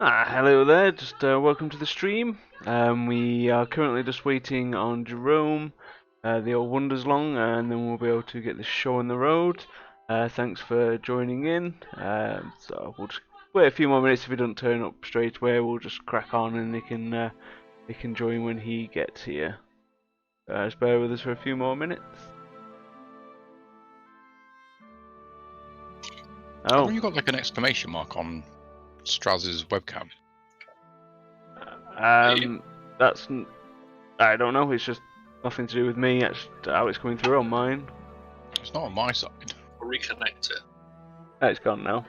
Hello there, just welcome to the stream. We are currently just waiting on Jerome, the old Wonders Long, and then we'll be able to get the show on the road. Thanks for joining in. So we'll just wait a few more minutes. If he doesn't turn up straight away, we'll just crack on and they can join when he gets here. Just bear with us for a few more minutes. Haven't you got like an exclamation mark on Straz's webcam? That's I don't know. It's just nothing to do with me. It's how it's coming through on mine. It's not on my side. I'll reconnect it. It's gone now.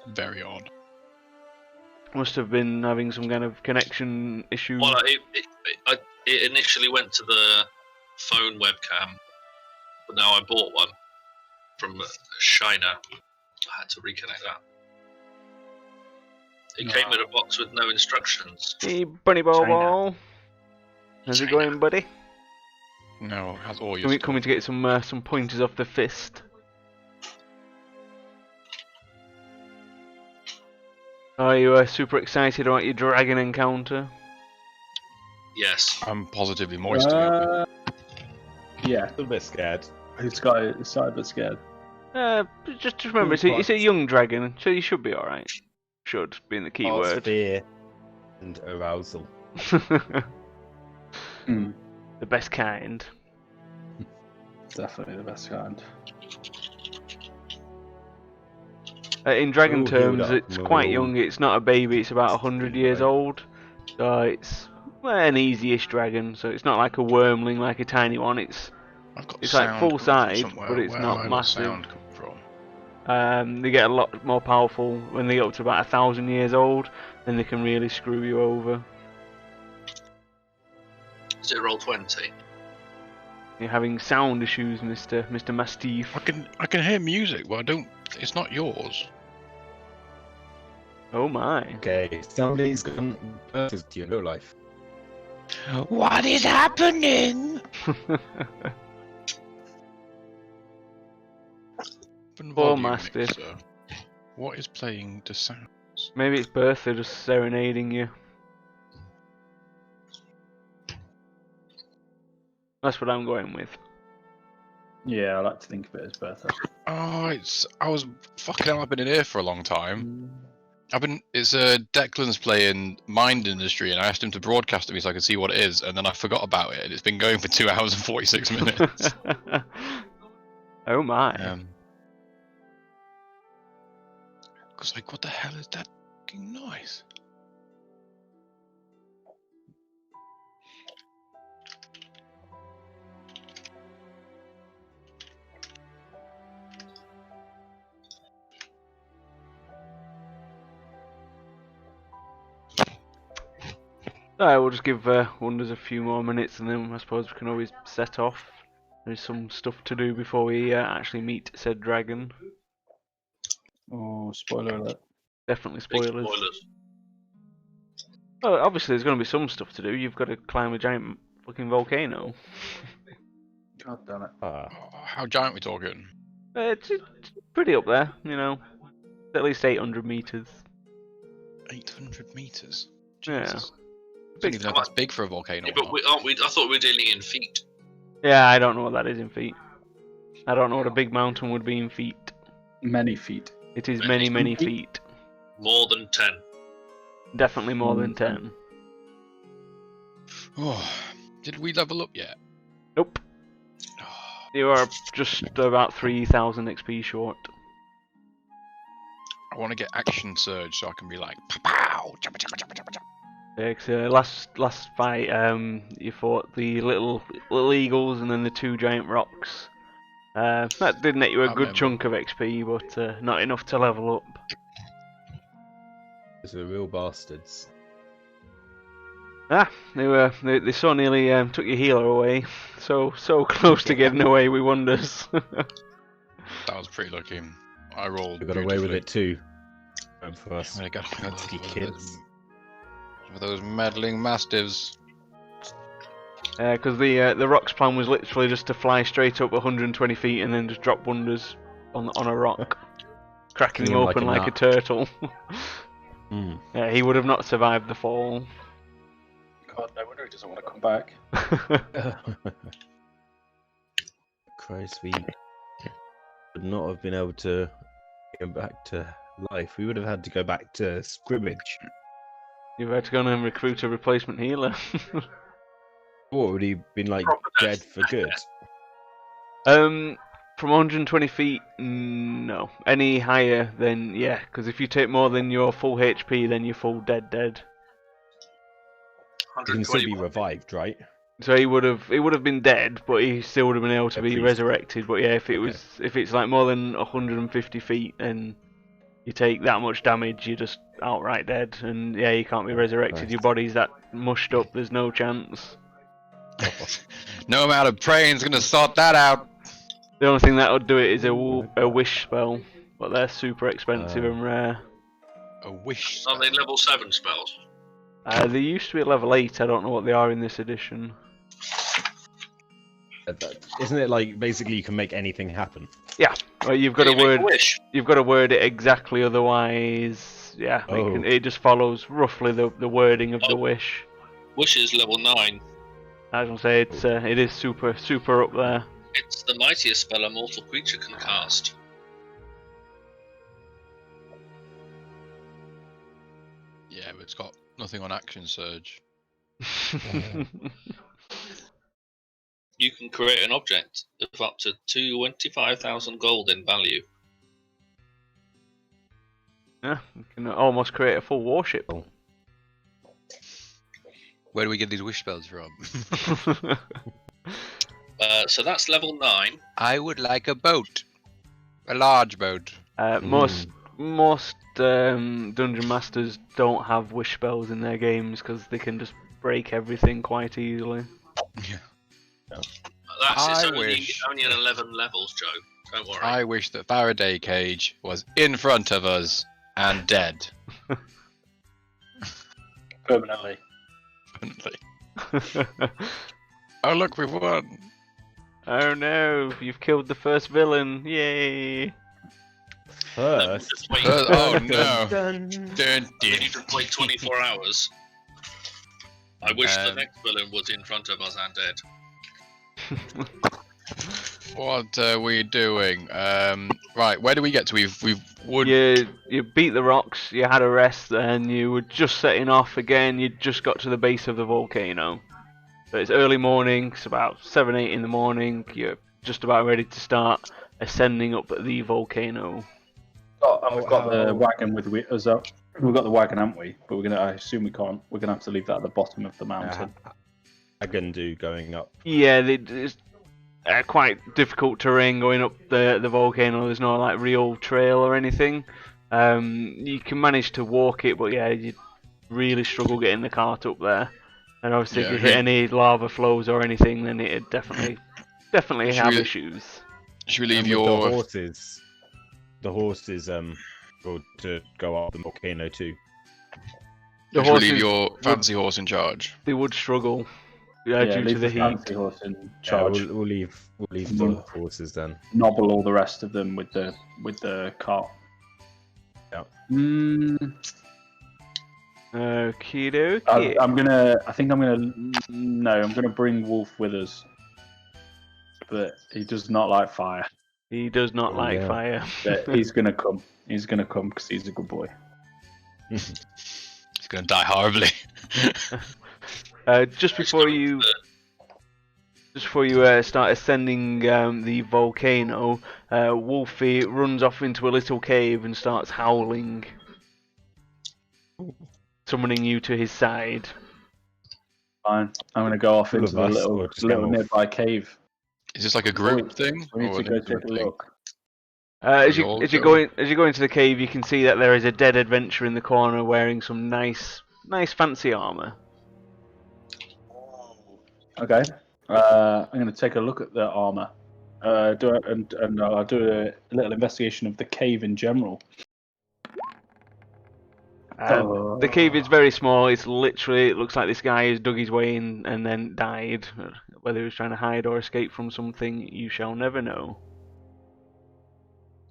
Very odd. Must have been having some kind of connection issue. Well, it initially went to the phone webcam, but now I bought one from Shiner. I had to reconnect that. It came in a box with no instructions. Hey, Bunny Ball. How's it going, buddy? No, it has all your Coming to get some pointers off the fist. Are you super excited about your dragon encounter? Yes. I'm positively moist. Yeah, A little bit scared. this guy is a bit scared. Just remember, it's a young dragon, so you should be alright. Should, being the key word. Fear and arousal. Mm, The best kind. definitely the best kind. In dragon Ooh, terms, healed up. it's quite young. It's not a baby. It's about 100 years old. So it's an easy-ish dragon. So it's not like a wormling, like a tiny one. It's I've got like sound full size, somewhere. but it's Where not have I got massive. Sound come from? They get a lot more powerful when they get up to about 1,000 years old. Then they can really screw you over. Is it roll 20? You're having sound issues, Mr. Mastiff. I can hear music, but I don't. It's not yours. Oh my. Okay, somebody's gone versus to your real life. What is happening? Poor Mastiff. What is playing the sounds? Maybe it's Bertha just serenading you. That's what I'm going with. Yeah, I like to think of it as Bertha. Oh, I was fucking hell. I've been in here for a long time. It's Declan's playing Mind Industry, and I asked him to broadcast it me so I could see what it is, and then I forgot about it, and it's been going for 2 hours and 46 minutes. Oh my. Cause like, what the hell is that fucking noise? Alright, we'll just give Wonders a few more minutes and then I suppose we can always set off. There's some stuff to do before we actually meet said dragon. Oh, spoiler alert. Definitely Big spoilers. spoilers. Well, obviously there's going to be some stuff to do. You've got to climb a giant fucking volcano. God damn it. Oh, how giant we talking? It's pretty up there, you know. It's at least 800 meters. 800 meters. Yeah. Jesus. I don't even know if that's big for a volcano. Yeah, or but not. aren't we? I thought we were dealing in feet. Yeah, I don't know what that is in feet. I don't know what a big mountain would be in feet. Many feet. It is Many many feet. More than 10. Definitely more than 10. Oh, did we level up yet? Nope. You are just about 3,000 XP short. I want to get action surge so I can be like, pow, choppa, choppa, choppa, choppa, choppa. Yeah, 'cause, last fight, you fought the little eagles and then the 2 giant rocks. That did net you a I good remember. chunk of XP, but not enough to level up. Those are real bastards. They so nearly took your healer away. So close to getting away with Wonders. That was pretty lucky. I rolled. We got away with beautifully. it too. For us. I got Nasty kids. For those meddling mastiffs. Because the Rock's plan was literally just to fly straight up 120 feet and then just drop Wonders on a rock, cracking him Him like open a like a nut. turtle. Mm. Yeah, he would have not survived the fall. God, no wonder he doesn't want to come back. Christ, we would not have been able to go back to life. We would have had to go back to scrimmage. You've had to go and recruit a replacement healer. Or would he been like Proper dead death. for good? From 120 feet, no. Any higher, then yeah. Because if you take more than your full HP, then you're full dead. He can still be 121. revived, right? So he would have been dead, but he still would have been able to At be least. resurrected. But yeah, if it Okay. was, if it's like more than 150 feet and you take that much damage, you're just outright dead. And yeah, you can't be resurrected. Nice. Your body's that mushed up. There's no chance. No amount of praying's gonna sort that out. The only thing that would do it is a wish spell, but they're super expensive and rare. A wish. Are they level 7 spells? They used to be at level 8. I don't know what they are in this edition. Isn't it like basically you can make anything happen? Yeah, well, you've got Can to you make a word. wish? You've got to word it exactly, otherwise, yeah, Oh. it just follows roughly the wording of the Oh. wish. Wish is level 9. I was gonna say it is super up there. It's the mightiest spell a mortal creature can cast. Yeah, but it's got nothing on action surge. You can create an object of up to 25,000 gold in value. Yeah, you can almost create a full warship. Where do we get these wish spells from? So that's level 9. I would like a boat. A large boat. Most dungeon masters don't have wish spells in their games because they can just break everything quite easily. It's I only wish. in 11 levels, Joe. Don't worry. I wish that Faraday Cage was in front of us and dead. Permanently. Oh look, we've won. Oh no, you've killed the first villain! Yay! First. Just wait. Oh no. Dun. Dun, We dun. need to wait 24 hours. I wish the Um, next villain was in front of us and dead. What are we doing? Right, where do we get to? We've wood. You beat the rocks, you had a rest, and you were just setting off again. You just got to the base of the volcano. So it's early morning, it's about 7-8 in the morning. You're just about ready to start ascending up the volcano. Oh, and we've got the how- wagon with us up. We've got the wagon, haven't we? But I assume we can't. We're gonna have to leave that at the bottom of the mountain. I can do going up. Yeah, it's quite difficult terrain going up the volcano. There's no like real trail or anything. You can manage to walk it, but yeah, you really struggle getting the cart up there. And obviously, Yeah, if you I hit mean- any lava flows or anything, then it'd definitely Should have we- issues. Should we leave And with your? the horses go to go up the volcano too. The Should we leave horses, your fancy horse in charge? they would struggle due leave to the heat. fancy horse in Yeah, charge. we'll leave the Mm. horses then. Nobble all the rest of them with the cart. Yeah. Okie dokie. I think I'm gonna bring Wolf with us, but he does not like fire. He does not Oh, like yeah. fire. But he's gonna come. He's gonna come because he's a good boy. He's gonna die horribly. Just before you start ascending the volcano, Wolfie runs off into a little cave and starts howling, summoning you to his side. Fine. I'm gonna go off All into of the us, little or just go off? nearby cave. Is this like a group thing? We need or to an go take a individual thing? look. As We you all as you go. go into the cave, you can see that there is a dead adventurer in the corner wearing some nice fancy armor. Okay. I'm gonna take a look at the armor. I'll do a little investigation of the cave in general. The cave is very small. It looks like this guy has dug his way in and then died. Whether he was trying to hide or escape from something, you shall never know.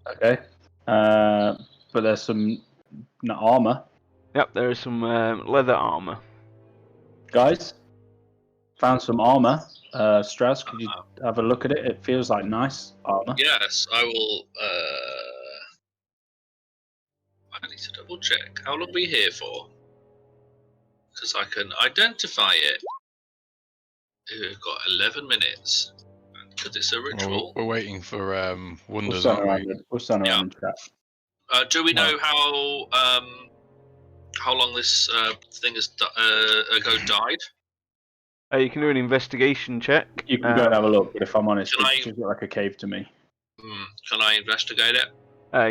Okay. But there's some armor. Yep, there is some leather armor. Guys, found some armor. Strauss, could you have a look at it? It feels like nice armor. Yes, I will. I need to double check. How long are we here for? Because I can identify it. We've got 11 minutes. Because it's a ritual. We're waiting for We'll wonders, stand aren't we? around. We'll stand around and chat. Do we know how long this thing has ago died? You can do an investigation check. You can go and have a look, but if I'm honest, Can I- it feels like a cave to me. Can I investigate it?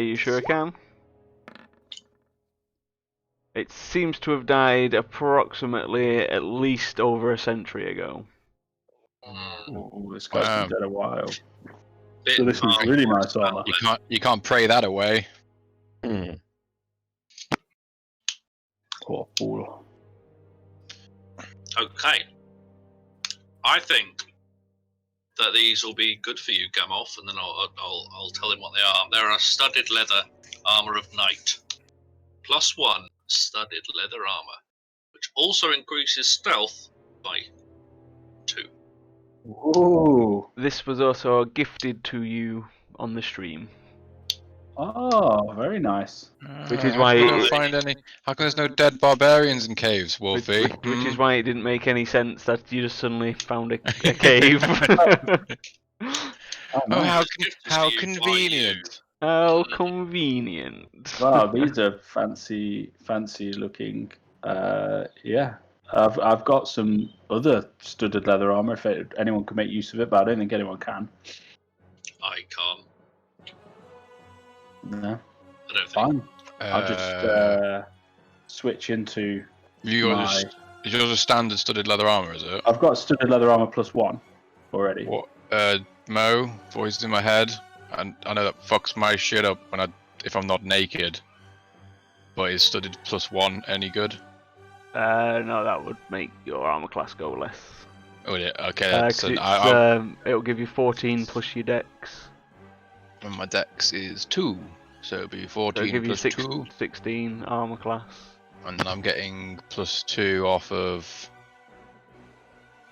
You sure can? It seems to have died approximately at least over a century ago. Ooh, this guy's been dead a while. Bit So this is far really towards nice armor. You can't pray that away. Poor fool. Okay. I think that these will be good for you, Gamolf, and then I'll tell him what they are. They're a studded leather armor of night. +1 studded leather armor, which also increases stealth by 2. Ooh. This was also gifted to you on the stream. Oh, very nice. Which is How why come we it- don't find any. How come there's no dead barbarians in caves, Wolfie? Which is why it didn't make any sense that you just suddenly found a cave. Oh, Oh, nice. how convenient! How convenient. Wow, these are fancy looking. Yeah, I've got some other studded leather armor. If anyone can make use of it, but I don't think anyone can. I can't. No, I don't think. fine. I'll just switch into You got my. is yours a standard studded leather armor? Is it? I've got studded leather armor +1 already. What? Mo, voice in my head, and I know that fucks my shit up if I'm not naked. But is studded +1 any good? No, that would make your armor class go less. Oh yeah, okay. 'Cause it'll give you 14 plus your dex. And my dex is 2, so it'll be So 14 it'll give you plus 2, 16 armor class. and then I'm getting +2 off of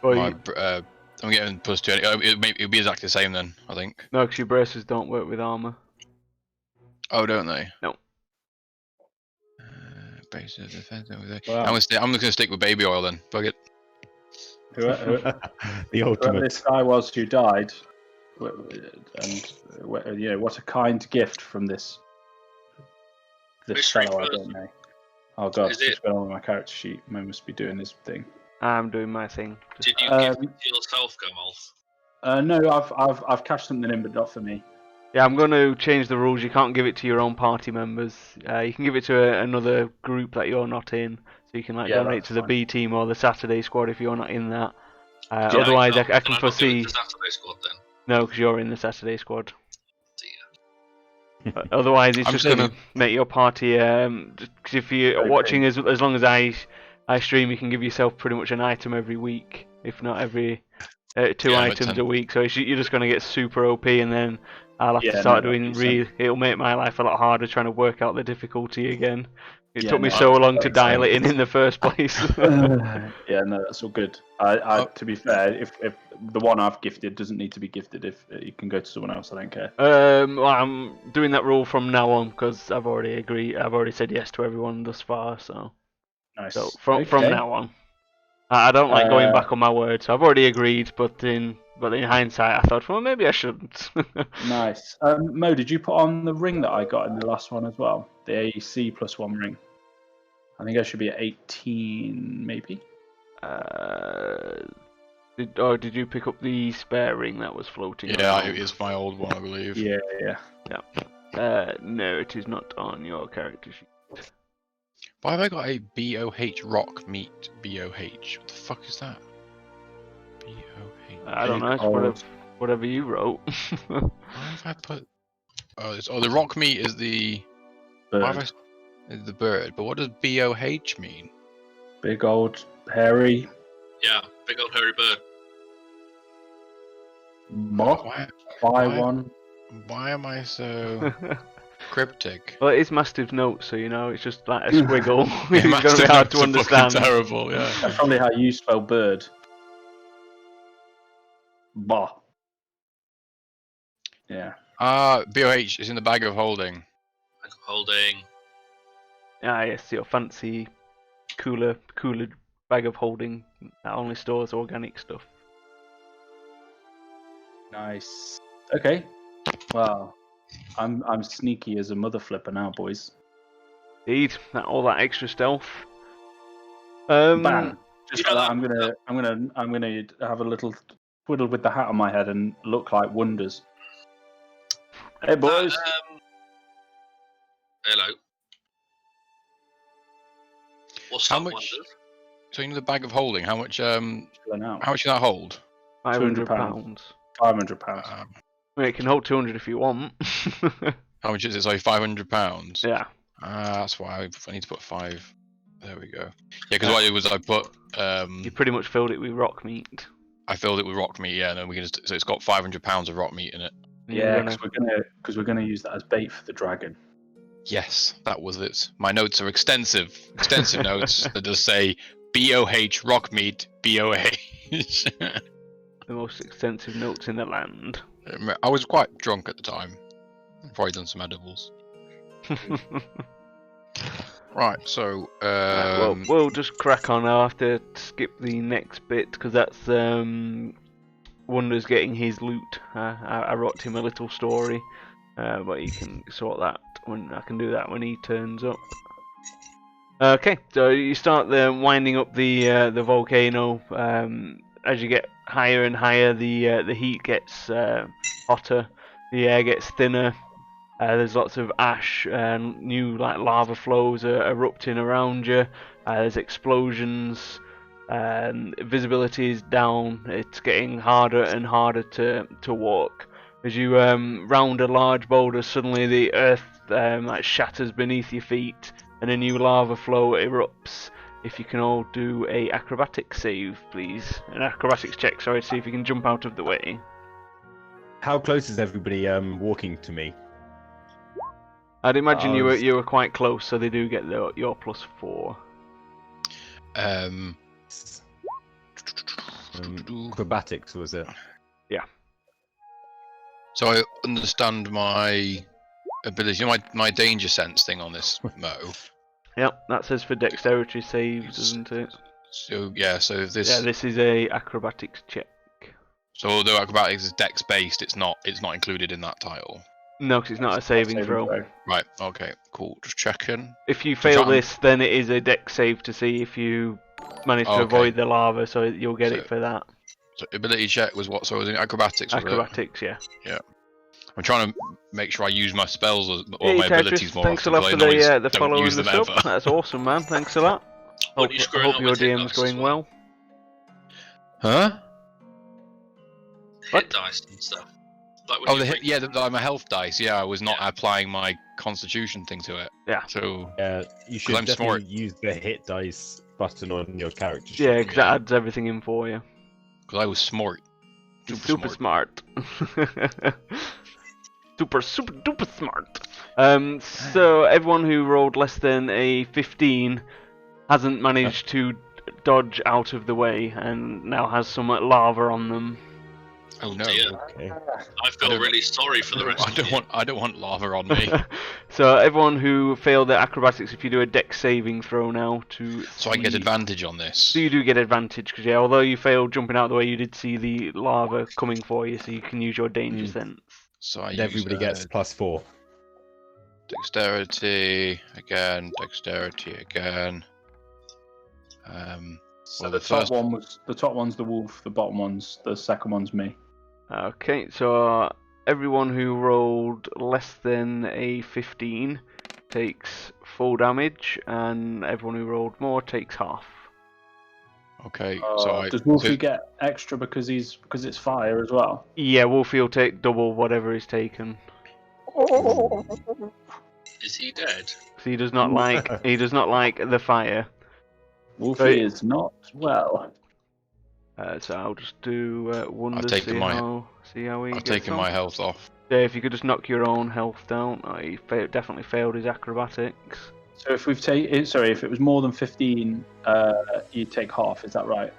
Well, my. I'm getting +2. It'll be exactly the same then, I think. no, because your braces don't work with armor. Oh, don't they? No. Base of defense. Wow. I'm just gonna stick with baby oil then. Bug it. The Whoever ultimate. this guy was who died, and what a kind gift from this Mystery fellow. I person. don't know. Oh god, Is it's just going on with my character sheet. I must be doing this thing. I'm doing my thing. Did you Um, give it to yourself, Gamolf? No, I've cashed something in, but not for me. Yeah, I'm going to change the rules. You can't give it to your own party members. You can give it to another group that you're not in. So you can Yeah, donate that's to the fine. B team or the Saturday squad if you're not in that. Yeah, Otherwise, I can can I not give it foresee. to Saturday Squad then? No, because you're in the Saturday squad. Dear. But otherwise, it's I'm just saving- going to make your party. Because if you're Okay. watching as long as I stream, you can give yourself pretty much an item every week, if not every 2 Yeah, but items 10 a week. So you're just going to get super OP, and then I'll have Yeah, to start no, doing that'd be It'll make my life a lot harder trying to work out the difficulty again. It Yeah, took me no, so that long to makes dial it sense. in the first place. Yeah, no, that's all good. To be fair, if the one I've gifted doesn't need to be gifted, if it can go to someone else, I don't care. Well, I'm doing that rule from now on because I've already agreed. I've already said yes to everyone thus far. So Nice. from Okay. now on, I don't like going Uh, back on my word. So I've already agreed, but in hindsight, I thought, well, maybe I shouldn't. Nice. Mo, did you put on the ring that I got in the last one as well? The AEC +1 ring. I think I should be at 18, maybe. Did you pick up the spare ring that was floating? Yeah, around? it is my old one, I believe. Yeah, yeah. No, it is not on your character sheet. Why have I got a BOH rock meat BOH? What the fuck is that? BOH. I don't know. It's Old. whatever you wrote. Why have I put? Oh, the rock meat is the. Bird. Why have is the bird? But what does BOH mean? Big old hairy Yeah, big old hairy bird. moth. Why? Buy why- one. Why am I so? cryptic. Well, it is Mastiff's notes, so you know it's just like a squiggle. Yeah, It's going to Mastiff be hard to notes are fucking understand. Terrible, yeah. That's probably how you spell bird. Bah. Yeah. BOH is in the bag of holding. Like holding. Ah, yes, your fancy cooler bag of holding that only stores organic stuff. Nice. Okay. Well, I'm sneaky as a mother flipper now, boys. Indeed, all that extra stealth. Bang. Just You know like that, that- I'm gonna have a little twiddle with the hat on my head and look like Wonders. Hey, boys. Hello. What's How up, much- Wonders? So in the bag of holding, how much? How Chilling out. much did that hold? £500. £500. Um, I mean, it can hold 200 if you want. how much is it? Sorry, £500. Yeah. That's why I need to put 5. There we go. Yeah, because what I did was I put You pretty much filled it with rock meat. I filled it with rock meat. Yeah, and then we can just so it's got 500 pounds of rock meat in it. Yeah, because we're gonna use that as bait for the dragon. Yes, that was it. My notes are extensive notes that just say BOH rock meat BOH. The most extensive notes in the land. I was quite drunk at the time. I've probably done some edibles. Right, so well, we'll just crack on. I'll have to skip the next bit because that's Wonder's getting his loot. I wrote him a little story, but you can sort that when I can do that when he turns up. Okay, so you start winding up the volcano. As you get higher and higher, the heat gets hotter, the air gets thinner. There's lots of ash and new lava flows are erupting around you. There's explosions. Visibility is down. It's getting harder and harder to walk. As you round a large boulder, suddenly the earth shatters beneath your feet, and a new lava flow erupts. If you can all do a acrobatics save, please. An acrobatics check, sorry, to see if you can jump out of the way. How close is everybody walking to me? I'd imagine you were quite close, so they do get your +4. Acrobatics was it? So I understand my ability, my danger sense thing on this Mo. Yep, that says for dexterity saves, doesn't it? So yeah, so if this, Yeah, this is a acrobatics check. so although acrobatics is dex based, it's not included in that title. No, because it's not a saving throw. Right. Okay. Cool. Just checking. If you fail try and- this, then it is a dex save to see if you manage to Okay. avoid the lava, so you'll get So- it for that. So ability check was what? So it was in acrobatics. Was it? Acrobatics, yeah. I'm trying to make sure I use my spells or Hey, my Tetris, abilities more thanks a often. lot for 'Cause I always the don't follow and use the them sub. ever. That's awesome, man. Thanks a lot. What are you I screwing hope up your with hit DM's dice going for? well. Huh? What? Hit dice and stuff. Like when Oh, you the bring- hit, yeah, my health dice. Yeah, I was not Yeah. applying my Constitution thing to it. Yeah. So You should I'm definitely smart. use the hit dice button on your character sheet. Yeah, 'cause that Yeah. adds everything in for you. because I was smart. Super smart. super duper smart. So everyone who rolled less than a 15 hasn't managed to dodge out of the way and now has some lava on them. Oh no! dear. Okay. I feel don't- really sorry for the rest I of don't you. want. I don't want lava on me. So everyone who failed their acrobatics, if you do a dex saving throw now to So I get see- advantage on this. So you do get advantage because although you failed jumping out of the way, you did see the lava coming for you, so you can use your danger sense. So I And use, everybody gets +4. dexterity again. Dexterity again. So Well, the the top first- one's the wolf. The bottom the second one's me. Okay, so everyone who rolled less than a 15 takes full damage, and everyone who rolled more takes half. Okay. So Does Wolfie so- get extra because it's fire as well? Yeah, Wolfie will take double whatever is taken. Is he dead? So he does not like the fire. Wolfie Right. is not well. So I'll just do wonders. taken see my- how he I've gets taken on. my health off. Yeah, if you could just knock your own health down. Oh, he definitely failed his acrobatics. So if we've taken, sorry, if it was more than 15, you take half. Is that right?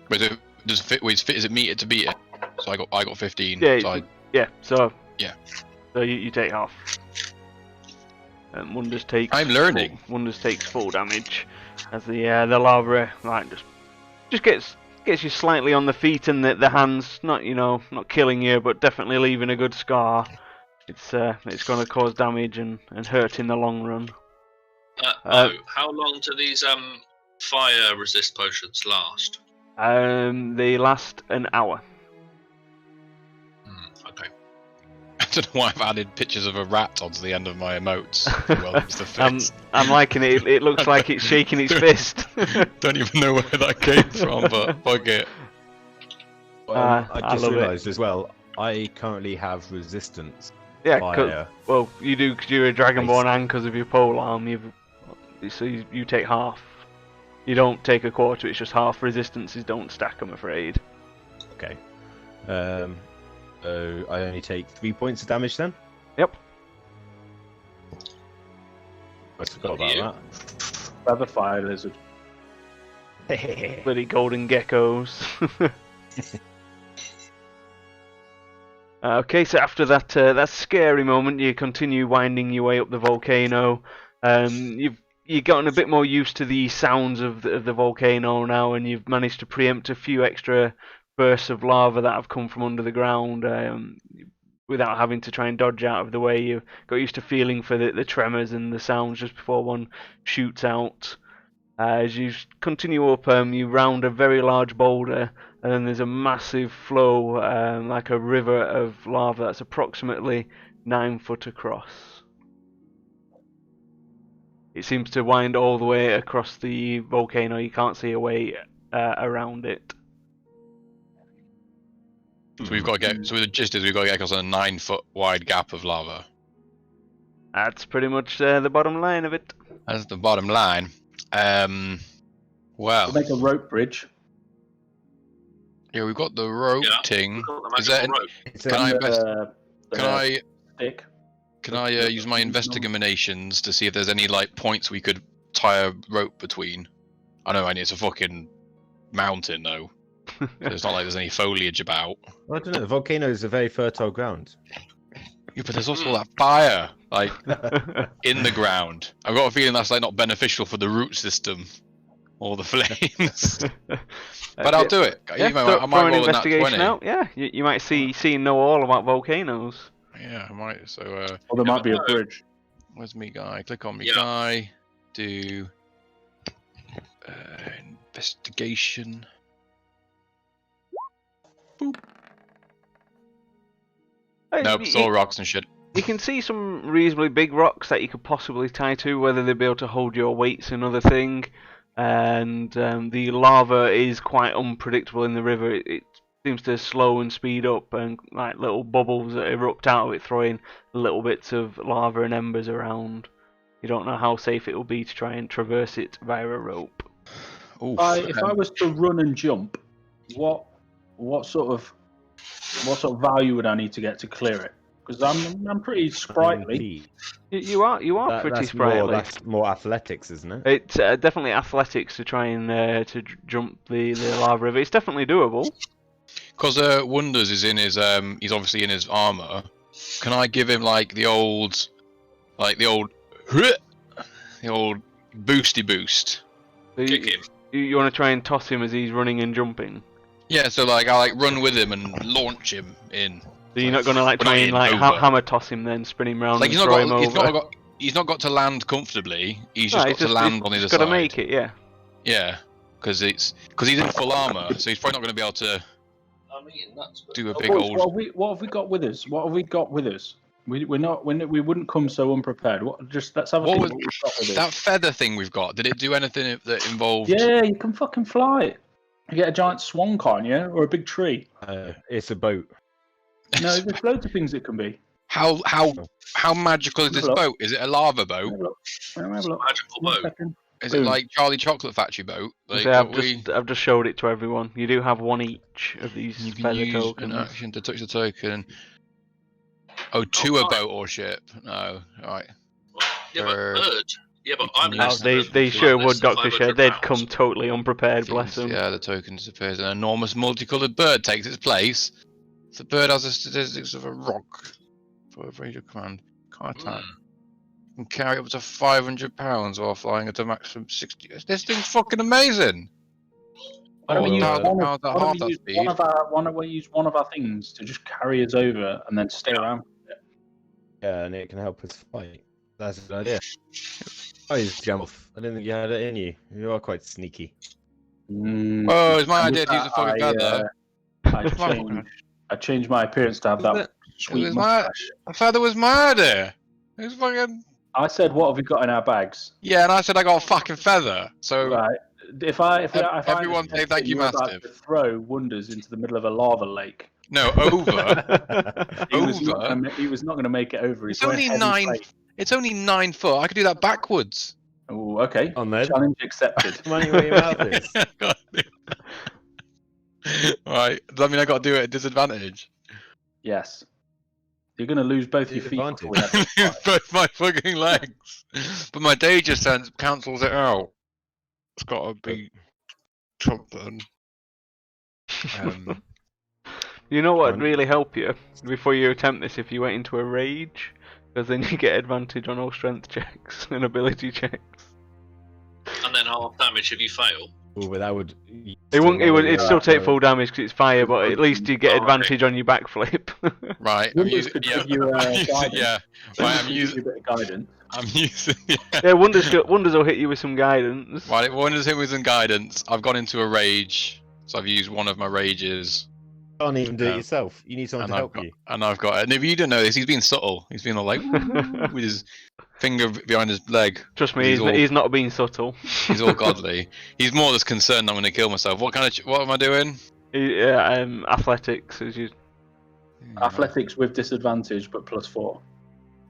But does it fit? Is it meter to beat it? So I got 15. Yeah, So yeah. So Yeah. So you take half. And Wonders takes. I'm learning. Wonders takes full damage as the lava like just gets you slightly on the feet, and the hands not not killing you, but definitely leaving a good scar. It's going to cause damage and hurt in the long run. How long do these fire resist potions last? They last an hour. Okay. I don't know why I've added pictures of a rat onto the end of my emotes. Well, it's the fist. I'm liking it. It looks like it's shaking its fist. Don't even know where that came from, but fuck it. I just love it. realised as well, I currently have resistance. Yeah, Fire. well, you do because you're a Dragonborn and because of your pole arm. You take half. You don't take a quarter. It's just half. Resistances don't stack, I'm afraid. Okay. So I only take 3 points of damage then? Yep. I forgot You. about Feather fire lizard. that. Bloody golden geckos. Okay, so after that scary moment, you continue winding your way up the volcano. You've gotten a bit more used to the sounds of the volcano now, and you've managed to preempt a few extra bursts of lava that have come from under the ground without having to try and dodge out of the way. You've got used to feeling for the tremors and the sounds just before one shoots out. As you continue up, you round a very large boulder, and then there's a massive flow, like a river of lava that's approximately 9 foot across. It seems to wind all the way across the volcano. You can't see a way around it. So we've got to get. So the gist is we've got to get across a 9 foot wide gap of lava. That's pretty much the bottom line of it. That's the bottom line. Well, We'll make a rope bridge. yeah, we've got the rope Yeah. thing. Got the Is magical that- rope. It's Can I in invest- the Can stick. I use my investigations to see if there's any like points we could tie a rope between? I know, and it's a fucking mountain though. So it's not like there's any foliage about. I don't know, the volcano is a very fertile ground. Yeah, but there's also all that fire, like in the ground. I've got a feeling that's like not beneficial for the root system or the flames. But I'll do it. Yeah, You know, I might throw an roll in that investigation 20. out. Yeah, you might see and know all about volcanoes. Yeah, I might. So, Or there might be a bridge. where's me guy? Click on me Yeah. guy. Do investigation. Nope, it's all rocks and shit. You can see some reasonably big rocks that you could possibly tie to, whether they'll be able to hold your weights, another thing. And the lava is quite unpredictable in the river. It seems to slow and speed up, and like little bubbles that erupt out of it, throwing little bits of lava and embers around. You don't know how safe it will be to try and traverse it via a rope. Oof. If I was to run and jump, what sort of value would I need to get to clear it? Because I'm pretty sprightly. You are pretty sprightly. That's more athletics, isn't it? It's definitely athletics to try and jump the lava river. It's definitely doable. Because Wonders is in his he's obviously in his armor. Can I give him like the old boosty boost? Kick him. You want to try and toss him as he's running and jumping. Yeah, so like I like run with him and launch him in. So you're not going to like We're try not and like in over. hammer toss him, then spin him round Like and throw him over. he's not got to land comfortably. He's just No, got to land on either got to side. make it, yeah. Yeah, because he's in full armor, so he's probably not going to be able to I'm eating nuts. But... do a big What old. have we got with us? What have we got with us? We wouldn't come so unprepared. Let's have a What think was what we've got with us. that feather thing we've got? Did it do anything that involved? Yeah, you can fucking fly. You get a giant swan, can't you? Or a big tree. It's a boat. No, there's loads of things it can be. How magical is this Have a look. boat? Is it a lava Have boat? a look. Have a look. Magical One boat. second. Is it Boom. like Charlie Chocolate Factory boat? Like, So that I've just showed it to everyone. You do have one each of these you can feather use tokens. an action to touch the token. Oh, to a boat or ship? No, right. Yeah, but bird. Yeah, but I'm Oh, less They than sure would, less than Dr. Shed. 500 They'd come pounds. totally unprepared, bless them. Yeah, the token disappears. An enormous multicolored bird takes its place. The bird has the statistics of a rock. For a radio command. Can't attack. Can carry up to 500 pounds while flying at a maximum 60. This thing's fucking amazing! Why don't we use Or, one £1,000 of, at why don't half we that use speed. one of our why don't we use one of our things to just carry us over and then stay around? yeah, and it can help us fight. That's a good idea. Oh, you just jump off. I didn't think you had it in you. You are quite sneaky. Oh, it's my And idea with to use a fucking that, feather. I changed my appearance to have Was that it sweet was my- mustache. A feather was my idea. It was fucking. I said, "What have we got in our bags?" Yeah, and I said I got a fucking feather. So Right. If I Everyone understand say it, thank you, were about Mastiff. to throw Wonders into the middle of a lava lake. no, over. He was not going to make it over. He's It's only wearing heavy plate. It's only 9 foot. I could do that backwards. Oh, okay. On then. Challenge accepted. Money where your mouth is. Right. Does that mean I got to do it at disadvantage? Yes. You're going to lose both your feet. before we have to fight. Both my fucking legs. But my danger sense cancels it out. It's got to be something. You know what would Fun. really help you before you attempt this if you went into a rage? Because then you get advantage on all strength checks and ability checks. And then half damage if you fail. Oh, but that would. It wouldn't. It'd still take full. full damage because it's fire, but at least you get Oh, advantage on your backflip. Right. I'm Wonders using. could Yeah. give you, I'm using- guidance. yeah. Wonders Right. I'm could give you using. a bit of guidance. I'm using. Yeah. Yeah, Wonders will hit you with some guidance. Right. Wonders hit with some guidance. I've gone into a rage, so I've used one of my rages. Can't even do it Yeah. yourself. You need someone And to I've help got, you. and I've got, and if you don't know this, he's been subtle. He's been all like with his finger behind his leg. Trust me, He's all- he's not being subtle. He's all godly. He's more just concerned I'm going to kill myself. What am I doing? Athletics as you. Athletics with disadvantage, but +4.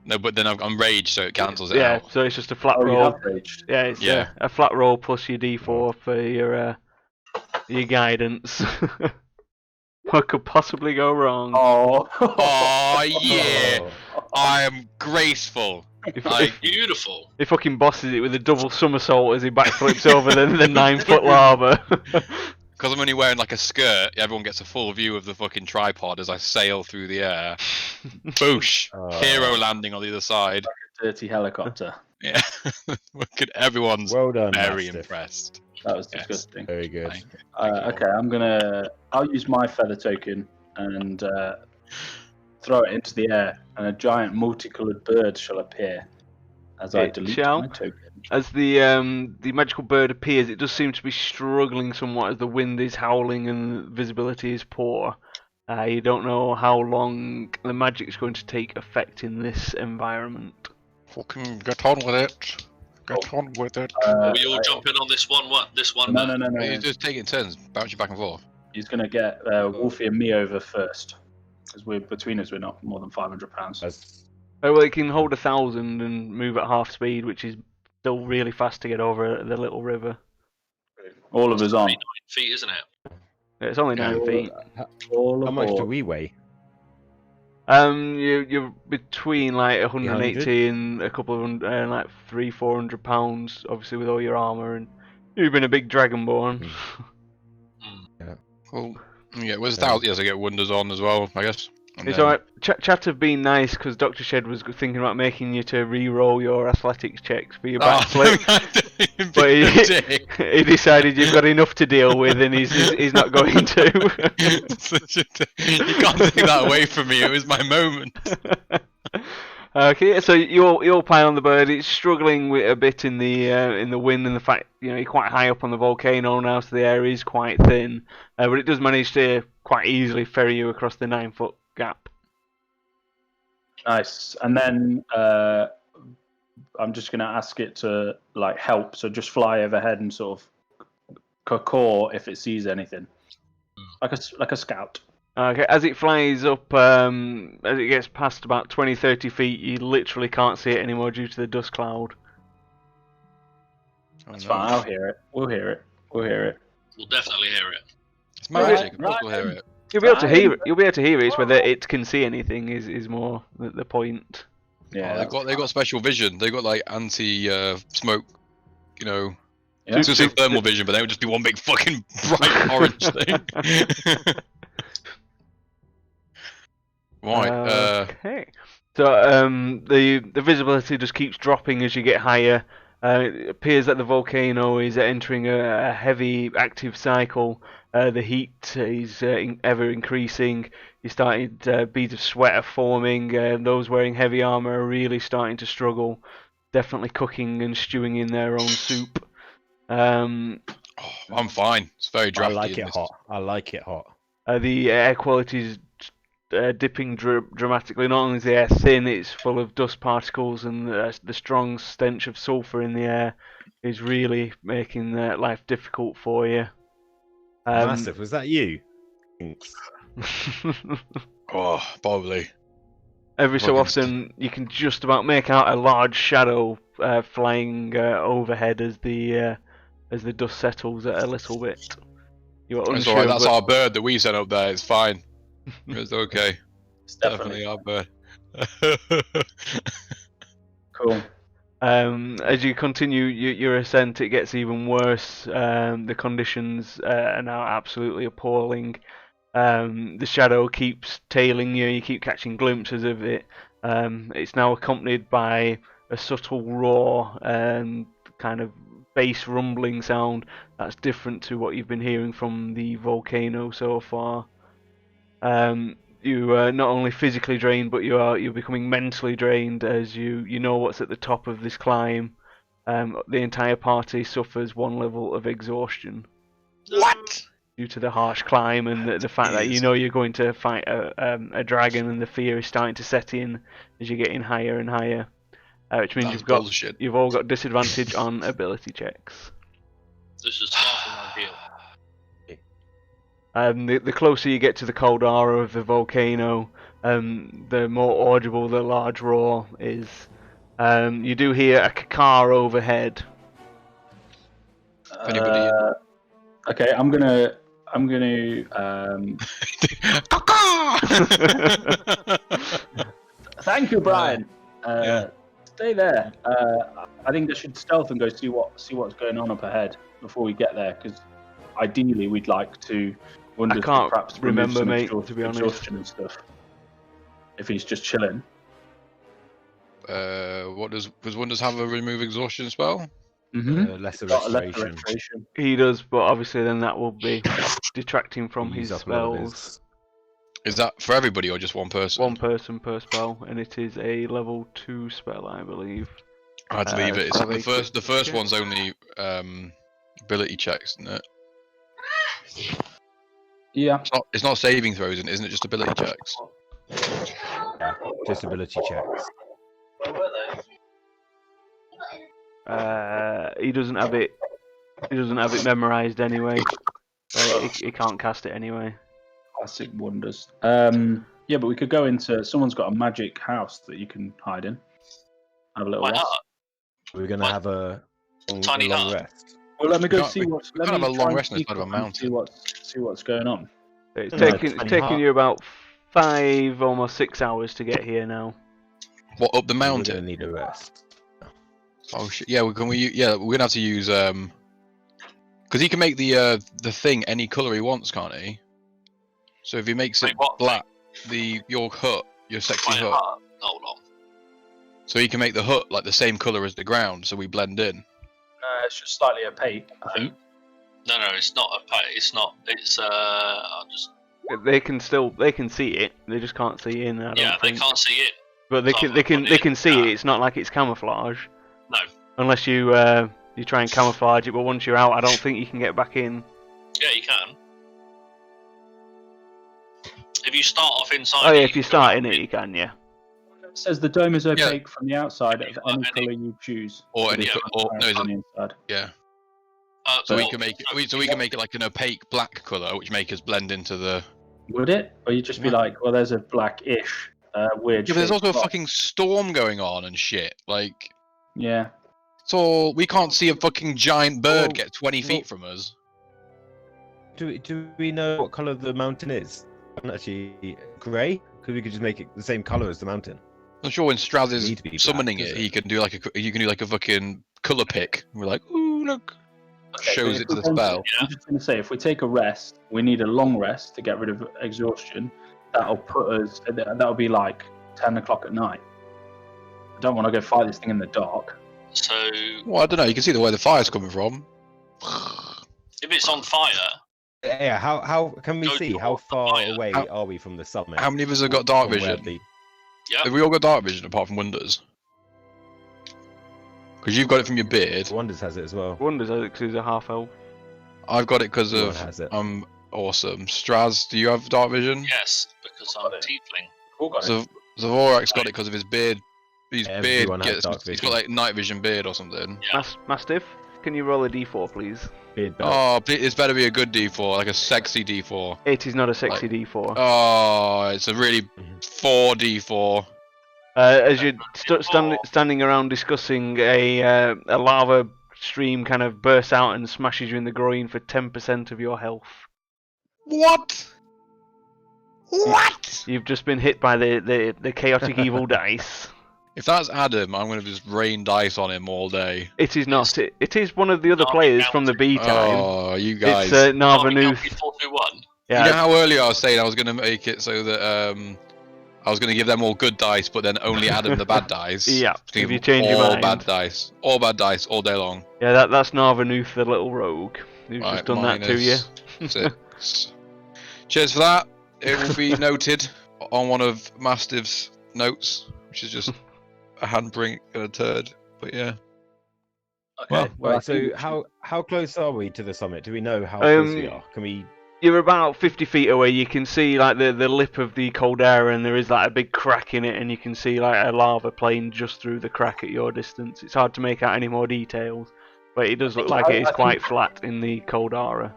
No, but then I'm raged, so it cancels it Yeah, out. so it's just a flat Oh, you roll. have raged. Yeah, it's Yeah. a flat roll plus your D4 for your guidance. What could possibly go wrong? Oh. Oh yeah, Oh. I am graceful. If, Like, Beautiful. he fucking bosses it with a double somersault as he backflips over the 9-foot lava. because I'm only wearing like a skirt, everyone gets a full view of the fucking tripod as I sail through the air. Boosh! Oh. Hero landing on the other side. Dirty helicopter. Yeah, look at everyone's Well done, very Mastiff. impressed. That was Yes. disgusting. Very good. Thank you. Okay, I'll use my feather token and throw it into the air, and a giant multicolored bird shall appear as I It delete shall. my token. As the magical bird appears, it does seem to be struggling somewhat as the wind is howling and visibility is poor. You don't know how long the magic's going to take effect in this environment. Fucking get on with it. Get on with it. Are we all jumping on this one? This one? No, no, no, no. You just take it in turns, bounce you back and forth. He's going to get Wolfie and me over first. Because between us, we're not more than £500. That's Oh, well, it can hold 1,000 and move at half speed, which is still really fast to get over the little river. All of us on. 9 feet, isn't it? It's only 9 feet. All how much do aboard. we weigh? You're between like 180 100? and a couple of hundred, like 300-400 pounds, obviously with all your armor, and you've been a big dragonborn. Well, yeah, where's Yeah. 1,000? Yes, I get wonders on as well, I guess. And It's then- alright. Chat have been nice because Dr. Shed was thinking about making you to re-roll your athletics checks for your Oh, backflip. but He decided you've got enough to deal with, and he's not going to. You can't take that away from me. It was my moment. Okay, so you'll pile on the bird. It's struggling with a bit in the wind, and the fact you're quite high up on the volcano now, so the air is quite thin. But it does manage to quite easily ferry you across the 9-foot gap. Nice. And then I'm just going to ask it to like help. So just fly overhead and sort of caw if it sees anything, like a scout. Okay, as it flies up, as it gets past about 20-30 feet, you literally can't see it anymore due to the dust cloud. That's fine. I'll hear it. We'll hear it. We'll hear it. We'll definitely hear it. It's magic. Of course Right, we'll hear it. You'll be able to hear it. You'll be able to hear it. It's whether it can see anything is more the point. Yeah, they got special vision. They got like anti smoke, you know. Yeah. I was gonna say thermal vision, but they would just be one big fucking bright orange thing. Right. Okay. So the visibility just keeps dropping as you get higher. It appears that the volcano is entering a heavy active cycle. The heat is ever increasing. You're starting beads of sweat are forming. Those wearing heavy armor are really starting to struggle. Definitely cooking and stewing in their own soup. I'm fine. It's very I drafty. like it hot. I like it hot. The air quality is dipping dramatically. Not only is the air thin, it's full of dust particles, and the strong stench of sulfur in the air is really making life difficult for you. Massive, was that you? Thanks. Oh, probably. Every so Fucking often, you can just about make out a large shadow flying overhead as the dust settles a little bit. You're It's unsure. alright. That's but- our bird that we sent up there. It's fine. It's okay. It's Definitely our bird. cool. As you continue your ascent, it gets even worse. The conditions are now absolutely appalling. The shadow keeps tailing you. You keep catching glimpses of it. It's now accompanied by a subtle roar and kind of bass rumbling sound that's different to what you've been hearing from the volcano so far. You are not only physically drained, but you're becoming mentally drained as you know what's at the top of this climb. The entire party suffers one level of exhaustion What? due to the harsh climb and the fact that you know you're going to fight a dragon, and the fear is starting to set in as you're getting higher and higher. Which means That's bullshit. you've all got disadvantage on ability checks. This is far from ideal. The closer you get to the cold aura of the volcano, the more audible the large roar is. You do hear a car overhead. Anybody- Okay, I'm gonna. Thank you, Brian. Yeah. Stay there. I think I should stealth and go see what's going on up ahead before we get there, because ideally we'd like to. Wonder I if can't perhaps remove remember, some mate, to be honest. exhaustion and stuff. If he's just chilling. What does Wonders have a remove exhaustion spell? Mm-hmm. Lesser Got a lesser restoration. restoration. He does, but obviously then that will be detracting from Use his up a lot of spells. his- Is that for everybody or just one person? One person per spell, and it is a level 2 spell, I believe. I'd leave it. It's have a the first. The quick first check. one's only ability checks, isn't it? Yeah. It's not saving throws, isn't it? Just ability checks. Yeah, disability checks. He doesn't have it. He doesn't have it memorized anyway. He can't cast it anyway. Classic Wonders. Yeah, but we could go into. Someone's got a magic house that you can hide in. Have a little Why rest. not? We're gonna What? have a Tiny long hut. rest. Well, let me go can't- see what's. we Let can't me have a try long and rest sneak inside of a up and mountain. See what's going on. It's Yeah, taking tiny hut. you about 5, almost 6 hours to get here now. What up the We're gonna mountain? need a rest. Oh shit! Yeah, we're gonna have to use because he can make the thing any color he wants, can't he? So if he makes it Wait, what? black, your hut, your sexy Wait, hut. hold on. So he can make the hut like the same color as the ground, so we blend in. It's just slightly opaque, I think. No, it's not a pay. It's not. It's I'll just. They can see it. They just can't see in. I don't Yeah, they think. can't see it. But they So can. I've They put can. it They in. can see Yeah. it. It's not like it's camouflage. No. Unless you try and camouflage it, but once you're out, I don't think you can get back in. Yeah, you can. If you start off inside. Oh yeah, it, if you can start go in out it, you can. Yeah. It says the dome is opaque from the outside of any any- color you choose. Or It any is co- or- no, transparent on the inside. Yeah. So So we can make it. So we can make it like an opaque black color, which make us blend into the. Would it? Or you just be Yeah. like, well, there's a blackish, weird. Yeah, but there's shaped also a block. fucking storm going on and shit. Like, Yeah. so we can't see a fucking giant bird Well, get 20 feet from us. Do we know what color the mountain is? And actually, grey? Because we could just make it the same colour as the mountain. I'm sure when Straz is Need to be black, summoning does it, it? he can do like a fucking colour pick. And we're like, ooh, look. Okay, Shows but it to the if we spell. I'm just going to say, if we take a rest, we need a long rest to get rid of exhaustion. That'll put us. That'll be like 10 o'clock at night. I don't want to go fight this thing in the dark. So Well, I don't know. You can see where the fire's coming from. if it's on fire, Yeah, how can we Go see? to How the far fire. away How- are we from the summit? How many of us have got dark From where vision? the- yeah. Have we all got dark vision apart from Wonders? Because you've got it from your beard. Wonders has it as well. Wonders Alex is a half elf. I've got it because Everyone of has it. awesome. Straz, do you have dark vision? Yes, because I'm a Got it. tiefling. All got it. So Zavorak's got it because of his beard. His beard Everyone has gets. dark He's vision. got like night vision beard or something. Yeah. Mastiff, can you roll a d4, please? Beard belt. Oh, it's better be a good D4, like a sexy D4. It is not a sexy d4. Oh, it's a really Mhm. 4D4. As you're standing around discussing, a lava stream kind of bursts out and smashes you in the groin for 10% of your health. What? What? You've just been hit by the chaotic evil dice. If that's Adam, I'm gonna just rain dice on him all day. It is not. It is one of the other Army players from the B time. Oh, you guys. It's Army Narvanuth. Company 421. You know Yeah, how earlier I was saying I was gonna make it so that I was gonna give them all good dice, but then only Adam the bad dice. Yeah, Just gonna if give you them change your all mind. bad dice, all day long. yeah. That's Narvanuth, the little rogue, who's Right, just done that to you. -6. Cheers for that. It will be noted on one of Mastiff's notes, which is just a handprint and a turd. But yeah. Okay. Well, well, I right, so think- how close are we to the summit? Do we know how close we are? Can we? You're about 50 feet away. You can see like the lip of the caldera, and there is like a big crack in it, and you can see like a lava plane just through the crack at your distance. It's hard to make out any more details, but it does look like it is quite flat in the caldera.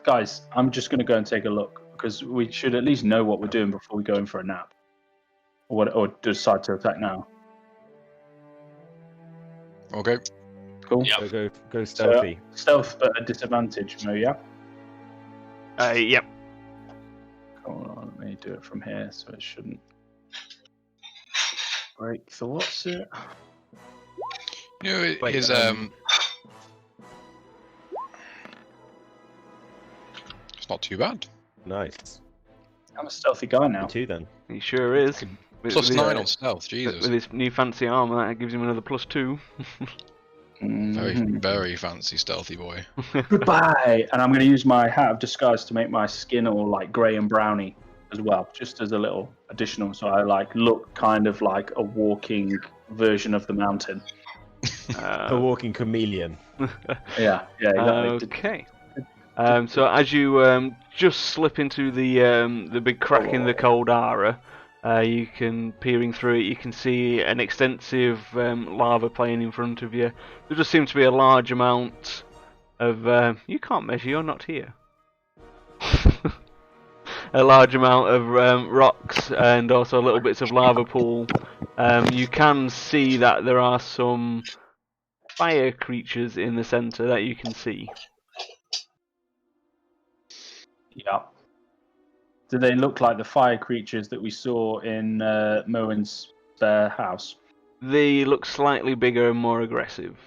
guys, I'm just going to go and take a look because we should at least know what we're doing before we go in for a nap, or decide to attack now. Okay. Cool. Yeah. Go stealthy. Stealth, but at disadvantage, Mo. Yeah. Yep. Hold on, let me do it from here, so it shouldn't break the what's it? You know, Wait, his it's not too bad. Nice. I'm a stealthy guy now. 2 then. He sure is. With +9 on stealth. Jesus. With his new fancy armor, that gives him another +2. Very, Mhm. very fancy stealthy boy. Goodbye. And I'm going to use my hat of disguise to make my skin all like grey and browny as well, just as a little additional. So I like look kind of like a walking version of the mountain. A walking chameleon. Yeah, exactly. Okay. So as you just slip into the big crack in the caldera, you can, peering through it, you can see an extensive lava plane in front of you. There just seems to be a large amount of... you can't measure, you're not here. A large amount of rocks and also little bits of lava pool. You can see that there are some fire creatures in the centre that you can see. Yeah. Do they look like the fire creatures that we saw in Moen's house? They look slightly bigger and more aggressive,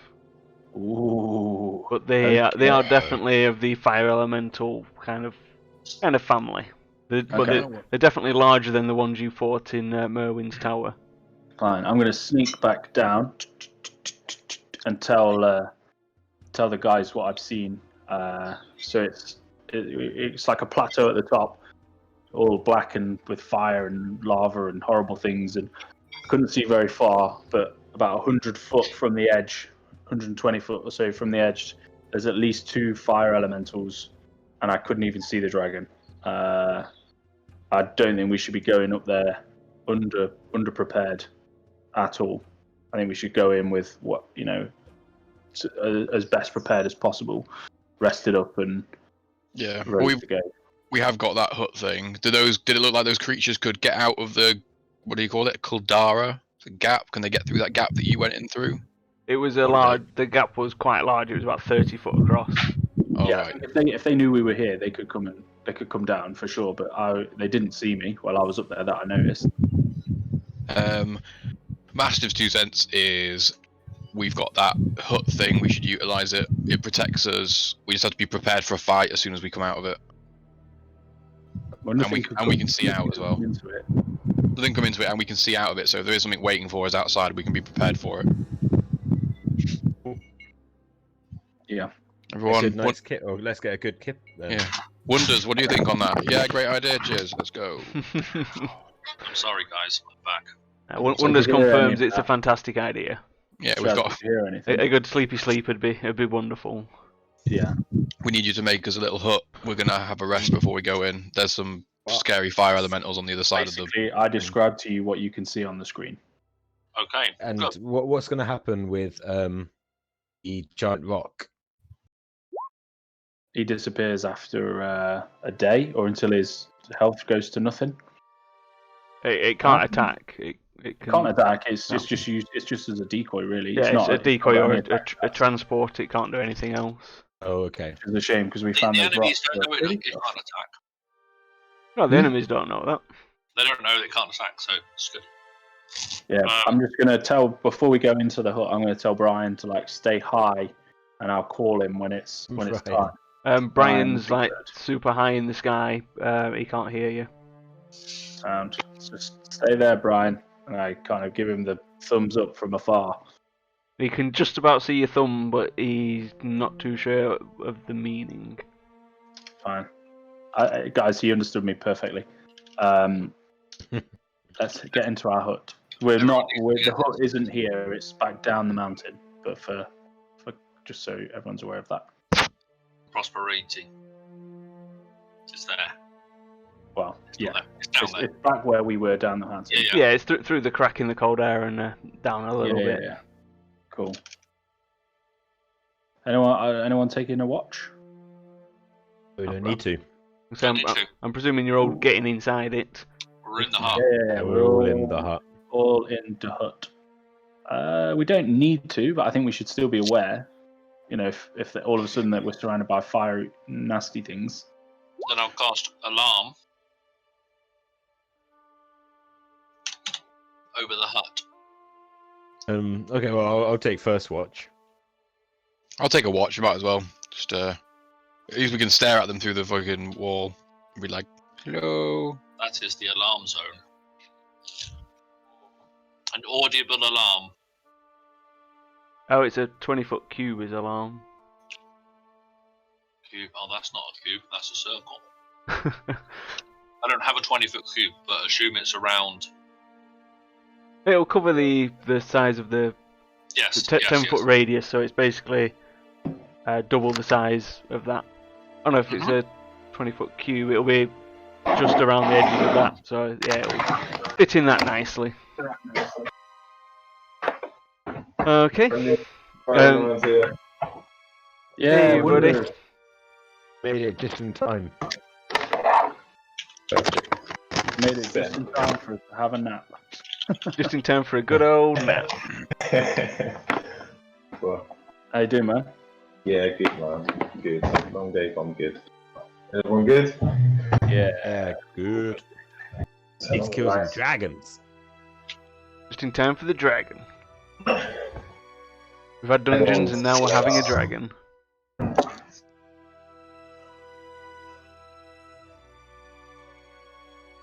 Ooh. but they are Okay. definitely of the fire elemental kind of family. But Okay. they're definitely larger than the ones you fought in Merwin's tower. Fine. I'm going to sneak back down and tell the guys what I've seen. So it's like a plateau at the top, all black and with fire and lava and horrible things, and couldn't see very far. But about 100 foot from the edge, 120 foot or so from the edge, there's at least 2 fire elementals, and I couldn't even see the dragon. I don't think we should be going up there underprepared at all. I think we should go in with what as best prepared as possible, rested up and Yeah. ready to go. We have got that hut thing. Did it look like those creatures could get out of the, what do you call it, caldera? The gap? Can they get through that gap that you went in through? It was a large. The gap was quite large. It was about 30 foot across. All Yeah, right. if they knew we were here, they could come and come down for sure. But they didn't see me while I was up there that I noticed. Mastiff's 2 cents is we've got that hut thing. We should utilize it. It protects us. We just have to be prepared for a fight as soon as we come out of it. Well, And nothing we could can see out as well. come into it. Nothing come into it, and we can see out of it. So if there is something waiting for us outside, we can be prepared for it. Yeah. Everyone, It's a nice kit. Or let's get a good kit. Then. yeah. Wonders, what do you think on that? Yeah, great idea. Cheers. Let's go. I'm sorry, guys. I'm back. Wonders did you hear any confirms of it's a that? fantastic idea. Yeah, Shaz, we've got. did you hear anything? A good sleepy sleep would be wonderful. Yeah. We need you to make us a little hut. We're gonna have a rest before we go in. There's some scary fire elementals on the other side of the. Basically, I described to you what you can see on the screen. Okay. And good. what's going to happen with the giant rock? He disappears after a day or until his health goes to nothing. It can't attack. It can, Can't attack. It's No. just used. It's just as a decoy, really. Yeah, it's not a decoy or it's not a transport. It can't do anything else. Oh, okay. It's a shame because we The found those enemies rocks. don't know Really it can't attack. Well, the enemies don't know that. They don't know they can't attack, so it's good. Yeah, I'm just gonna tell before we go into the hut. I'm gonna tell Brian to stay high, and I'll call him when it's Right. time. Brian's Brian, like super high in the sky. He can't hear you. Sound. Just stay there, Brian. And I kind of give him the thumbs up from afar. He can just about see your thumb, but he's not too sure of the meaning. Fine. Guys, he understood me perfectly. Let's get into our hut. The hut isn't here. It's back down the mountain. But for just so everyone's aware of that. Prosperity. It's there. Well, It's yeah, not there. It's down there. it's back where we were down the mountain. Yeah. Yeah, it's through the crack in the cold air and down a little bit. Yeah. Cool. Anyone taking a watch? We don't need to. So I'm presuming you're all getting inside it. We're in the hut. Yeah, We're all in the hut. All in the hut. We don't need to, but I think we should still be aware. If all of a sudden that we're surrounded by fire, nasty things. Then I'll cast alarm over the hut. Okay, well, I'll take first watch. I'll take a watch. You might as well. Just at least we can stare at them through the fucking wall and be like, "Hello." That is the alarm zone. An audible alarm. Oh, it's a 20-foot cube is alarm. Cube. Oh, that's not a cube. That's a circle. I don't have a 20-foot cube, but assume it's around. It'll cover the size of the Yes. 10-foot radius, so it's basically double the size of that. I don't know if it's a 20-foot cube. It'll be just around the edges of that. So yeah, it'll fit in that nicely. Okay. Yeah, Hey, buddy. Made it just in time. Made it just in time for us to have a nap. Just in time for a good old nap. Well, How you doing, man? yeah, good man. Good. Long day, but I'm good. Everyone good? Yeah, good. Let's kill some dragons. Just in time for the dragon. We've had dungeons and now we're having a dragon.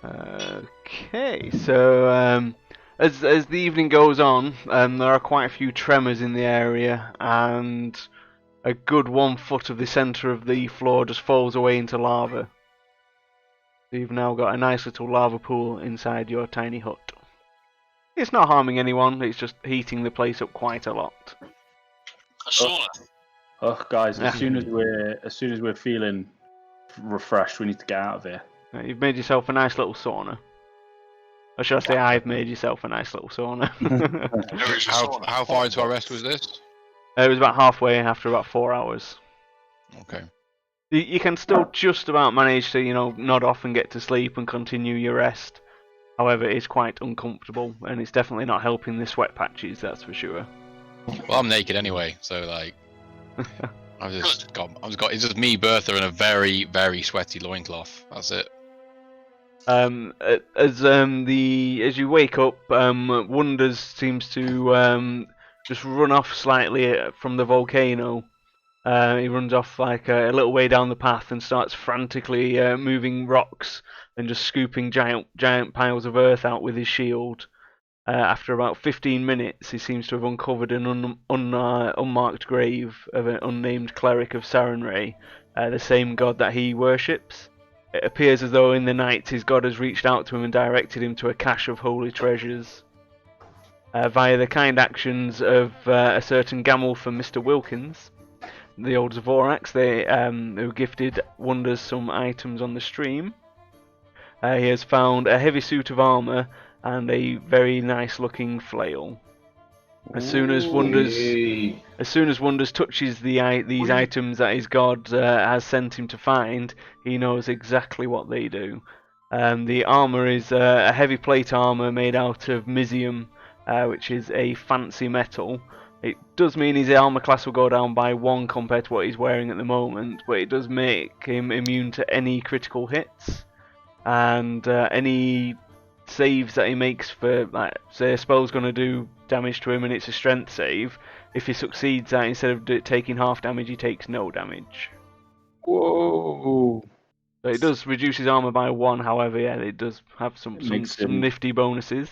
Okay, so as the evening goes on, there are quite a few tremors in the area, and a good 1 foot of the centre of the floor just falls away into lava. So you've now got a nice little lava pool inside your tiny hut. It's not harming anyone, it's just heating the place up quite a lot. A sauna. Oh, guys, Yeah. as soon as we're feeling refreshed, we need to get out of here. You've made yourself a nice little sauna. Or should I say I've made yourself a nice little sauna. There is a sauna. How far into our rest was this? It was about halfway after about 4 hours. Okay. You can still just about manage to, nod off and get to sleep and continue your rest. However, it's quite uncomfortable, and it's definitely not helping the sweat patches, that's for sure. Well, I'm naked anyway, so like. I've just got. It's just me, Bertha, and a very, very sweaty loincloth. That's it. As you wake up, Wonders seems to just run off slightly from the volcano. He runs off like a little way down the path and starts frantically moving rocks and just scooping giant piles of earth out with his shield. After about 15 minutes, he seems to have uncovered an unmarked grave of an unnamed cleric of Sarenrae, the same god that he worships. It appears as though in the night his god has reached out to him and directed him to a cache of holy treasures. Via the kind actions of a certain Gamulf and Mr. Wilkins, the old Zavorax, who gifted Wonders some items on the stream. He has found a heavy suit of armour and a very nice looking flail. As soon as Wonders touches these items that his god has sent him to find, he knows exactly what they do. The armour is a heavy plate armour made out of Mizium, which is a fancy metal. It does mean his armour class will go down by 1 compared to what he's wearing at the moment, but it does make him immune to any critical hits, and any saves that he makes for, like, say a spell's going to do damage to him and it's a strength save, if he succeeds that, instead of taking half damage, he takes no damage. Whoa! So it does reduce his armour by 1, however, yeah, it does have some nifty bonuses.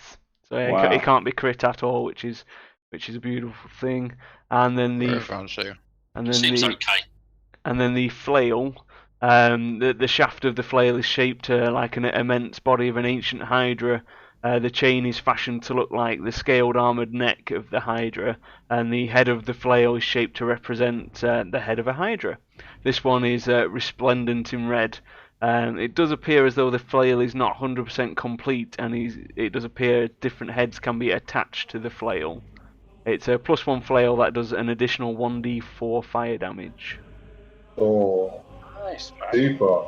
So yeah, Wow. it can't be crit at all, which is a beautiful thing. And then Very fancy. Seems okay. and then the flail. The shaft of the flail is shaped like an immense body of an ancient hydra. The chain is fashioned to look like the scaled armoured neck of the hydra, and the head of the flail is shaped to represent the head of a hydra. This one is resplendent in red. It does appear as though the flail is not 100% complete, and it does appear different heads can be attached to the flail. It's a +1 flail that does an additional 1d4 fire damage. Oh, Nice, man. super.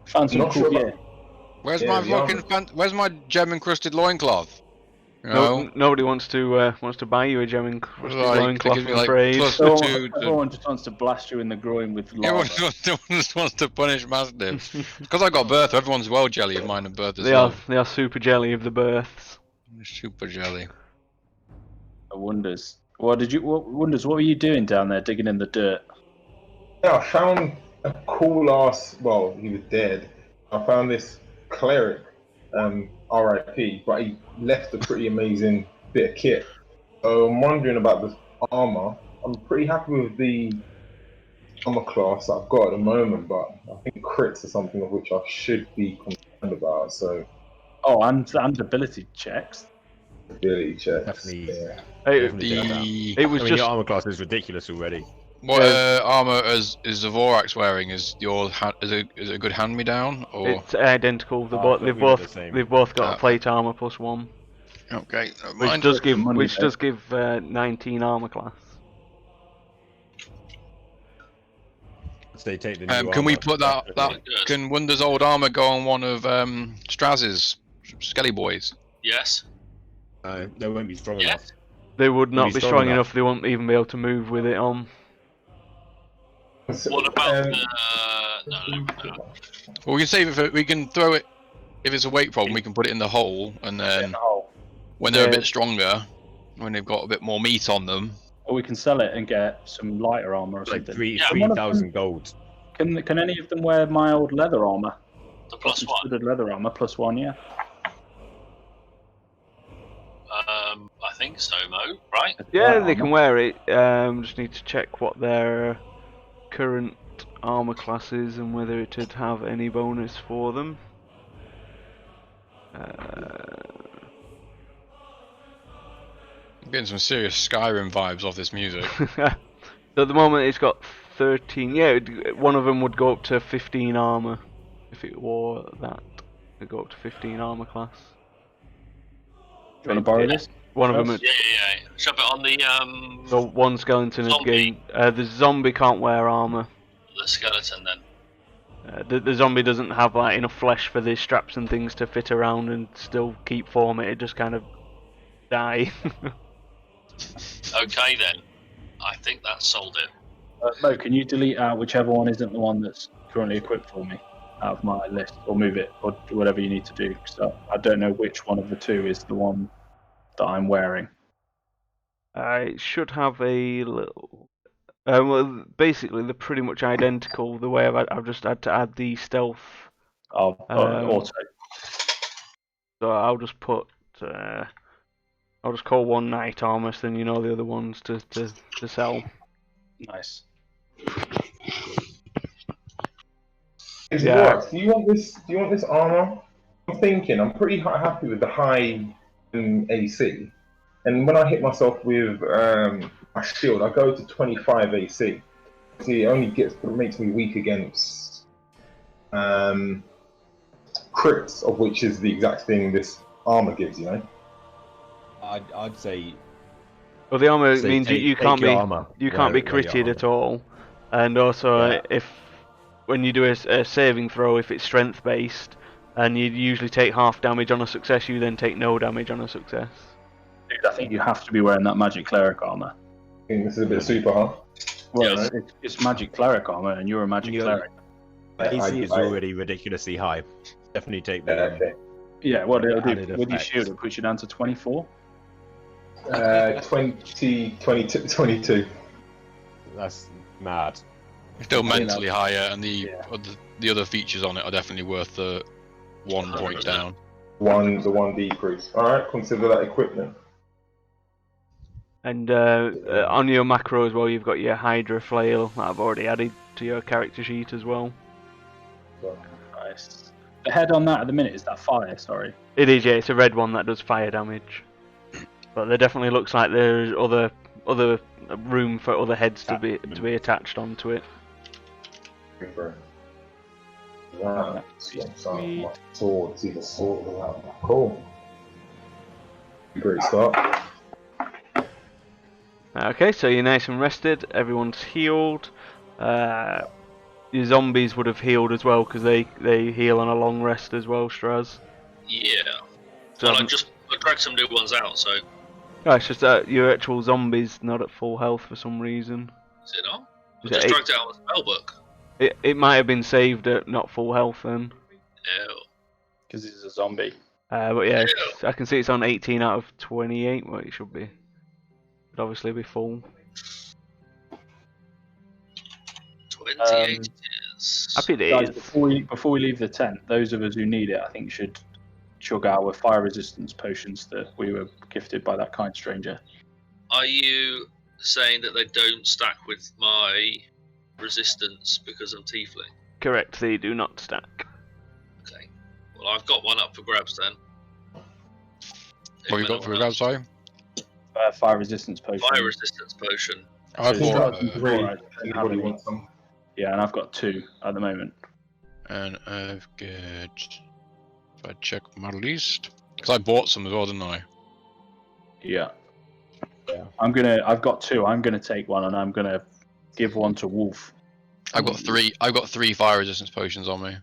Found some Not cool sure gear. about- Where's Yeah, my the fucking armour. where's my gem encrusted loincloth? You know? Nobody wants to buy you a gem encrusted Like, loincloth, they give me, I'm like, afraid. plus- Everyone just wants to blast you in the groin with Everyone lava. just wants to punish Mastiffs. Because I got Bertha, everyone's well jelly of mine and Bertha's They well. are super jelly of the births. Super jelly. Wonders. Wonders, what were you doing down there digging in the dirt? Yeah, I found a cool ass. Well, he was dead. I found this cleric, R.I.P. But he left a pretty amazing bit of kit. So I'm wondering about this armor. I'm pretty happy with the armor class that I've got at the moment, but I think crits are something of which I should be concerned about. So Oh, and ability checks. ability checks. Definitely. Yeah. Definitely do that. It was I mean, just your armor class is ridiculous already. What armor is Zavorax wearing? Is it a good hand me down or it's identical. We were the same. They've both got Ah, a plate armor +1, okay? Never which mind. does give the money there. 19 armor class. So they take the new Can we armor put that separately. Good. Can Wonder's old armor go on one of Straz's Skelly boys? Yes. They won't be strong Yeah. enough. They would not be be strong strong enough. enough. They won't even be able to move with it on. What about Um, no. Well, we can save it. We can throw it. If it's a weight problem, we can put it in the hole, and then when they're a Yeah. bit stronger, when they've got a bit more meat on them, Or we can sell it and get some lighter armor or Like something. Yeah. 3,000 gold. Can any of them wear my old leather armor? The +1. Studded leather armor +1, yeah. I think so, Mo. Right? Yeah, Light they armor. can wear it. Just need to check what their current armor class is and whether it would have any bonus for them. I'm getting some serious Skyrim vibes off this music. So at the moment it's got 13. Yeah, one of them would go up to 15 armor if it wore that. It'd go up to 15 armor class. Do you want to borrow this? One of them. Yeah. Shove it on the So one skeleton has Zombie. gained. The zombie can't wear armor. the skeleton then. The zombie doesn't have like enough flesh for the straps and things to fit around and still keep form. It just kind of die. Okay then. I think that sold it. Mo, can you delete out whichever one isn't the one that's currently equipped for me out of my list, or move it, or do whatever you need to do? Because I don't know which one of the two is the one that I'm wearing. It should have a little. Well, basically they're pretty much identical. The way I've just had to add the stealth. Auto. So I'll just put. I'll just call one knight armor, so then you know the other ones to sell. Nice. Yeah. Do you want this? Do you want this armor? I'm thinking. I'm pretty happy with the high AC, and when I hit myself with my shield, I go to 25 AC. See, it only makes me weak against crits, of which is the exact thing this armor gives. You know. I'd say. Well, the armor say means take- you take can't your be armor. you can't be Wear your critted at armor. all, and also Yeah. if when you do a saving throw, if it's strength based, and you usually take half damage on a success, you then take no damage on a success. Dude, I think you have to be wearing that magic cleric armor. I think this is a bit super, huh? Well, Yeah. it's magic cleric armor, and you're a magic Yeah. cleric. AC is already ridiculously high. Definitely take the. Okay. Yeah, what it'll do Added with your effects. shield, it puts you down to 24. 22. That's mad. Still Yeah, mentally higher, and the yeah. other features on it are definitely worth the 1 point down. The one decrease. All right, consider that equipment. And on your macro as well, you've got your Hydra flail that I've already added to your character sheet as well. Nice. The head on that at the minute is that fire. Sorry. It is, yeah, it's a red one that does fire damage. But there definitely looks like there's other room for other heads to be attached onto it. Wow, my sword. See the sword. Cool. Great start. Okay, so you're nice and rested. Everyone's healed. Your zombies would have healed as well because they heal on a long rest as well, Straz. Yeah. So Well, I dragged some new ones out, so is oh, it's just that your actual zombies not at full health for some reason. it not? I Is just it dragged it out of the spell book. It might have been saved at not full health then. Ew. Because he's a zombie. But yeah, Ew. I can see it's on 18 out of 28. Well, it should be. Should obviously be full. 28 years. Happy Guys, days. before we leave the tent, those of us who need it, I think should chug our fire resistance potions that we were gifted by that kind stranger. Are you saying that they don't stack with my resistance because I'm tiefling? Correct, they do not stack. Okay. Well, I've got one up for grabs then. What you got for a grab, sorry? Fire resistance potion. Fire resistance potion. I So bought, it's Really, Alright, anybody wants some? Yeah, and I've got 2 at the moment. and I've got. If I check my list, because I bought some as well, didn't I? Yeah. I've got 2. I'm gonna take one, and I'm gonna give one to Wolf. I've got 3. I've got 3 fire resistance potions on me.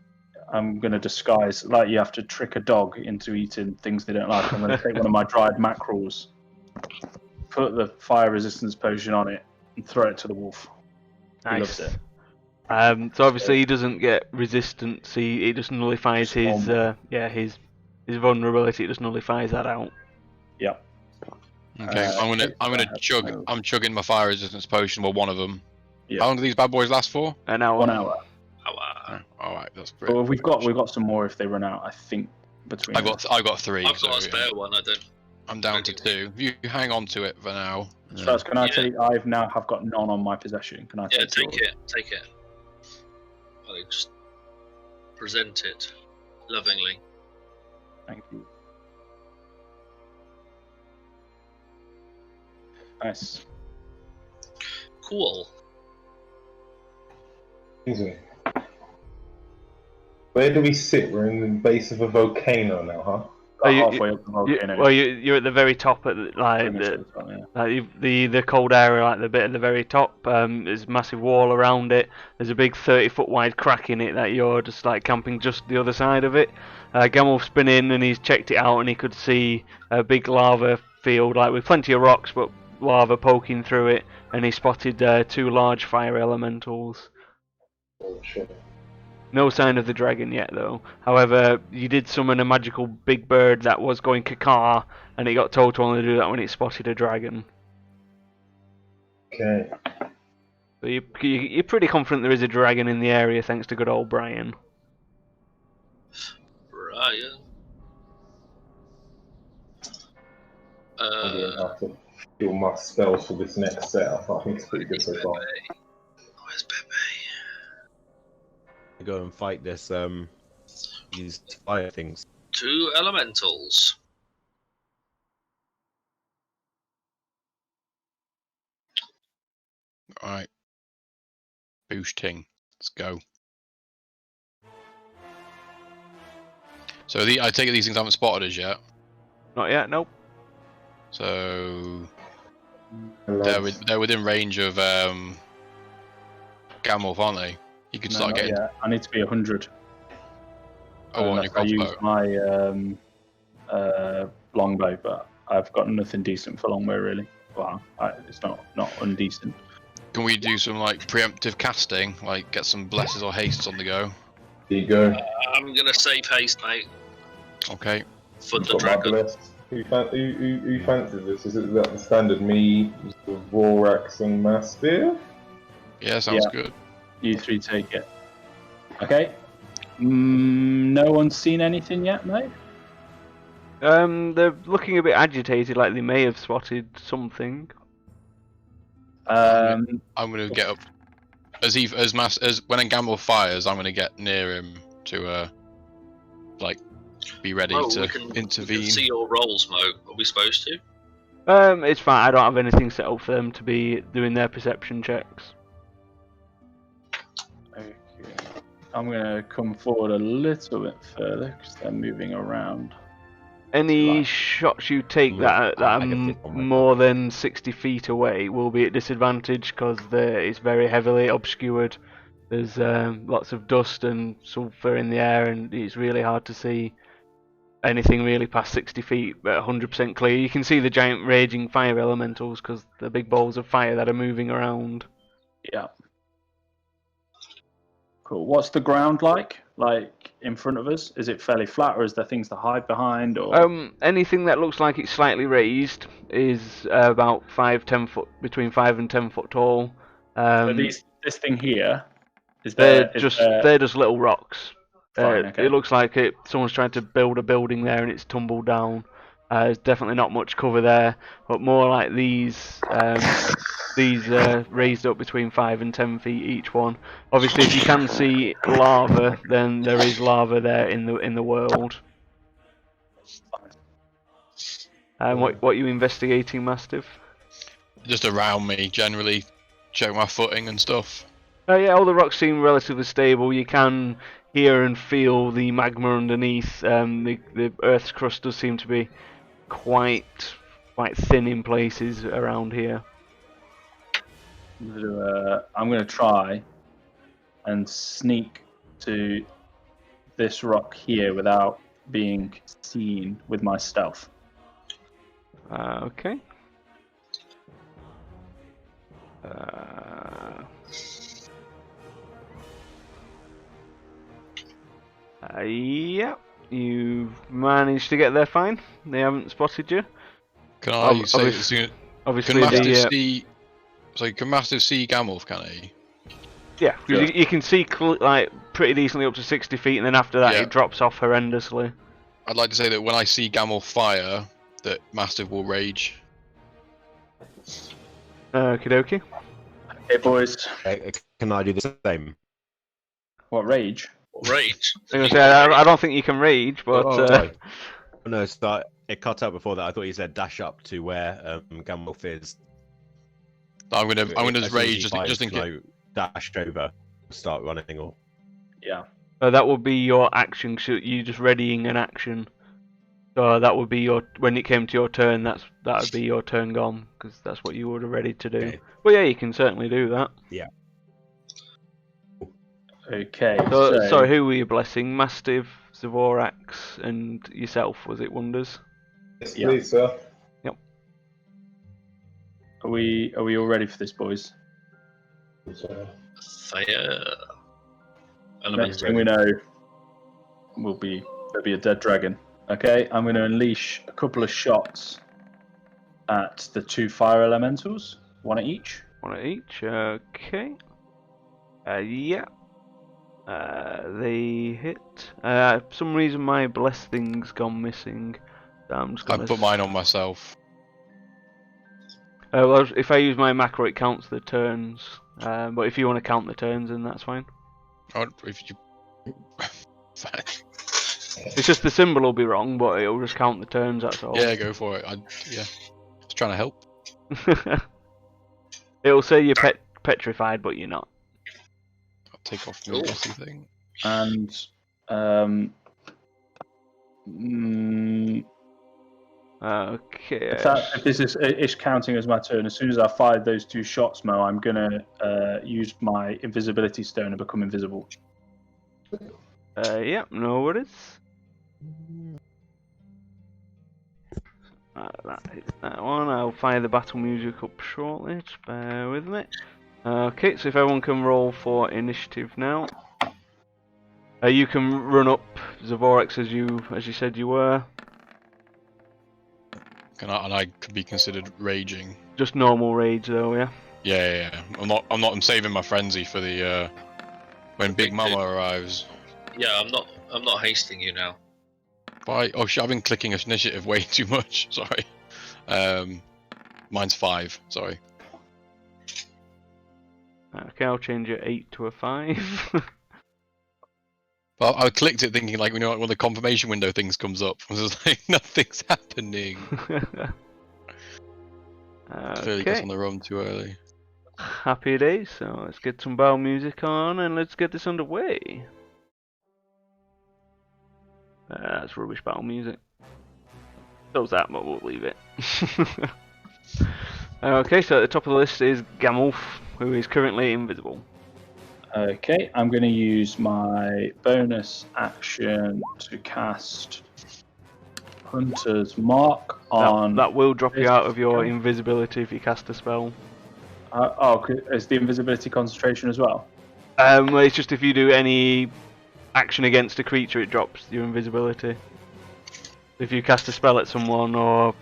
I'm gonna disguise, like you have to trick a dog into eating things they don't like. I'm gonna take one of my dried mackerels, put the fire resistance potion on it, and throw it to the wolf. He loves Nice. it. So obviously he doesn't get resistance. He just nullifies his his vulnerability. It just nullifies that out. Yep. Okay, I'm gonna chug. I'm chugging my fire resistance potion. Well, one of them. Yeah. How long do these bad boys last for? And now 1 hour. Oh, All right, that's But great. we've got some more if they run out. I think between. I got 3. I've so, got a spare one. I don't. I'm down to 2. You hang on to it for now. Strauss, can I Yeah. take? Have got none on my possession. Can I Yeah, take? take yours? it. Take it. I'll just present it lovingly. Thank you. Nice. Cool. Excuse me. Where do we sit? We're in the base of a volcano now, huh? Oh, you- Halfway up the volcano. Well, you're at the very top at the cold area, like the bit at the very top. There's a massive wall around it. There's a big 30-foot wide crack in it that you're just like camping just the other side of it. Gamolf's been in and he's checked it out and he could see a big lava field, like with plenty of rocks, but lava poking through it, and he spotted 2 large fire elementals. Oh, shit. No sign of the dragon yet, though. However, you did summon a magical big bird that was going caca, and it got told to only do that when it spotted a dragon. Okay. So you're pretty confident there is a dragon in the area, thanks to good old Brian. Brian. I'm going to have to feel my spells for this next setup. I think it's pretty good so far. Where's Pepe? Go and fight this these fire things. 2 elementals. Alright. Boosting. Let's go. So I take it these things haven't spotted us yet. Not yet, nope. So Hello. they're within range of Gamorph, aren't they? You could start getting. Yeah, I need to be 100. Oh, on your I use crossbow. my longbow, but I've got nothing decent for longbow really. Well, it's not undecent. Can we do some like preemptive casting, like get some blesses or hastes on the go? There you go. I'm gonna save haste, mate, Okay. for the Got my dragon. bless. Who fancies this? Is that the standard me, the Vorax and Mastiff? Yeah, sounds Yeah. good. You 3 take it. Okay. No one's seen anything yet, mate? They're looking a bit agitated, like they may have spotted something. I'm gonna get up as when Gamorph fires. I'm gonna get near him to like be ready Oh, to we can intervene. see your rolls, Mo. Are we supposed to? It's fine. I don't have anything set up for them to be doing their perception checks. Okay. I'm gonna come forward a little bit further because they're moving around. Any Right. shots you take Yeah, that are I can fit on my- more than 60 feet away will be at disadvantage because it's very heavily obscured. There's lots of dust and sulfur in the air, and it's really hard to see anything really past 60 feet, but 100% clear. You can see the giant raging fire elementals because the big balls of fire that are moving around. Yeah. Cool. What's the ground like? Like in front of us? Is it fairly flat, or is there things to hide behind? Or Anything that looks like it's slightly raised is about 5-10 foot, between 5 and 10 foot tall. so this thing here is there? They're just little rocks. Fine, okay. It looks like someone's trying to build a building there and it's tumbled down. There's definitely not much cover there, but more like these raised up between 5 and 10 feet each one. Obviously, if you can see lava, then there is lava there in the world. What are you investigating, Mastiff? Just around me, generally check my footing and stuff. Yeah, all the rocks seem relatively stable. You can hear and feel the magma underneath. The Earth's crust does seem to be quite thin in places around here. I'm going to try and sneak to this rock here without being seen with my stealth. Okay. Yeah, you've managed to get there fine. They haven't spotted you. Can I say obviously- as soon? Obviously, Can Mastiff the see? So can Mastiff see Gamorph? Can he? yeah, 'cause Sure. you can see like pretty decently up to 60 feet, and then after that Yeah. it drops off horrendously. I'd like to say that when I see Gamorph fire, that Mastiff will rage. Okie dokie. Hey boys, Can I do the same? what rage? Rage. I was gonna say, I don't think you can rage, but sorry. No, so it cut out before that. I thought you said dash up to where Gamorph is. I'm gonna As just soon as he rage fires, just in can case. I dash over, start running, or Yeah. that would be your action. So you just readying an action. So that would be when it came to your turn. That would be your turn gone because that's what you would have ready to do. Okay. Well, yeah, you can certainly do that. Okay. So, sorry, who were you blessing? Mastiff, Zavorax, and yourself, was it, Wonders? Yes, Yeah. please, sir. Are we all ready for this, boys? So, Fire. Next thing we know, there'll be a dead dragon. Okay, I'm going to unleash a couple of shots at the 2 fire elementals, one at each. One at each. Okay. Yeah. They hit. For some reason, my bless thing's gone missing. So I'm just I gonna. put mine on myself. Well, if I use my macro, it counts the turns. But if you want to count the turns, then that's fine. Oh, if you. It's just the symbol will be wrong, but it'll just count the turns. That's all. Yeah, go for it. Yeah, just trying to help. It'll say you're petrified, but you're not. I'll take off the bossy thing. And Okay. if this is counting as my turn, as soon as I fired those 2 shots, Mo, I'm gonna use my invisibility stone and become invisible. Yeah, no worries. That hits that one. I'll fire the battle music up shortly. Just bear with me. Okay, so if everyone can roll for initiative now. You can run up Zavorax as you said you were. And I could be considered raging. Just normal rage though, yeah. Yeah. I'm saving my frenzy for the when Big Mama arrives. Yeah, I'm not hasting you now. Why? Oh shit! I've been clicking initiative way too much. Sorry. Mine's 5. Sorry. Okay, I'll change your 8 to a 5. Well, I clicked it thinking like when the confirmation window things comes up, I was just like nothing's happening. Clearly got on the run too early. Happy days. So let's get some battle music on and let's get this underway. That's rubbish battle music. Does that, but we'll leave it. Okay, so at the top of the list is Gamulf, who is currently invisible. Okay, I'm going to use my bonus action to cast Hunter's Mark on. That will drop you out of your invisibility if you cast a spell. Is the invisibility concentration as well? Well, it's just if you do any action against a creature, it drops your invisibility. If you cast a spell at someone or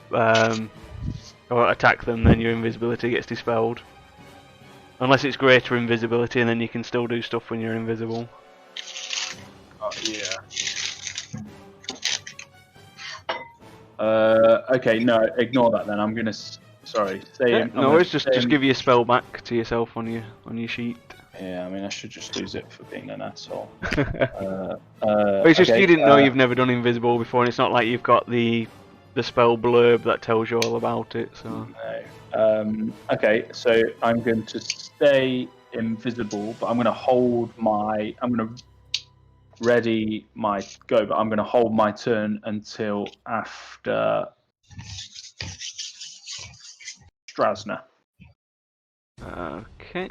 attack them, then your invisibility gets dispelled. Unless it's greater invisibility, and then you can still do stuff when you're invisible. Yeah. Okay, no, ignore that then. I'm gonna. Sorry. No, it's just give you a spell back to yourself on your sheet. Yeah, I mean, I should just lose it for being an asshole. It's just you didn't know you've never done invisible before, and it's not like you've got the spell blurb that tells you all about it. So. No. Okay, so I'm going to stay invisible, but I'm going to hold my. I'm going to ready my go, but I'm going to hold my turn until after Strasna. Okay.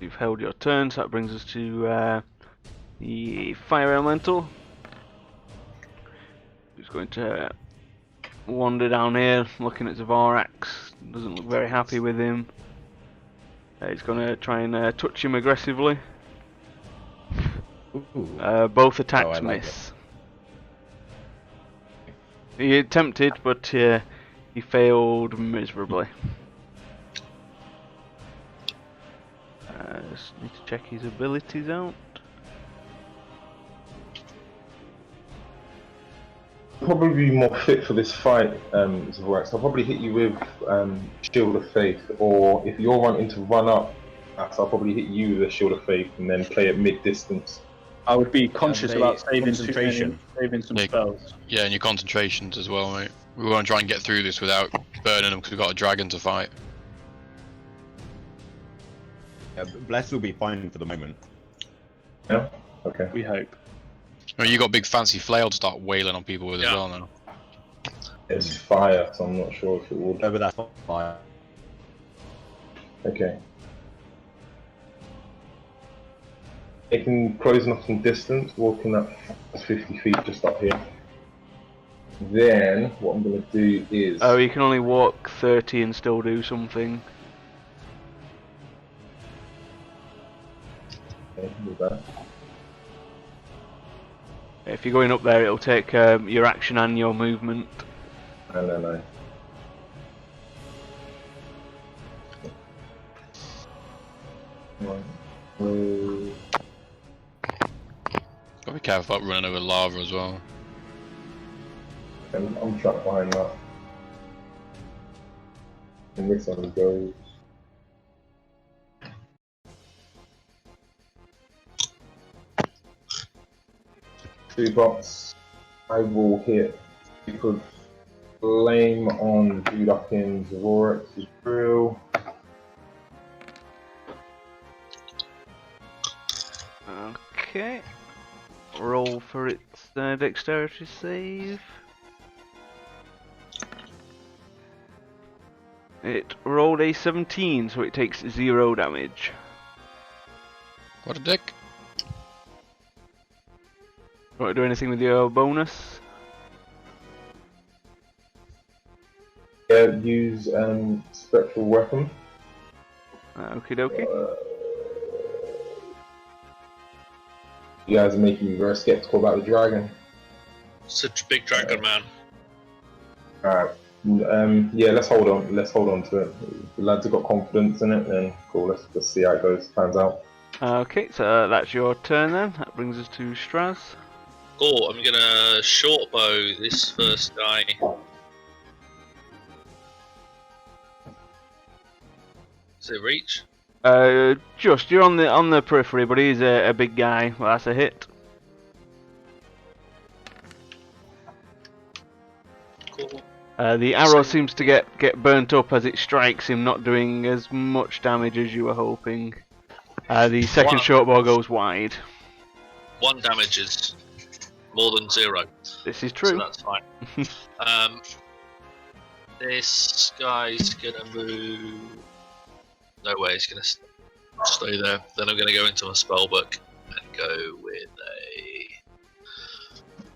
You've held your turn, so that brings us to the Fire Elemental. Who's going to wander down here, looking at Zavorax. Doesn't look very happy with him. He's going to try and touch him aggressively. Both attacks miss. He attempted, but he failed miserably. Just need to check his abilities out. Probably be more fit for this fight, Zavorax. I'll probably hit you with Shield of Faith, or if you're wanting to run up, I'll probably hit you with a Shield of Faith and then play at mid-distance. I would be conscious about saving some Yeah. spells. Yeah, and your concentrations as well, mate. We want to try and get through this without burning them because we've got a dragon to fight. Yeah, Bless will be fine for the moment. Yeah? Okay. We hope. I mean, you got big fancy flail to start wailing on people with as well now. It's fire, so I'm not sure if it would. No, but that's fine. Okay. It can close enough from distance, walking up 50 feet just up here. Then what I'm going to do is. Oh, you can only walk 30 and still do something. Okay, do that. If you're going up there, it'll take your action and your movement. No. Right. Gotta be careful about running over lava as well. I'm trapped behind that. And this one goes. Two bots. I will hit. You could blame on Dudukin's Vorex's drill. Okay. Roll for its dexterity save. It rolled a 17, so it takes 0 damage. What a dick. Want to do anything with your bonus? Yeah, use spectral weapon. Okie dokie. You guys are making me very skeptical about the dragon. Such a big dragon, man. Alright. Yeah, let's hold on. Let's hold on to it. The lads have got confidence in it, then cool. Let's see how it goes. Pans out. Okay, so that's your turn then. That brings us to Straz. Oh, I'm gonna short bow this first guy. Does it reach? Just you're on the periphery, but he's a big guy. Well, that's a hit. Cool. The arrow seems to get burnt up as it strikes him, not doing as much damage as you were hoping. The second Wow. short bow goes wide. 1 damage is more than 0. This is So true. that's fine. This guy's gonna move. No way, he's gonna stay there. Then I'm gonna go into my spellbook and go with a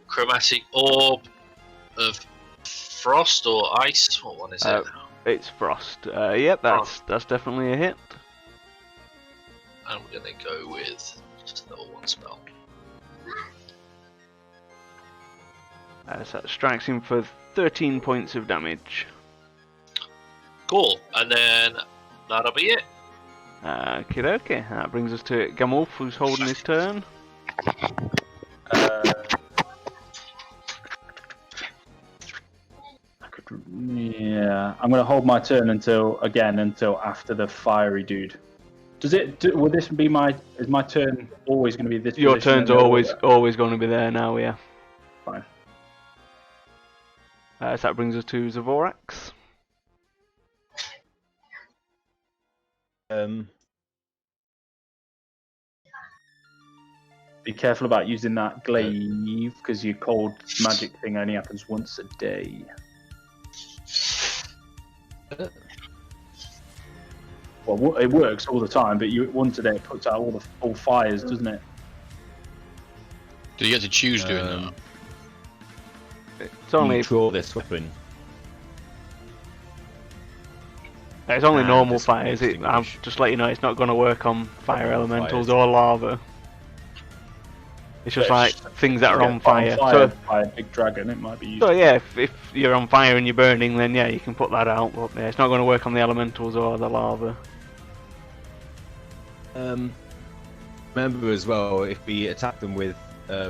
chromatic orb of frost or ice. What one is it? It's frost. Yep, that's definitely a hit. I'm gonna go with just level 1 spell. So that strikes him for 13 points of damage. Cool, and then that'll be it. Okay. That brings us to Gamulf, who's holding his turn. Yeah, I'm gonna hold my turn until after the fiery dude. Will this be is my turn always going to be this? Your position turn's in the always order? going to be there now, yeah. Fine. So that brings us to Zavorax. Be careful about using that glaive because your cold magic thing only happens once a day. Well, it works all the time, but once a day it puts out all fires, doesn't it? Do you get to choose doing that? It's only draw this weapon. It's only normal just fires. I'll extinguish. just let you know it's not going to work on fire Normal elementals fires. or lava. It's just But like things that are on fire. by a big dragon, it might be used. So yeah, if you're on fire and you're burning, then yeah, you can put that out. But yeah, it's not going to work on the elementals or the lava. Remember as well, if we attack them with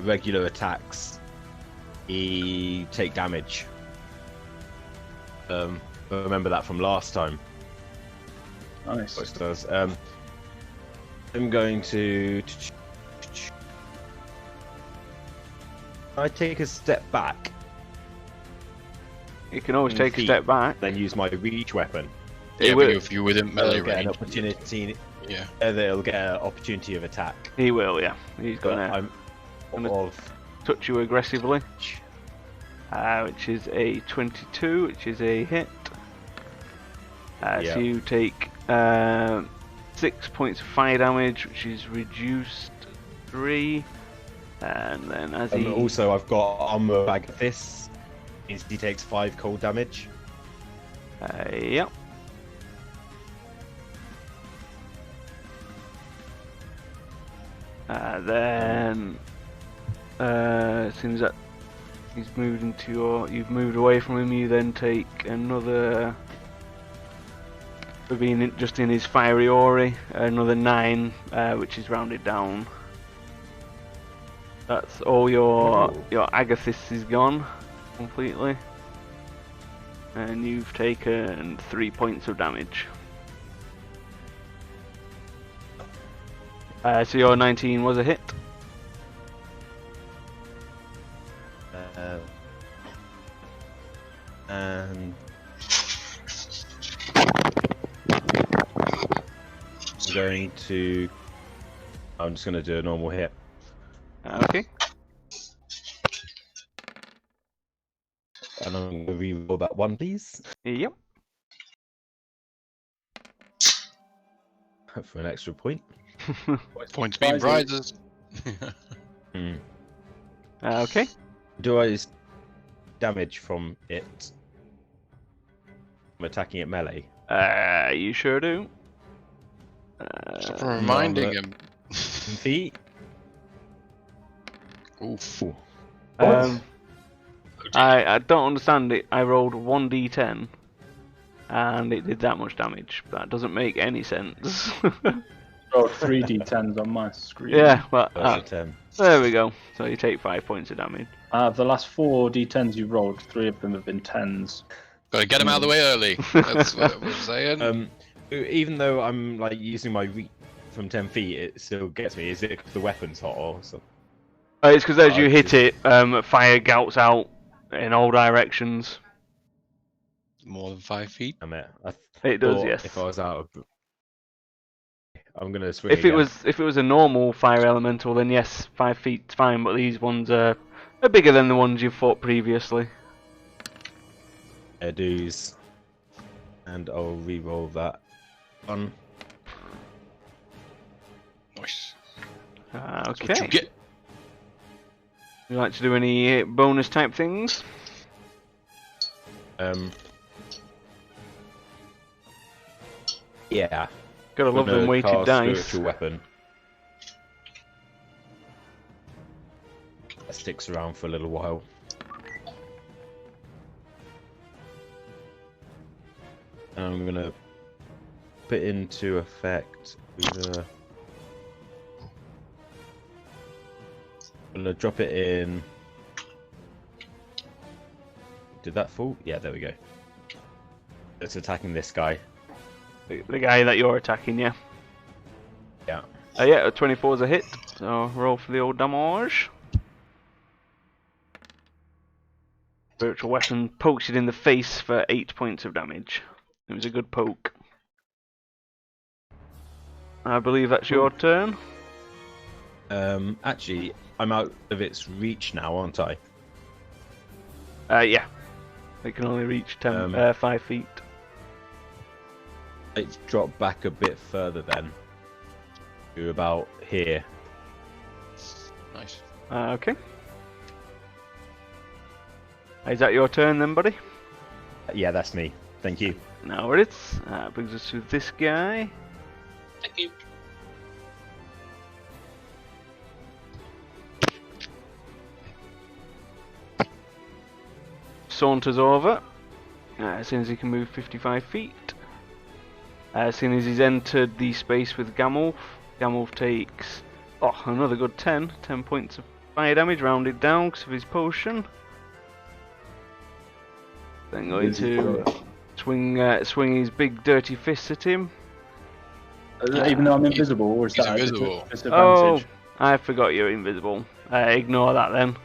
regular attacks, we take damage. Remember that from last time. Nice. What it does. I'm going to. I take a step back, You can always 10 take a feet. step back. then use my reach weapon. Yeah, will- but if you're within melee They'll get an range. opportunity. Yeah. They'll get an opportunity of attack. He will, yeah. He's But going to I'm of touch you aggressively. Which is a 22, which is a hit. Yeah. So you take 6 points of fire damage, which is reduced 3. And then as he... also I've got armor bag of fists. Means he takes 5 cold damage. Yep. Then, seems that he's moved into you've moved away from him. You then take another, for being just in his fiery aura, another 9, which is rounded down. That's all your Agathis is gone completely, and you've taken 3 points of damage. So your 19 was a hit. And I'm just going to do a normal hit. Okay. And I'm going to re-roll that 1, please, Yep. for an extra point. Points being prizes. Okay. Do I damage from it? I'm attacking it melee. You sure do. Stop reminding him. Feet. Oof. I don't understand it. I rolled 1d10 and it did that much damage. That doesn't make any sense. Oh, 3d10s on my screen. Yeah, but That's a 10. there we go. So you take 5 points of damage. The last 4 d10s you rolled, 3 of them have been 10s. Gotta get him out of the way early. That's what we're saying. Even though I'm like using my reach from 10 feet, it still gets me. Is it because the weapon's hot or something? It's because as you hit it, fire gouts out in all directions. More than 5 feet. It does, yes. If I was out of, I'm gonna swing. If it was a normal fire elemental, then yes, 5 feet's fine. But these ones are bigger than the ones you've fought previously. Dues, and I'll re-roll that 1. Nice. Okay. What you get? You like to do any bonus type things? Yeah. Gotta love them weighted cast dice. Spiritual weapon. That sticks around for a little while. And I'm gonna put into effect the. I'm gonna drop it in. Did that fall? Yeah, there we go. It's attacking this guy. The guy that you're attacking, yeah. Yeah. Yeah, a 24 is a hit. So roll for the old damage. Spiritual weapon pokes it in the face for 8 points of damage. It was a good poke. I believe that's your turn. Actually, I'm out of its reach now, aren't I? Yeah. It can only reach 5 feet. It's dropped back a bit further then. To about here. Nice. Okay. Is that your turn then, buddy? Yeah, that's me. Thank you. Now it is. Brings us to this guy. Thank you. Saunters over. As soon as he can move 55 feet. As soon as he's entered the space with Gamulf, Gamulf takes another good 10 points of fire damage, rounded down because of his potion. Then going to swing his big dirty fists at him. Even though I'm invisible, or is He's that invisible. a disadvantage? I forgot you're invisible. Ignore that then.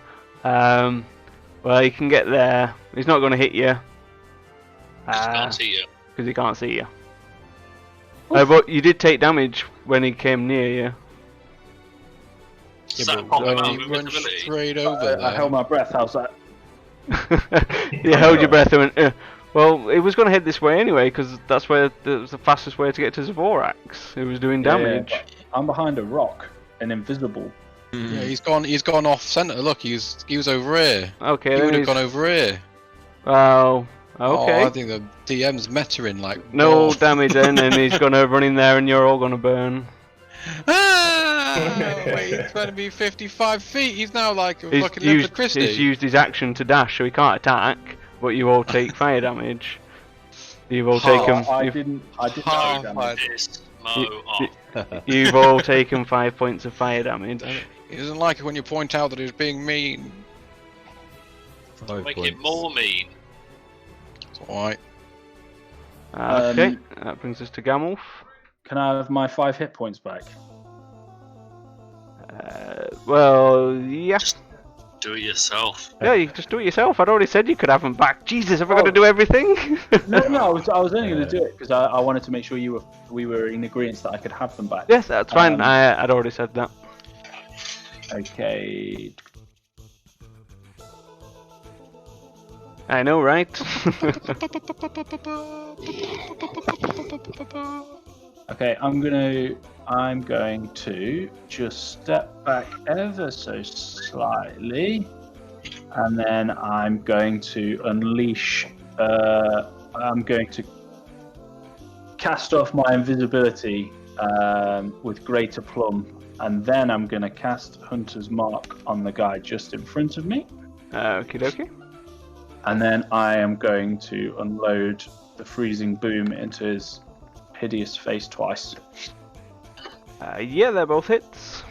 Well, he can get there. He's not going to hit you. Just can't see you. Because he can't see you. But you did take damage when he came near you. Is that a problem about He runs invisibility? straight over I held my breath. How's that? You held your breath and went, well, it was going to head this way anyway, because that's where that was the fastest way to get to Zavorax. It was doing damage. Yeah, I'm behind a rock and invisible. Yeah, he's gone off center. Look, he was over here. Okay, He then would have he's, gone over here. Oh, Oh, okay. I think the DM's metaing like. No oh. damage then, and he's gonna run in there, and you're all gonna burn. Ah! Wait, he's going to be 55 feet. He's now like a He's fucking Linda used, Christie. he's used his action to dash, so he can't attack, but you all take fire damage. You've all taken. I You've, didn't Half know my- Piss Mo off. you've all taken 5 points of fire damage. He doesn't like it when you point out that he's being mean. 5 Make points. it more mean. It's alright. Okay, that brings us to Gamulf. Can I have my 5 hit points back? Well, yeah. Do it yourself. Yeah, you can just do it yourself. I'd already said you could have them back. Jesus, have I got to Oh. do everything? No, I was only going to do it because I wanted to make sure we were in agreement that I could have them back. Yes, that's fine. Um, I'd already said that. Okay. I know, right? Okay, I'm going to just step back ever so slightly, and then I'm going to unleash. I'm going to cast off my invisibility with Greater Plum, and then I'm going to cast Hunter's Mark on the guy just in front of me, Okie dokie. and then I am going to unload the freezing boom into his hideous face twice. Yeah, they're both hits.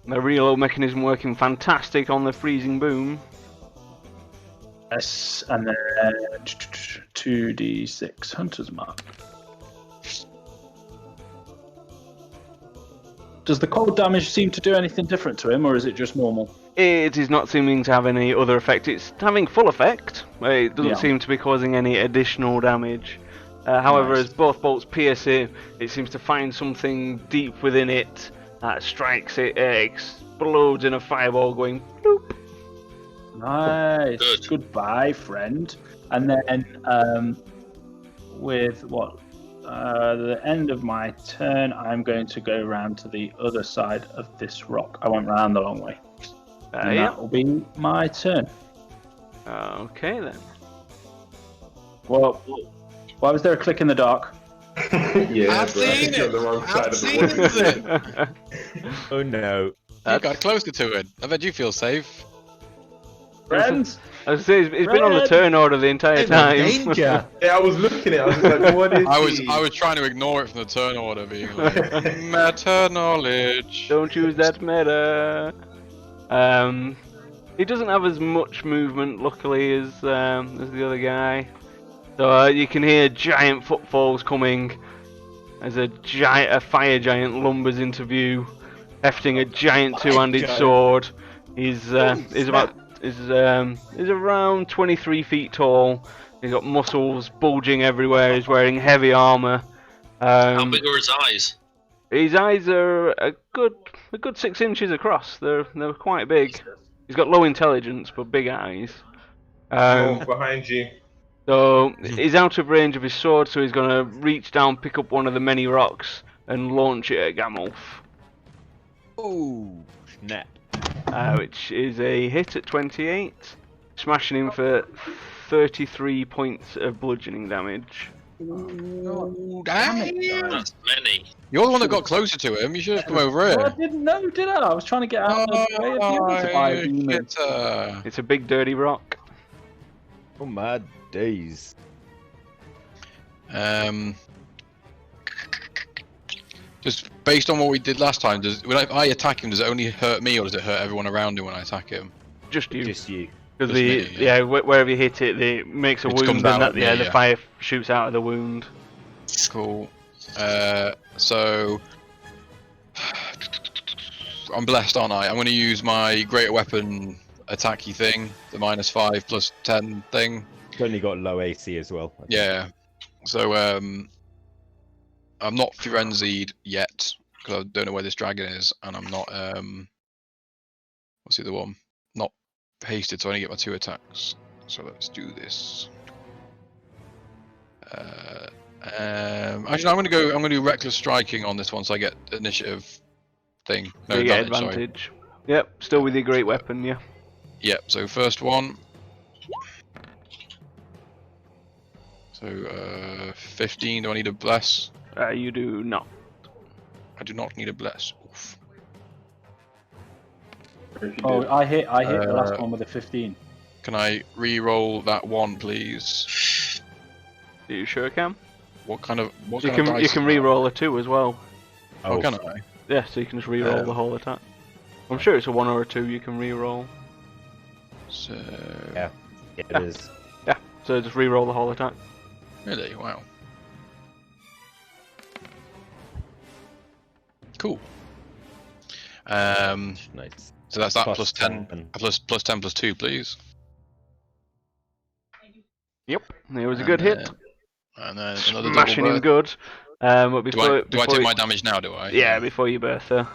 The reload mechanism working fantastic on the freezing boom. Yes, and then 2d6 Hunter's Mark. Does the cold damage seem to do anything different to him, or is it just normal? It is not seeming to have any other effect. It's having full effect. It doesn't Yeah. seem to be causing any additional damage. However, Nice. as both bolts pierce it, it seems to find something deep within it that strikes it, explodes in a fireball going bloop. Nice. Good. Goodbye, friend. And then, with what? The end of my turn, I'm going to go around to the other side of this rock. I went round the long way. And Yeah. that will be my turn. Okay then. Well, why was there a click in the dark? Yeah, I've bro, I seen think you're it. on the wrong I've side of seen the it. wall. Oh no. You got closer to it. I bet you feel safe. Friends? As I say, it's been on the Red. turn order the entire time. Danger. Yeah, I was looking at it. I was like, what is he? I was trying to ignore it from the turn order, being like meta knowledge. Don't use that meta. He doesn't have as much movement, luckily, as the other guy. So you can hear giant footfalls coming as a fire giant lumbers into view, hefting a giant two-handed giant. sword. He's around 23 feet tall. He's got muscles bulging everywhere. He's wearing heavy armor. How big are his eyes? His eyes are a good 6 inches across. They're quite big. He's got low intelligence but big eyes. Oh, behind you. So he's out of range of his sword, so he's gonna reach down, pick up one of the many rocks, and launch it at Gamulf, Oh, snap. which is a hit at 28, smashing him for 33 points of bludgeoning damage. Ooh, damn. That's many. You're the one that got closer to him. You should have come over Well, I here. didn't know, did I? I was trying to get out of the way of the other fire demons. It's a big dirty rock. Oh my days. Just based on what we did last time, when I attack him, does it only hurt me or does it hurt everyone around him when I attack him? Just you. Just you. Because just me, yeah. wherever you hit it, it makes a It wound, comes and out that, at me, the yeah. fire shoots out of the wound. Cool. So I'm blessed, aren't I? I'm going to use my greater weapon attacky thing, the -5 plus 10 thing. It's only got low AC as well. Yeah. So I'm not frenzied yet because I don't know where this dragon is, and I'm not what's the other one? Not hasted, so I only get my 2 attacks. So let's do this. Actually, I'm gonna do reckless striking on this one, so I get initiative thing. No So you get advantage. Sorry. advantage. Yep, still with your great weapon, yeah. Yep. So first one, So 15. Do I need a bless? You do not. I do not need a bless. Oof. If you Oh, did. I hit the last one with a 15. Can I re-roll that one, please? Do you sure can? What kind of You dice can is that? re-roll a 2 as well. Oh, can I? Yeah, so you can just re-roll the whole attack. I'm sure it's a 1 or a 2 you can re-roll. So Yeah, it Yeah. is. Yeah, so just re-roll the whole attack. really, wow. Cool. Nice. So that's that Plus plus 10. 10. Plus 10 plus 2, please. Yep, it was a And good hit. then- And then another Smashing double him birth. good. But Do before, I before take you- my damage now? Do I? Yeah, before you birth her.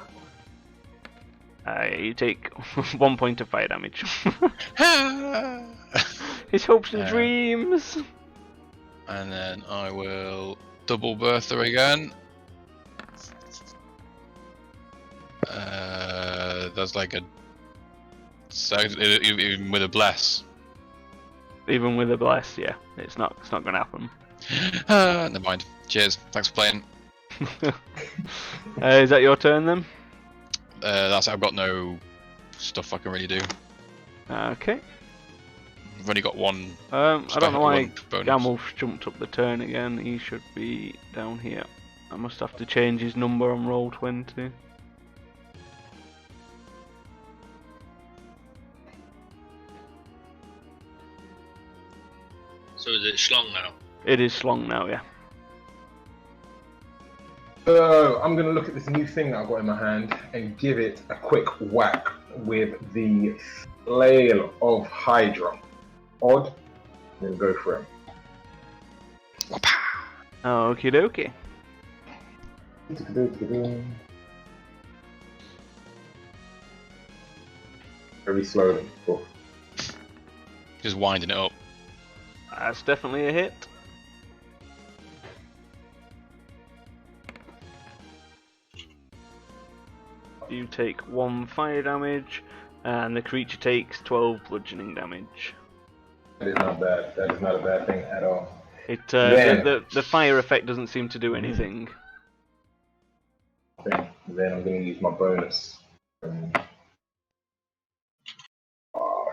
You take 1 point of fire damage. His hopes and dreams. And then I will double birth her again. That's like a. So even with a bless. Even with a bless, yeah, it's not gonna happen. Never mind. Cheers. Thanks for playing. Is that your turn then? That's I've got no stuff I can really do. Okay. I've only got one. I don't know why one bonus. Gamulf's jumped up the turn again. He should be down here. I must have to change his number on roll 20. So is it Schlong now? It is Slong now, yeah. So I'm going to look at this new thing that I've got in my hand and give it a quick whack with the Flail of Hydra. Odd. I'm going to go for him. Okie dokie. Very slowly. Cool. Just winding it up. That's definitely a hit. You take 1 fire damage, and the creature takes 12 bludgeoning damage. That is not bad. That is not a bad thing at all. It Then- the fire effect doesn't seem to do anything. Then I'm going to use my bonus. Oh,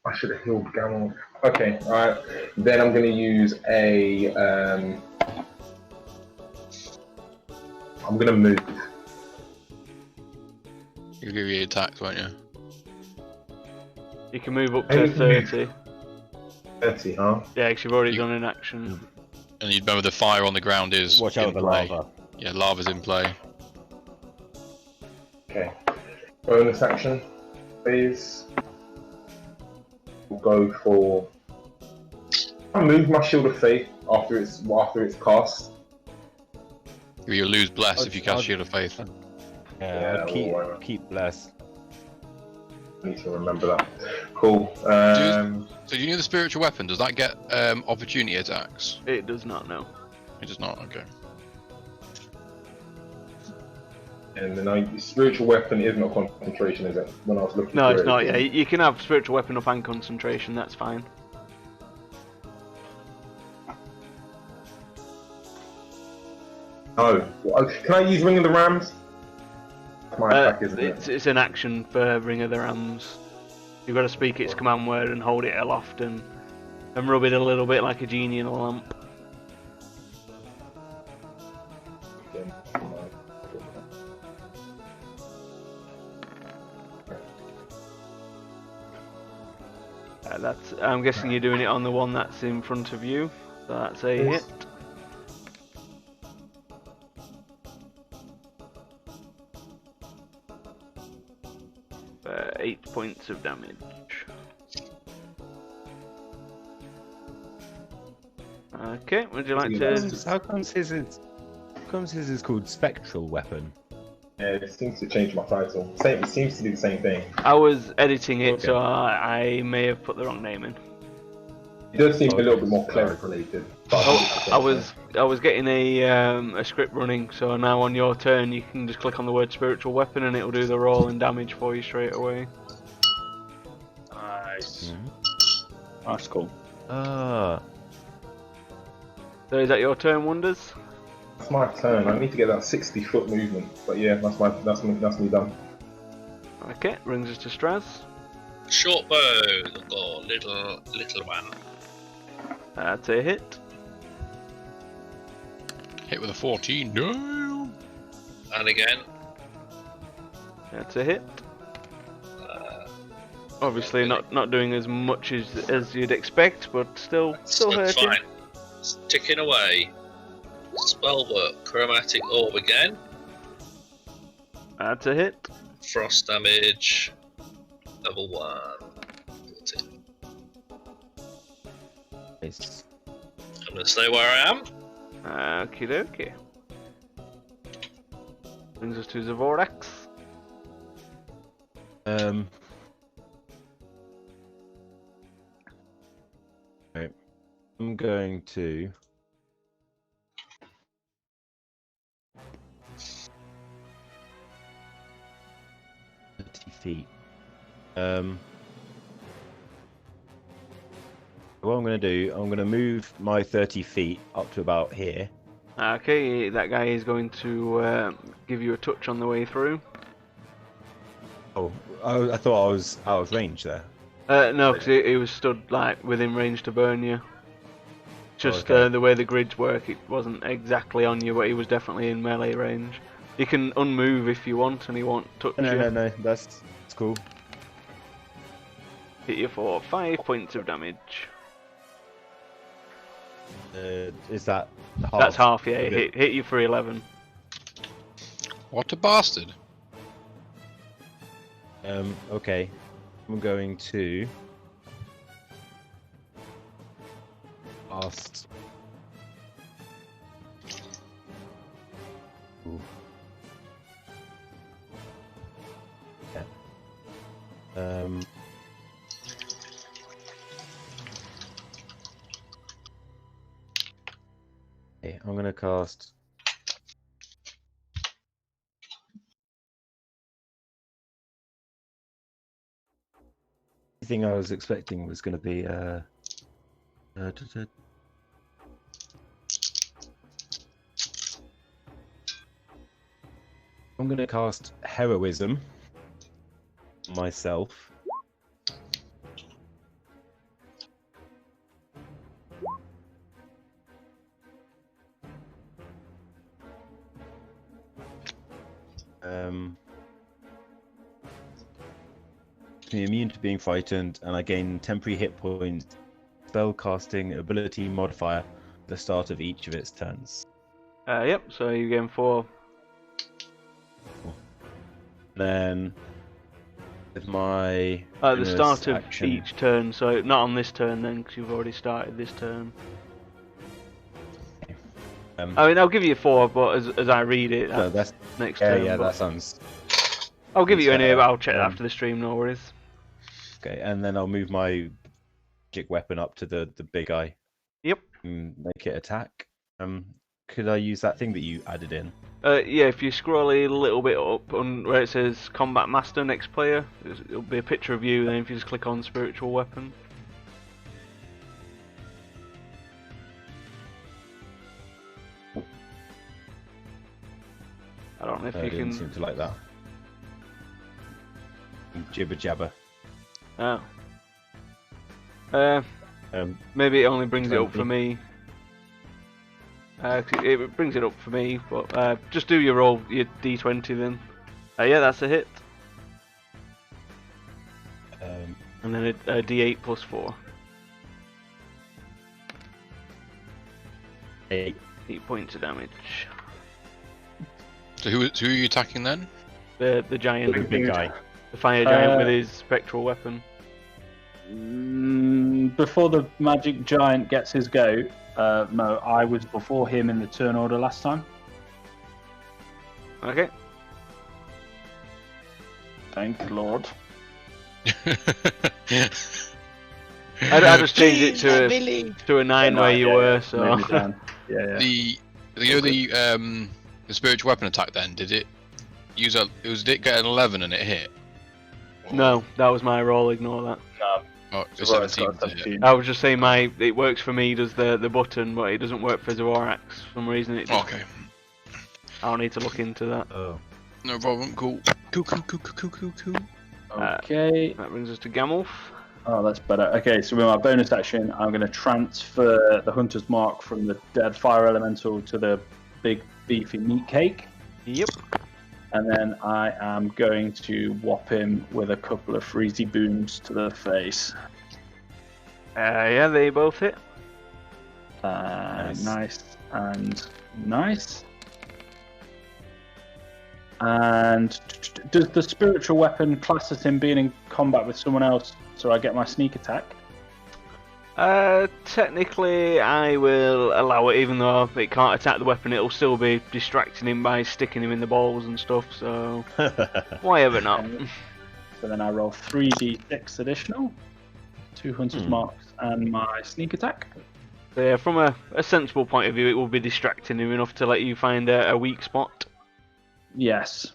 I should have healed Gamel. Okay, alright. Then I'm going to use a. I'm going to move. You'll give you attacks, won't you? You can move up Hey, to you can move. 30. 30, huh? Yeah, because you've already You- done an action. And you remember the fire on the ground is Watch out in for the play. lava. Yeah, lava's in play. Okay. Bonus action, please. We'll go for. I'll move my Shield of Faith after it's cast. You lose bless if you cast I'll- Shield of Faith. Yeah, I'll keep bless. I need to remember that. Cool. So do you know the spiritual weapon? Does that get opportunity attacks? It does not know. It does not. Okay. And then spiritual weapon is not concentration, is it? When I was looking. No, for it's it, not. Yeah, you can have spiritual weapon up and concentration. That's fine. Oh, can I use Ring of the Rams? My attack, isn't It's an action for Ring of the Rams. You've got to speak its command word and hold it aloft and rub it a little bit like a genie in a lamp. it? I'm guessing you're doing it on the one that's in front of you. So that's a hit. 8 points of damage. Okay, would you like to... How comes his is called Spectral Weapon? Yeah, it seems to change my title. It seems to do the same thing. I was editing it, Okay. so I may have put the wrong name in. It does seem a little bit more cleric related. I was getting a script running, so now on your turn you can just click on the word spiritual weapon and it'll do the roll and damage for you straight away. Nice. That's cool. Ah, So is that your turn, Wonders? That's my turn. I need to get that 60-foot movement. But yeah, that's me done. Okay, brings us to Straz. Short bow, or little one. That's a hit. Hit with a 14. No. And again. That's a hit. Obviously not doing as much as you'd expect, but still That's hurting. fine. It's ticking away. Spell work, chromatic orb again. That's a hit. Frost damage. Level 1. 14. nice. I'm gonna stay where I am. Okie dokie. Brings us to Zavorax. Right. I'm going to. Feet. What I'm going to do, I'm going to move my 30 feet up to about here. Okay, that guy is going to give you a touch on the way through. Oh, I thought I was out of range there. No, because he was stood like within range to burn you. Just okay. the way the grids work, it wasn't exactly on you, but he was definitely in melee range. You can unmove if you want, and he won't touch you. No, that's cool. Hit you for 5 points of damage. Is that half? That's half, yeah. Okay. Hit you for 11. What a bastard. Okay. I'm going to cast. Ooh. Yeah. Okay, I'm gonna cast. The thing I was expecting was going to be I'm going to cast Heroism myself. Be immune to being frightened, and I gain temporary hit points, spell casting ability modifier at the start of each of its turns. Yep, so you gain 4. Then, with my At the start bonus of action, each turn, so not on this turn then, because you've already started this turn. I mean, I'll give you 4, but as I read it, no, that's that's next yeah, turn. yeah, but that sounds I'll give it you that's anyway, fair. but I'll check after the stream, no worries. okay. And then I'll move my magic weapon up to the big guy. Yep. And make it attack. Could I use that thing that you added in? Yeah, if you scroll a little bit up on where it says Combat Master next player, it'll be a picture of you, then if you just click on Spiritual Weapon. I don't know if I you didn't can... seem to like that. Jibber jabber. Oh. Maybe it only brings it up for me. It brings it up for me, but just do your roll, your d20 then. Yeah, that's a hit. And then a d8 plus 4. 8. 8 points of damage. So who are you attacking then? The giant, The big guy. the fire giant with his spectral weapon. Before the magic giant gets his go, no, I was before him in the turn order last time. Okay. Thank Lord. I just changed it to a 9 where you were, so. Made me down. Yeah. The spiritual weapon attack then, did it get an 11 and it hit? No, that was my roll, ignore that. No, Oh, it's Zora's 17 got a to hit. 17. I was just saying it works for me, does the button, but it doesn't work for Zorax. For some reason it just, Okay. I'll need to look into that. Oh. No problem. Cool. Cool. Okay. That brings us to Gamulf. Oh, that's better. Okay, so with my bonus action, I'm going to transfer the Hunter's Mark from the dead fire elemental to the big beefy meat cake. Yep. And then I am going to whop him with a couple of freezy booms to the face. Yeah, they both hit. Nice and nice. And does the spiritual weapon class as him being in combat with someone else, so I get my sneak attack? Technically, I will allow it, even though it can't attack the weapon. It'll still be distracting him by sticking him in the balls and stuff. So whatever not. So then I roll 3d6 additional, 2 Hunter's Marks, and my sneak attack. So yeah, from a sensible point of view, it will be distracting him enough to let you find a weak spot. Yes.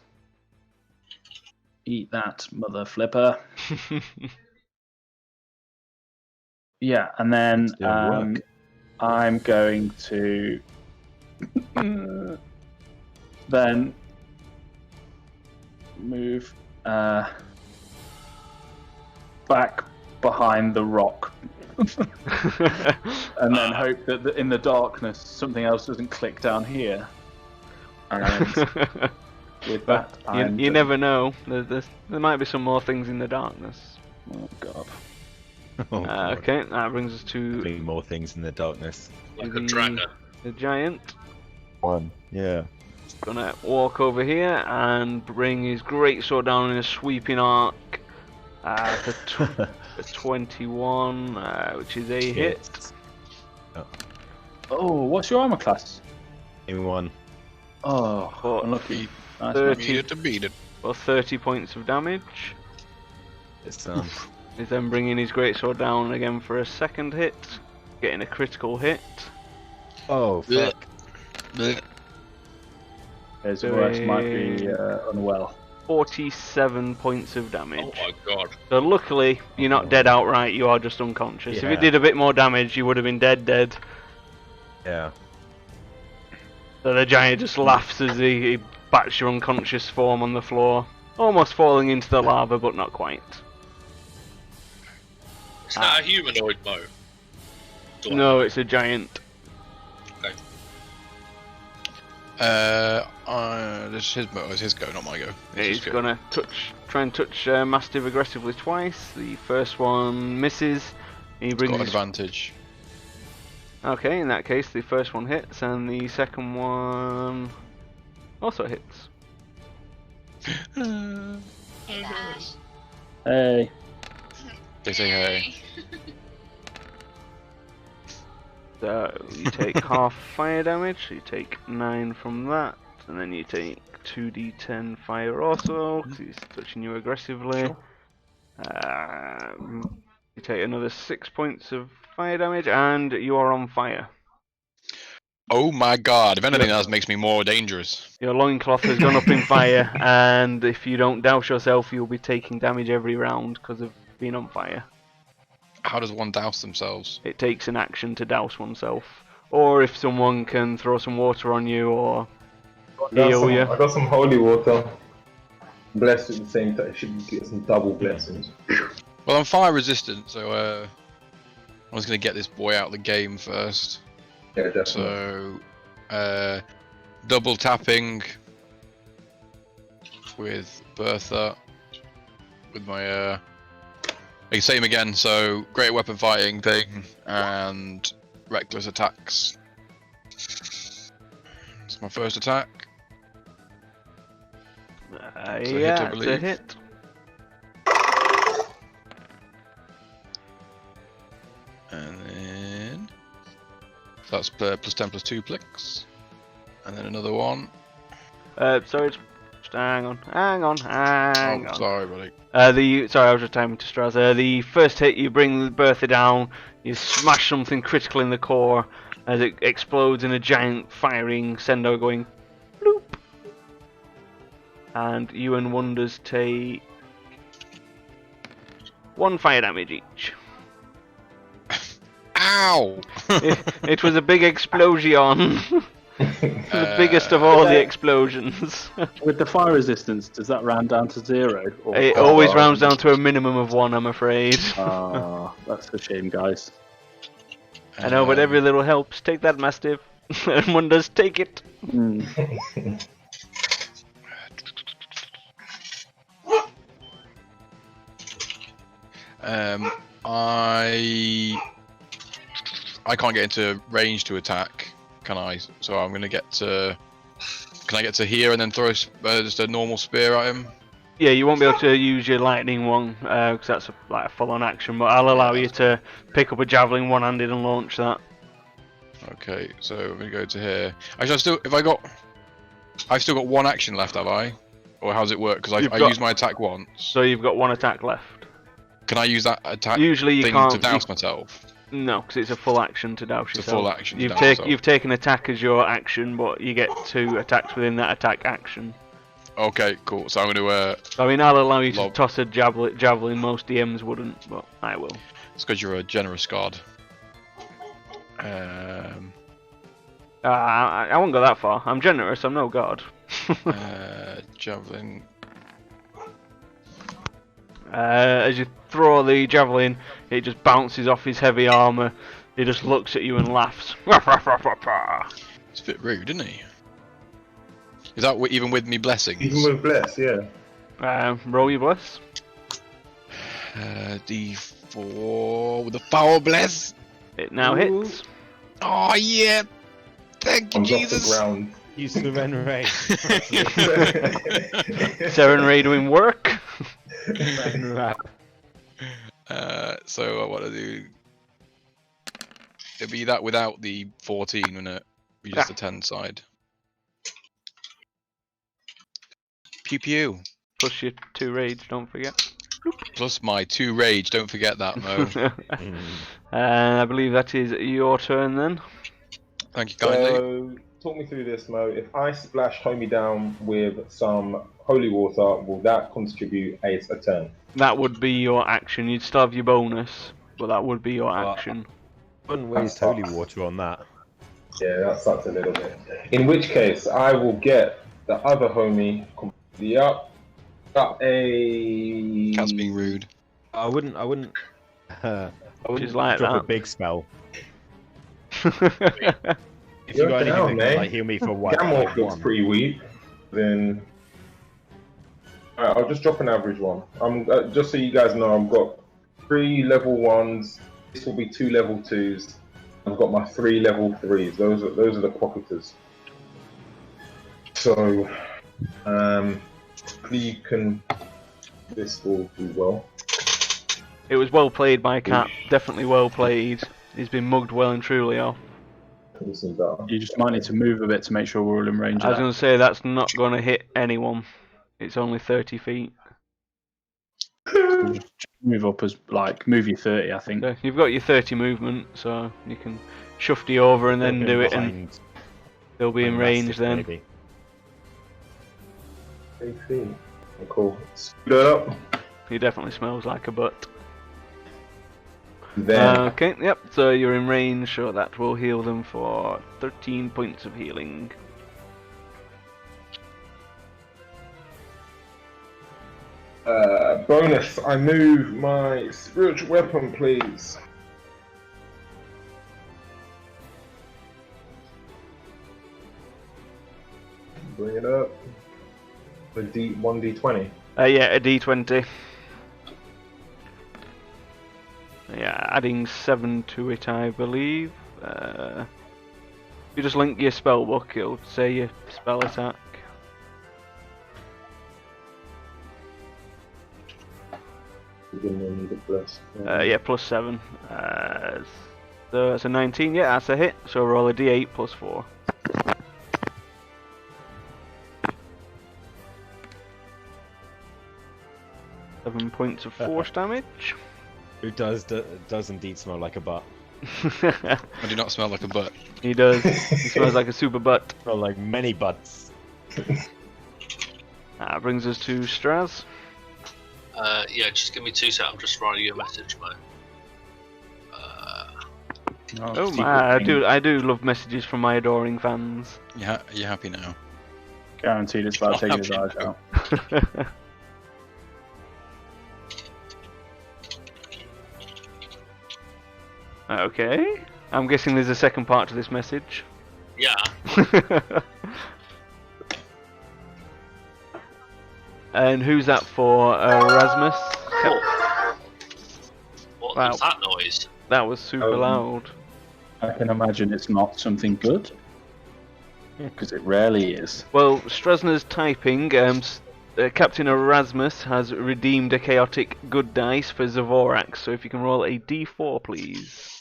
Eat that, mother flipper. Yeah, and then It's doing work. I'm going to then move back behind the rock and then hope that in the darkness something else doesn't click down here. And with that, you never know. There might be some more things in the darkness. Oh god. Oh, God. Okay, that brings us to Doing more things in the darkness. Like a the- dragon. the giant. One. Yeah. Gonna walk over here and bring his great sword down in a sweeping arc for 21, which is a hit. Oh, what's your armor class? Give me one. Oh, Oh, unlucky. Nice 30. Beat it to beat it. For 30 points of damage. It's He's then bringing his great sword down again for a second hit, getting a critical hit. Oh, fuck. His worst might be unwell. 47 points of damage. Oh my god. So luckily, you're not dead outright, you are just unconscious. If Yeah. it did a bit more damage, you would have been dead. Yeah. So the giant just laughs as he bats your unconscious form on the floor, almost falling into the lava, but not quite. Is that a humanoid Mo? Do I- No, it's a giant. Okay. This is his go, not my go. It's He's his go. gonna try and touch Mastiff aggressively twice. The first one misses. He brings Got his... advantage. Okay, in that case, the first one hits, and the second one also hits. Hey guys. Hey. They say hey. So you take half fire damage. So you take 9 from that, and then you take 2d10 fire also, because he's touching you aggressively. You take another 6 points of fire damage, and you are on fire. Oh my god, if anything else makes me more dangerous. Your loincloth has gone up in fire, and if you don't douse yourself, you'll be taking damage every round because of being on fire. How does one douse themselves? It takes an action to douse oneself. Or if someone can throw some water on you, or heal you. I got some holy water. Blessed at the same time. Should get some double blessings. Well, I'm fire resistant, so I was gonna get this boy out of the game first. Yeah, definitely. So, double tapping with Bertha with my same again. So great weapon fighting thing and reckless attacks. It's my first attack. Yeah, hit, I it's a believe. hit. And then so that's plus 10 plus 2 clicks. And then another one. Sorry, just hang on. Oh, sorry, buddy. Sorry, I was just timing to Straz. The first hit, you bring Bertha down, you smash something critical in the core as it explodes in a giant firing sendo going bloop. And you and Wonders take 1 fire damage each. Ow! It was a big explosion. The biggest of all the explosions. With the fire resistance, does that round down to 0? Or... It always rounds down to a minimum of 1, I'm afraid. Ah, that's a shame, guys. I know, but every little helps. Take that, Mastiff. And one does take it. Mm. I can't get into range to attack, can I? So I'm gonna get to. Can I get to here and then throw just a normal spear at him? Yeah, you won't be able to use your lightning one because that's like a full-on action. But I'll allow you to pick up a javelin one-handed and launch that. Okay, so I'm gonna go to here. Actually, I've still got one action left, have I? Or how's it work? Because I used my attack once. So you've got 1 attack left. Can I use that attack Usually you thing can't to douse myself? No, because it's a full action to douse It's yourself. a full action to douse myself. You've taken attack as your action, but you get 2 attacks within that attack action. Okay, cool. So I'm gonna. I mean, I'll allow you to Lob. toss a javelin. Most DMs wouldn't, but I will. It's because you're a generous god. I won't go that far. I'm generous. I'm no god. Javelin. As you throw the javelin, it just bounces off his heavy armor. He just looks at you and laughs. It's a bit rude, isn't he? Is that even with me blessings? Even with bless, yeah. Roll your bless. D4 with a power bless. It now hits. Oh yeah! Thank you, Comes off Jesus. the ground. You Serenray. Serenray doing work. So I want to do. It'd be that without the 14, wouldn't it? Be just the 10 side. Pew pew. Plus your 2 rage, don't forget. Plus my 2 rage. Don't forget that, Mo. I believe that is your turn then. Thank you kindly. So, talk me through this, Mo. If I splash Homie down with some holy water, will that contribute a turn? That would be your action. You'd still have your bonus, but that would be your action. Wouldn't waste holy water on that. Yeah, that sucks a little bit. In which case, I will get the other homie completely up. Got a. Cat's being rude. I wouldn't She's like drop that. a big spell. If You're you got down, anything mate. like heal me for one. Gamorph looks pretty weak. Then. Alright, I'll just drop an average one. Just so you guys know, I've got 3 level 1s. This will be 2 level 2s. I've got my 3 level 3s. Those are the pocketers. So, you can. This will do well. It was well played by Cat. Definitely well played. He's been mugged well and truly off. This is better. You just might need to move a bit to make sure we're all in range I of was that. going to say that's not going to hit anyone. It's only 30 feet. Move up as, move your 30, I think. So you've got your 30 movement, so you can shufty over and then do it, and they'll be in range then. Maybe. 8 feet. Cool. Scoot it up. He definitely smells like a butt. Then. Okay, yep, so you're in range, so that will heal them for 13 points of healing. Bonus, I move my spiritual weapon, please. Bring it up. A 1d20. Yeah, a d20. Yeah, adding 7 to it, I believe. If you just link your spell book, it'll say your spell attack. You didn't need a plus. Yeah, plus 7. So that's a 19, yeah, that's a hit. So roll a d8 plus 4. Seven points of force damage. Who does indeed smell like a butt? I do not smell like a butt. He does. He smells like a super butt. Smell like many butts. That brings us to Straz. Yeah, just give me 2 seconds. I'm just writing you a message, Mo. No, Oh secret my, thing. I do love messages from my adoring fans. You happy now? Guaranteed it's about Oh, taking his eyes happy out. Okay. I'm guessing there's a second part to this message. Yeah. And who's that for, Erasmus? What Wow. was that noise? That was super loud. I can imagine it's not something good. Because it rarely is. Well, Strasner's typing, Captain Erasmus has redeemed a chaotic good dice for Zavorax, so if you can roll a d4, please.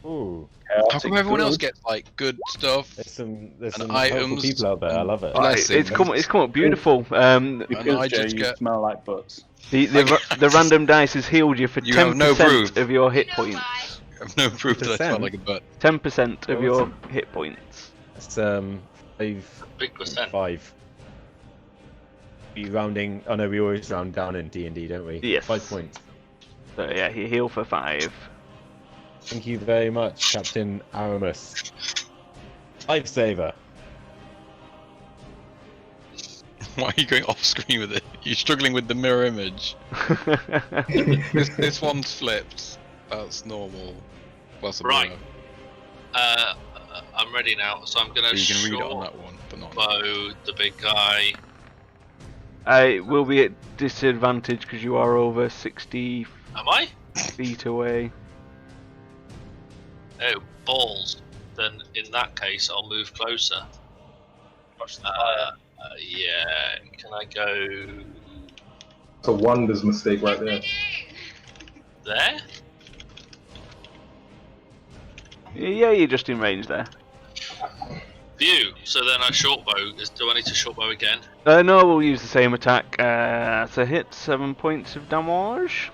Ooh, How come everyone else gets like good stuff? there's some helpful items people out there. I love it. Blessings. It's come up beautiful. Because I Joe, just you get- smell like butts. The random dice has healed you for You have 10% no proof. of your hit No points. I have no proof that I smell 10%? like a butt. 10% of your Awesome. hit points. It's Big percent. 5. You rounding? Oh no, we always round down in D&D, don't we? Yes. 5 points. So yeah, he healed for 5. Thank you very much, Captain Aramus. Lifesaver. Why are you going off screen with it? You're struggling with the mirror image. This one's flipped. That's normal. Plus a Right. mirror. I'm ready now, so I'm gonna So you can read it on short that one, but not. bow the big guy. I will be at disadvantage because you are over 60 Am I? feet away. Oh, balls. Then in that case, I'll move closer. Yeah. Can I go It's a wonders mistake right there. there? Yeah, you're just in range there. View. So then I short bow. Do I need to short bow again? No, we'll use the same attack. It's a hit, 7 points of damage.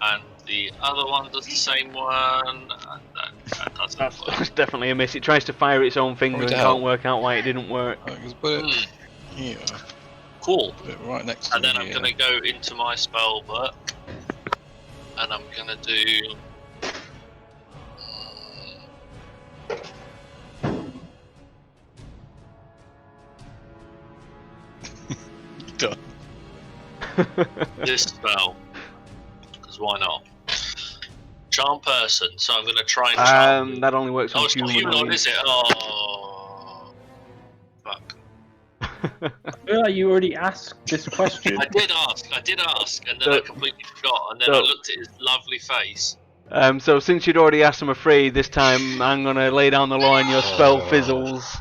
And the other one does the same one. And that doesn't That's work. definitely a miss. It tries to fire its own finger What and the hell? can't work out why it didn't work. Right, just put it Hmm, here. cool. Put it right next to And then me I'm here. gonna go into my spell book, and I'm gonna do. Done. This spell, because why not? Charm person. So I'm gonna try and charm. That only works on Oh, it's not humanoid. humanoid, is it? Oh, fuck. I feel like you already asked this question. I did ask, and then I completely forgot. And then I looked at his lovely face. So since you'd already asked, I'm afraid this time I'm gonna lay down the law and your spell fizzles.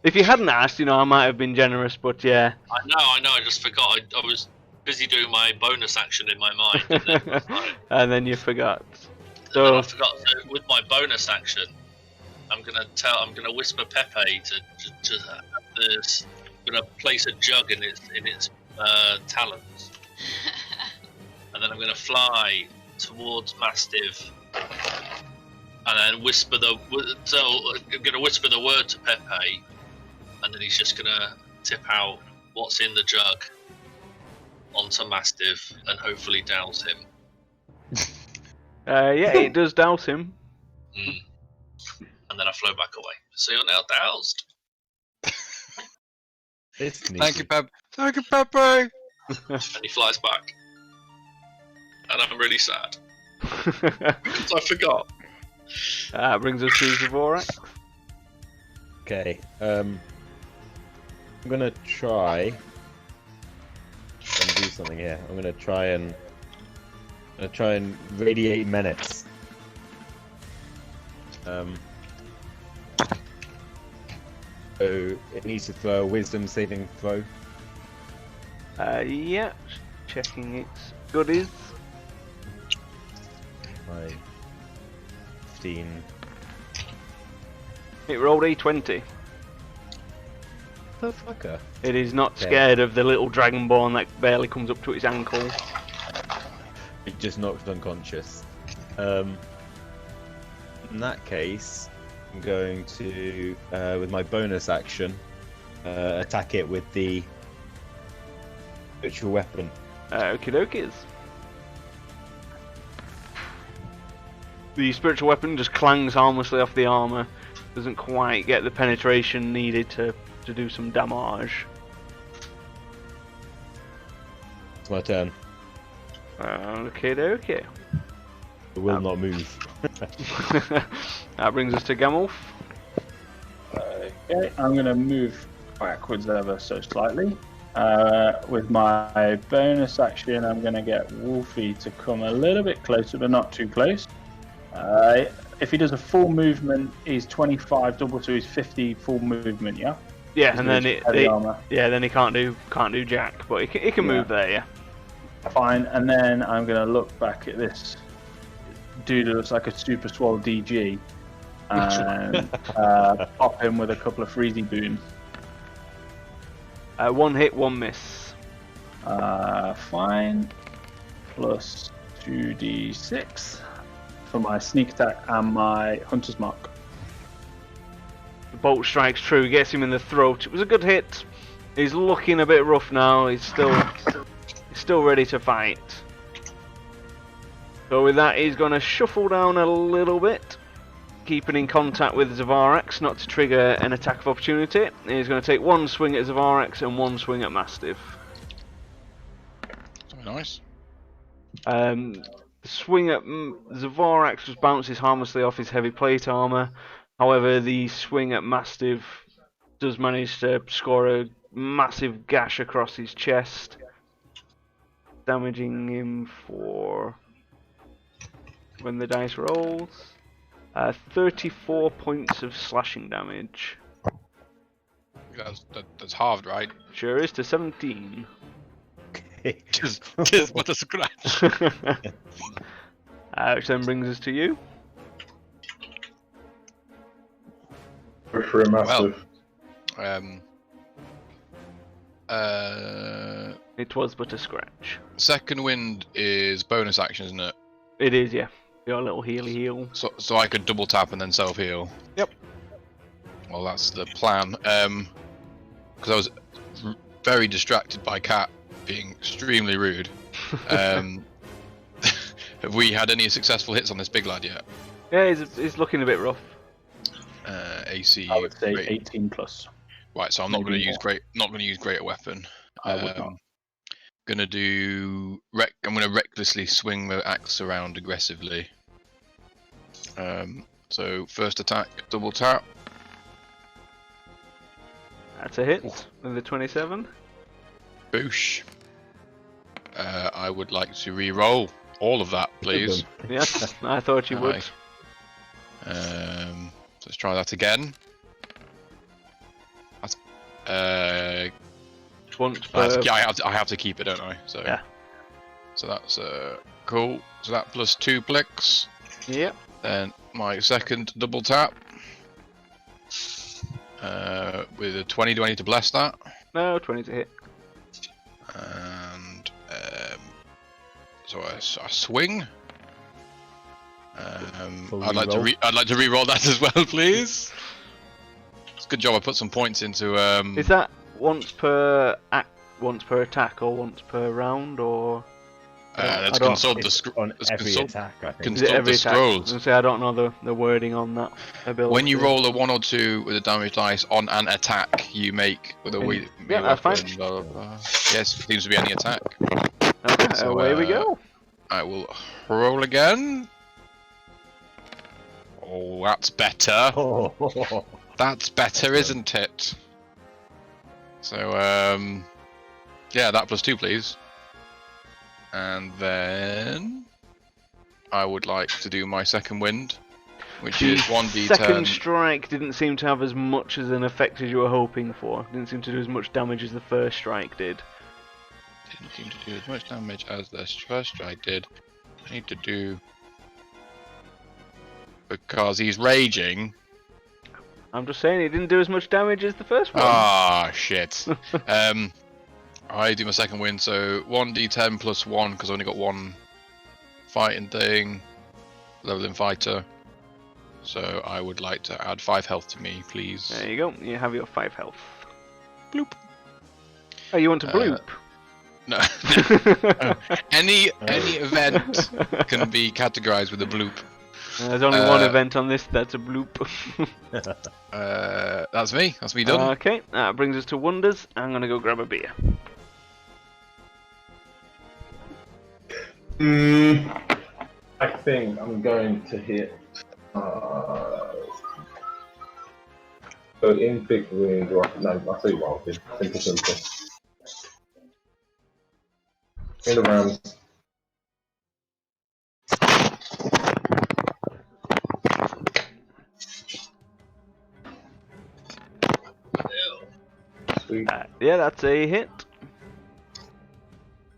If you hadn't asked, I might have been generous, but yeah. I know. I just forgot. I was busy doing my bonus action in my mind, and then, it was like, And then you forgot. and then I So forgot. So with my bonus action, I'm gonna whisper Pepe to have this. I'm gonna place a jug in its talons, and then I'm gonna fly towards Mastiff, and then whisper I'm gonna whisper the word to Pepe, and then he's just gonna tip out what's in the jug onto Mastiff and hopefully douse him. yeah, it does douse him. Mm. And then I flow back away. So you're now doused. It's Thank you, sneaky. Pep. Thank you, Pepe. And he flies back. And I'm really sad. Because I forgot. That brings us to Zavorax. Okay. I'm gonna try and do something here. I'm gonna try and radiate menace. So it needs to throw a wisdom saving throw. Yeah, checking its goodies. 15. It rolled a 20. The fucker. It is not Okay. scared of the little dragonborn that barely comes up to its ankle. It just knocked unconscious. In that case, I'm going to, with my bonus action, attack it with the virtual weapon. Okie dokies. The spiritual weapon just clangs harmlessly off the armor. Doesn't quite get the penetration needed to do some damage. It's my turn. Okay. It will not move. That brings us to Gamulf. Okay, I'm going to move backwards ever so slightly. With my bonus action, I'm going to get Wolfie to come a little bit closer, but not too close. If he does a full movement, he's 25 double, so he's 50 full movement. Yeah. Yeah, and then heavy armor. then he can't do jack, but he can move there. Yeah. Fine, and then I'm going to look back at this dude who looks like a super swole DG and pop him with a couple of freezy boons. One hit, one miss. Fine. Plus 2d6 for my sneak attack and my hunter's mark. The bolt strikes true, gets him in the throat. It was a good hit. He's looking a bit rough now. He's still ready to fight. So with that, he's going to shuffle down a little bit, keeping in contact with Zavarax, not to trigger an attack of opportunity. He's going to take one swing at Zavarax and one swing at Mastiff. Very nice. The swing at Zavarax just bounces harmlessly off his heavy plate armor. However, the swing at Mastiff does manage to score a massive gash across his chest, damaging him for, when the dice rolls, 34 points of slashing damage. That's halved, right? Sure is, to 17. Just what a scratch. Which then brings us to you. Go for a massive. It was but a scratch. Second wind is bonus action, isn't it? It is, yeah. Your little heal. So I could double tap and then self heal. Yep. Well, that's the plan. Because I was very distracted by Cat being extremely rude. Have we had any successful hits on this big lad yet? Yeah, he's looking a bit rough. AC. I would say rate. 18 plus. Right, so I'm not going Maybe to use more. greater weapon. I would not. Gonna do I'm gonna recklessly swing the axe around aggressively. So first attack, double tap. That's a hit with the 27. Boosh. I would like to re-roll all of that, please. Yes, I thought you would. Let's try that again. That's Once per... yeah, I have to keep it, don't I? So Yeah. So that's cool. So that plus 2 clicks. Yep. Then my second double tap. With a 20, do I need to bless that? No, 20 to hit. And so I swing. I'd like to re-roll that as well, please. It's a good job I put some points into. Is that once per attack, or once per round, or? Let's I don't- consult It's the on every consult- attack, I think. Is it consult every the attack? scrolls. I was gonna say, I don't know the wording on that ability. When you roll a 1 or 2 with a damage dice on an attack, you make with a Yeah, that's fine. blah, blah, blah. Yes, seems to be any attack. Okay, So, away we go. I will roll again. Oh, that's better. Oh, That's better, isn't it? So, yeah, that plus 2, please. And then I would like to do my second wind, which is 1d10. Second strike didn't seem to have as much as an effect as you were hoping for. Didn't seem to do as much damage as the first strike did. Didn't seem to do as much damage as the first strike did. I need to do... Because he's raging. I'm just saying, it didn't do as much damage as the first one. Ah, shit. I do my second win, so 1d10 plus 1, because I only got 1 fighting thing, leveling fighter. So I would like to add 5 health to me, please. There you go, you have your 5 health. Bloop. Oh, you want to bloop? No. Any event can be categorized with a bloop. There's only one event on this. That's a bloop. That's me. That's me done. Okay, that brings us to Wonders. I'm gonna go grab a beer. I think I'm going to hit. So inflict wound. No, I'll tell you what I'll do. Simple. In the rounds. Sweet. Yeah, that's a hit.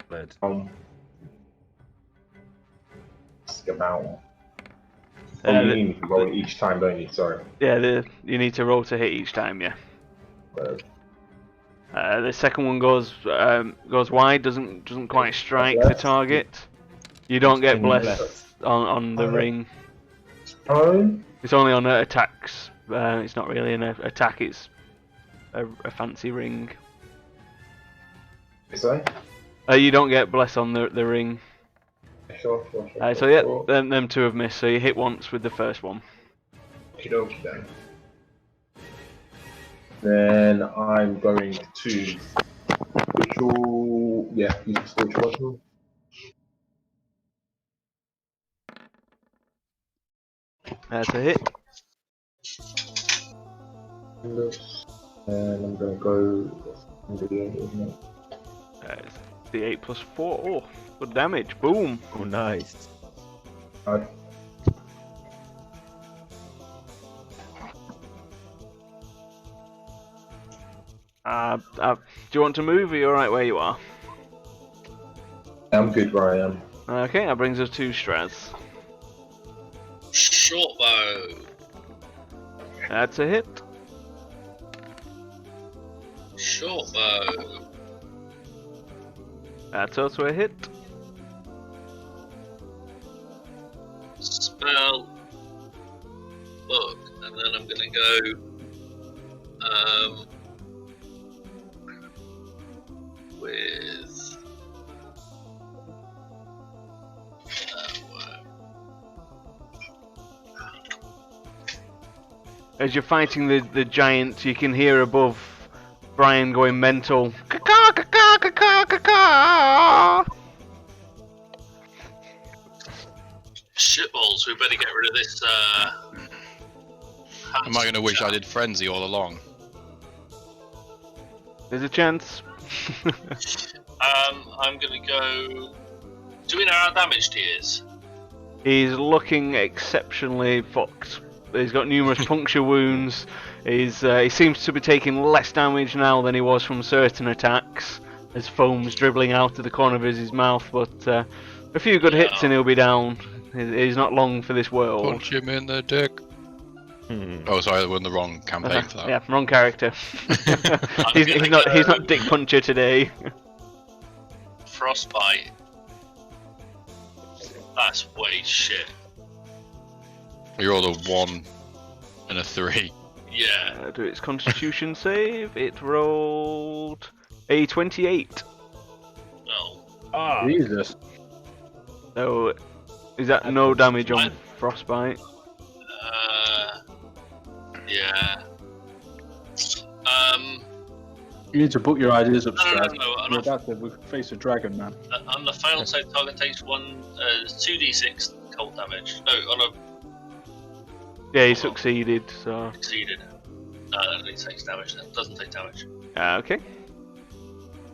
Good. Skip out. Oh, you need to roll it each time, don't you? Sorry. Yeah, you need to roll to hit each time. Yeah. The second one goes wide, doesn't quite strike the target. You don't get blessed on the ring. Oh. It's only on attacks. It's not really an attack. It's a fancy ring. Sorry? You don't get bless on the ring. Sure. So yeah, them two have missed. So you hit once with the first one. Okie then. Then I'm going to spiritual. Yeah, use the spiritual weapon. That's a hit. And I'm going to go. Isn't it? It's the 8 plus 4. Oh, good damage. Boom. Oh, nice. Do you want to move? Or are you alright where you are? I'm good where I am. Okay, that brings us to Straz. Short bow. That's a hit. Short bow. That's also a hit. Spell. Look, and then I'm gonna go. With. As you're fighting the giant, you can hear above Brian going mental. Caw, caw, caw, caw, caw, caw. Shitballs, we better get rid of this. Am I going to wish I did Frenzy all along? There's a chance. I'm gonna go. Do we know how damaged he is? He's looking exceptionally fucked. He's got numerous puncture wounds. He seems to be taking less damage now than he was from certain attacks, as foam's dribbling out of the corner of his mouth. But a few good hits and he'll be down. He's not long for this world. Punch him in the dick. Oh, sorry, I won the wrong campaign for that. Yeah, wrong character. he's not Dick Puncher today. Frostbite. That's way shit. You rolled a 1 and a 3. Yeah. Do its Constitution save. It rolled a 28. No. Jesus. So, is that no damage on Frostbite? Yeah. You need to book your ideas up, No. You're about to face a dragon, man. On the failed save, target takes 2d6 cold damage. No, on a Yeah, he succeeded. So. succeeded. Then it takes damage. Then doesn't take damage. Okay.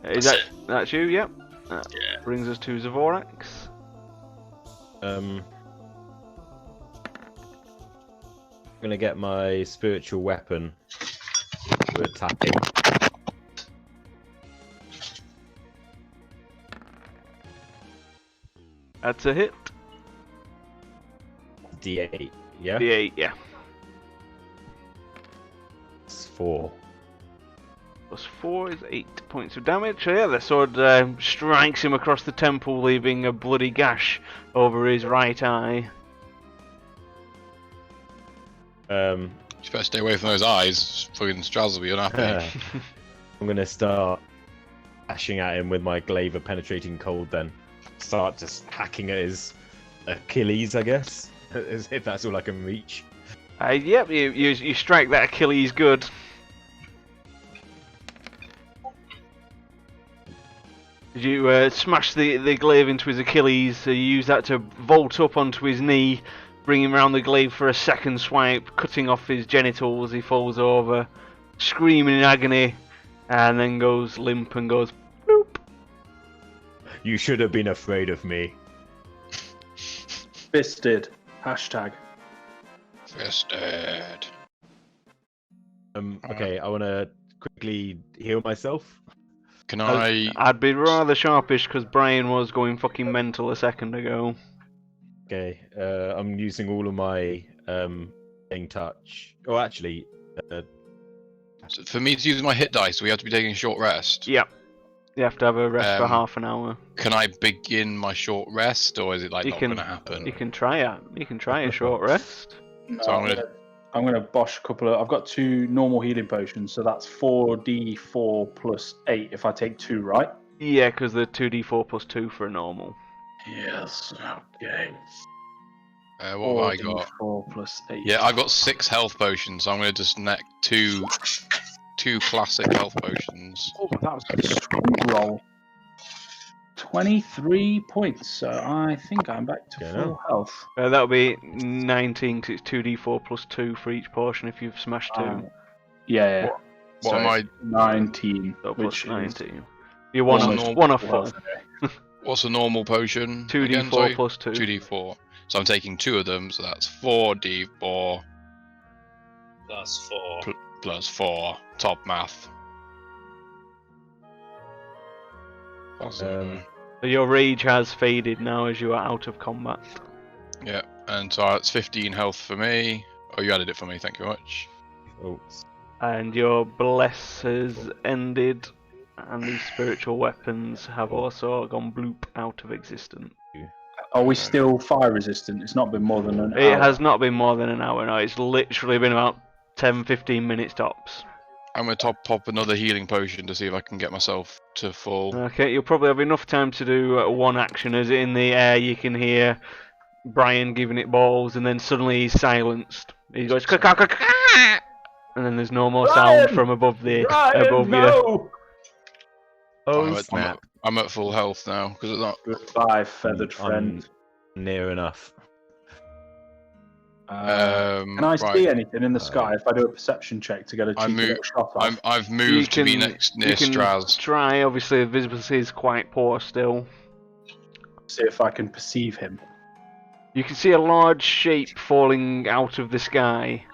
That's That's you? Yep. Yeah. Brings us to Zavorax. I'm gonna get my spiritual weapon to attack it. That's a hit. D8, yeah? D8, yeah. It's 4. Plus 4 is 8 points of damage. So yeah, the sword strikes him across the temple, leaving a bloody gash over his right eye. You better stay away from those eyes. Fucking Straz will be unhappy. I'm gonna start lashing at him with my glaive of penetrating cold then. Start just hacking at his Achilles, I guess. As if that's all I can reach. Yep, you strike that Achilles good. You smash the glaive into his Achilles, so you use that to vault up onto his knee, bring him around the glaive for a second swipe, cutting off his genitals as he falls over, screaming in agony, and then goes limp and goes bloop. You should have been afraid of me. Fisted. Hashtag. Fisted. Okay, I want to quickly heal myself. Can I? I'd be rather sharpish because Brian was going fucking mental a second ago. Okay, I'm using all of my thing touch. Oh, actually, So for me to use my hit dice, we have to be taking a short rest. Yep. You have to have a rest for half an hour. Can I begin my short rest, or is it like not going to happen? You can try it. You can try a short rest. No, So I'm gonna bosh a couple of. I've got 2 normal healing potions, so that's 4d4 plus 8 if I take 2, right? Yeah, because they're 2d4 plus 2 for a normal. Yes. Okay. What have I got? 4 plus 8. Yeah, I got 6 health potions. So I'm going to just neck two classic health potions. Oh, that was a sweet roll. 23 points, so I think I'm back to Okay, full now. health. That'll be 19 because it's 2d4 plus 2 for each portion if you've smashed 2. Yeah. What So am I? it's 19, So which plus is 19. You're one What's off, a one off full. What's a normal potion? 2d4 again, sorry? plus 2. 2d4. So I'm taking 2 of them, so that's 4d4 Plus 4. plus 4. Top math. Um, So your rage has faded now as you are out of combat. Yeah, and so that's 15 health for me. Oh, you added it for me, thank you very much. oh, And your bless has ended, and these spiritual weapons have also gone bloop out of existence. Are we still fire resistant? It's not been more than an hour. It has not been more than an hour now, it's literally been about 10-15 minutes tops. I'm going to pop another healing potion to see if I can get myself to full. Okay, you'll probably have enough time to do one action as in the air you can hear Brian giving it balls and then suddenly he's silenced. He goes "Caw, caw, caw, caw," and then there's no more sound from above you. oh, I'm snap. I'm at full health now because it's not. Goodbye, feathered friend. I'm near enough. Can I see anything in the sky if I do a perception check to get a cheeky little shot off? I've moved to be next near You can Straz. try, obviously the visibility is quite poor still. See if I can perceive him. You can see a large shape falling out of the sky.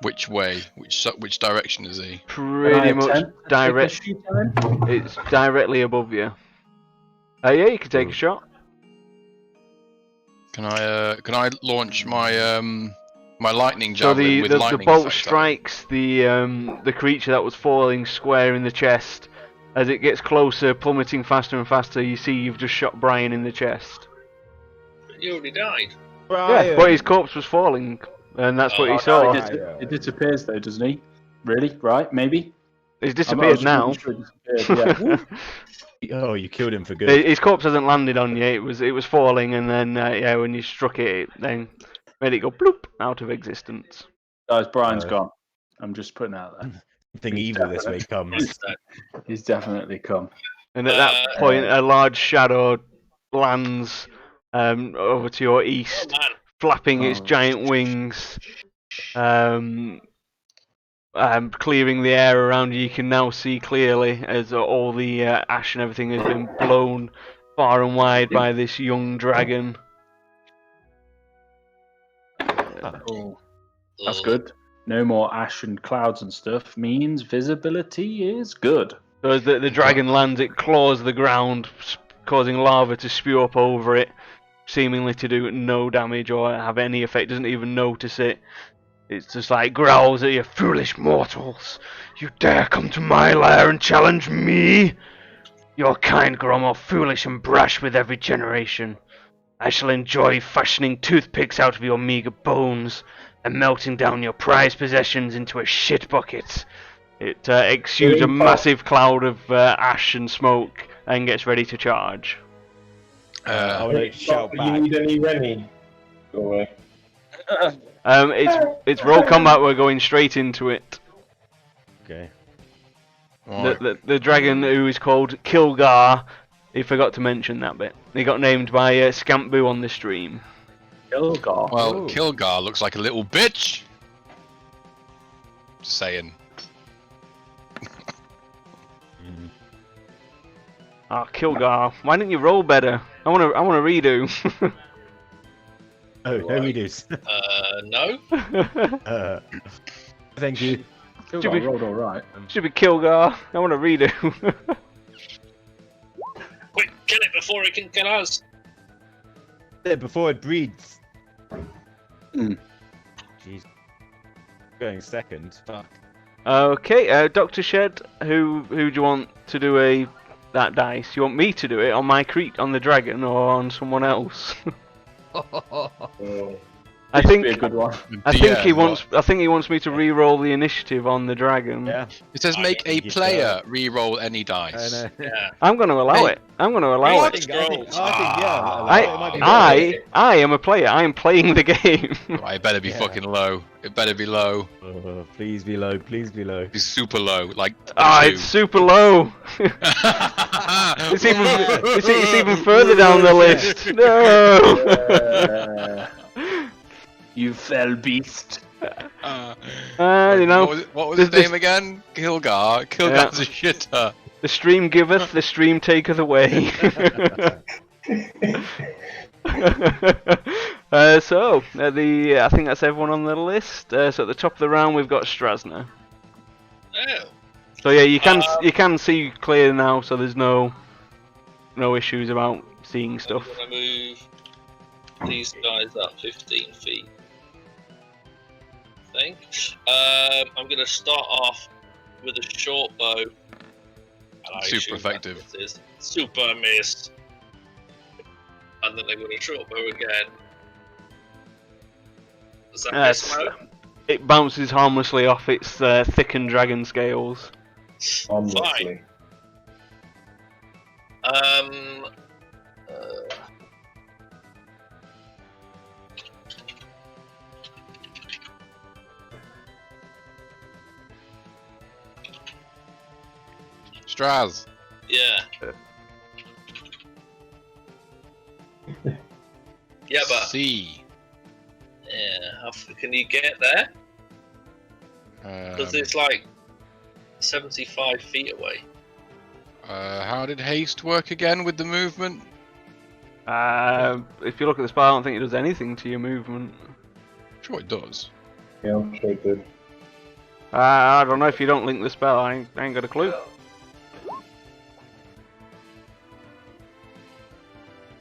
Which way? Which direction is he? Pretty much attempt to direct. take a shoot at him? It's directly above you. Yeah, you can take a shot. Can I launch my my lightning So javelin with the lightning bolt effect on it? strikes the creature that was falling square in the chest. As it gets closer, plummeting faster and faster, you see you've just shot Brian in the chest. You already died. Yeah, but his corpse was falling, and that's what Oh, he no, saw. It disappears though, doesn't he? Really? Right? Maybe? He's disappeared now. Yeah. Oh, you killed him for good. His corpse hasn't landed on you. It was falling, and then yeah, when you struck it, it then made it go bloop out of existence. Guys, Brian's gone. I'm just putting it out there. Something evil this way comes. He's definitely come. And at that point, a large shadow lands over to your east, Oh, man. flapping its giant wings, clearing the air around you. You can now see clearly as all the ash and everything has been blown far and wide by this young dragon. Oh, that's good. No more ash and clouds and stuff means visibility is good. So as the dragon lands, it claws the ground, causing lava to spew up over it, seemingly to do no damage or have any effect. Doesn't even notice it. It's just like growls at you, foolish mortals! You dare come to my lair and challenge me? Your kind grow more foolish and brash with every generation. I shall enjoy fashioning toothpicks out of your meager bones and melting down your prized possessions into a shit bucket. It exudes a massive cloud of ash and smoke and gets ready to charge. I want to shout You back. need any Rennie? Go away. It's roll combat. We're going straight into it. Okay. The dragon who is called Kilgar. He forgot to mention that bit. He got named by Scampboo on the stream. Kilgar. Well, Ooh. Kilgar looks like a little bitch. Just saying. Ah, Kilgar. Why didn't you roll better? I want to redo. Oh, no redos. No. Thank you. Kilgar rolled all right. Should be Kilgar. I want to redo. Quick, kill it before it can kill us. Yeah, before it breeds. Hmm. Jeez. Going second. Fuck. Okay, Dr. Shed. Who do you want to do that dice? You want me to do it on my on the dragon or on someone else? I think be a good one. I think he DM, wants. I think he wants me to re-roll the initiative on the dragon. Yeah. It says make a think you player re-roll any I dice. know. Yeah. I'm going to allow Hey. it. I'm going to allow What? it. I think, yeah. I- it might be I am a player. I am playing the game. Right, it better be Yeah. fucking low. It better be low. Oh, please be low. Please be low. Be super low, like. It's super low. It's even further down the list. No. You fell beast. You know, What was his this- name again? Kilgar. Kilgar's a shitter. the stream giveth, the stream taketh away. I think that's everyone on the list. So at the top of the round we've got Strasna. Oh. So yeah, you can see clear now. So there's no issues about seeing stuff. I'm gonna move these guys up 15 feet. I think. I'm gonna start off with a short bow. And I Super assume effective. that's what it is. Super miss. And then I'm gonna short bow again. Does that miss Yes. now? It bounces harmlessly off its thickened dragon scales. Honestly. Straz. Yeah. Yeah, but C. can you get there? Because it's like 75 feet away. How did haste work again with the movement? If you look at the spell, I don't think it does anything to your movement. Sure, it does. Yeah, I'm sure it did. I don't know if you don't link the spell. I ain't got a clue.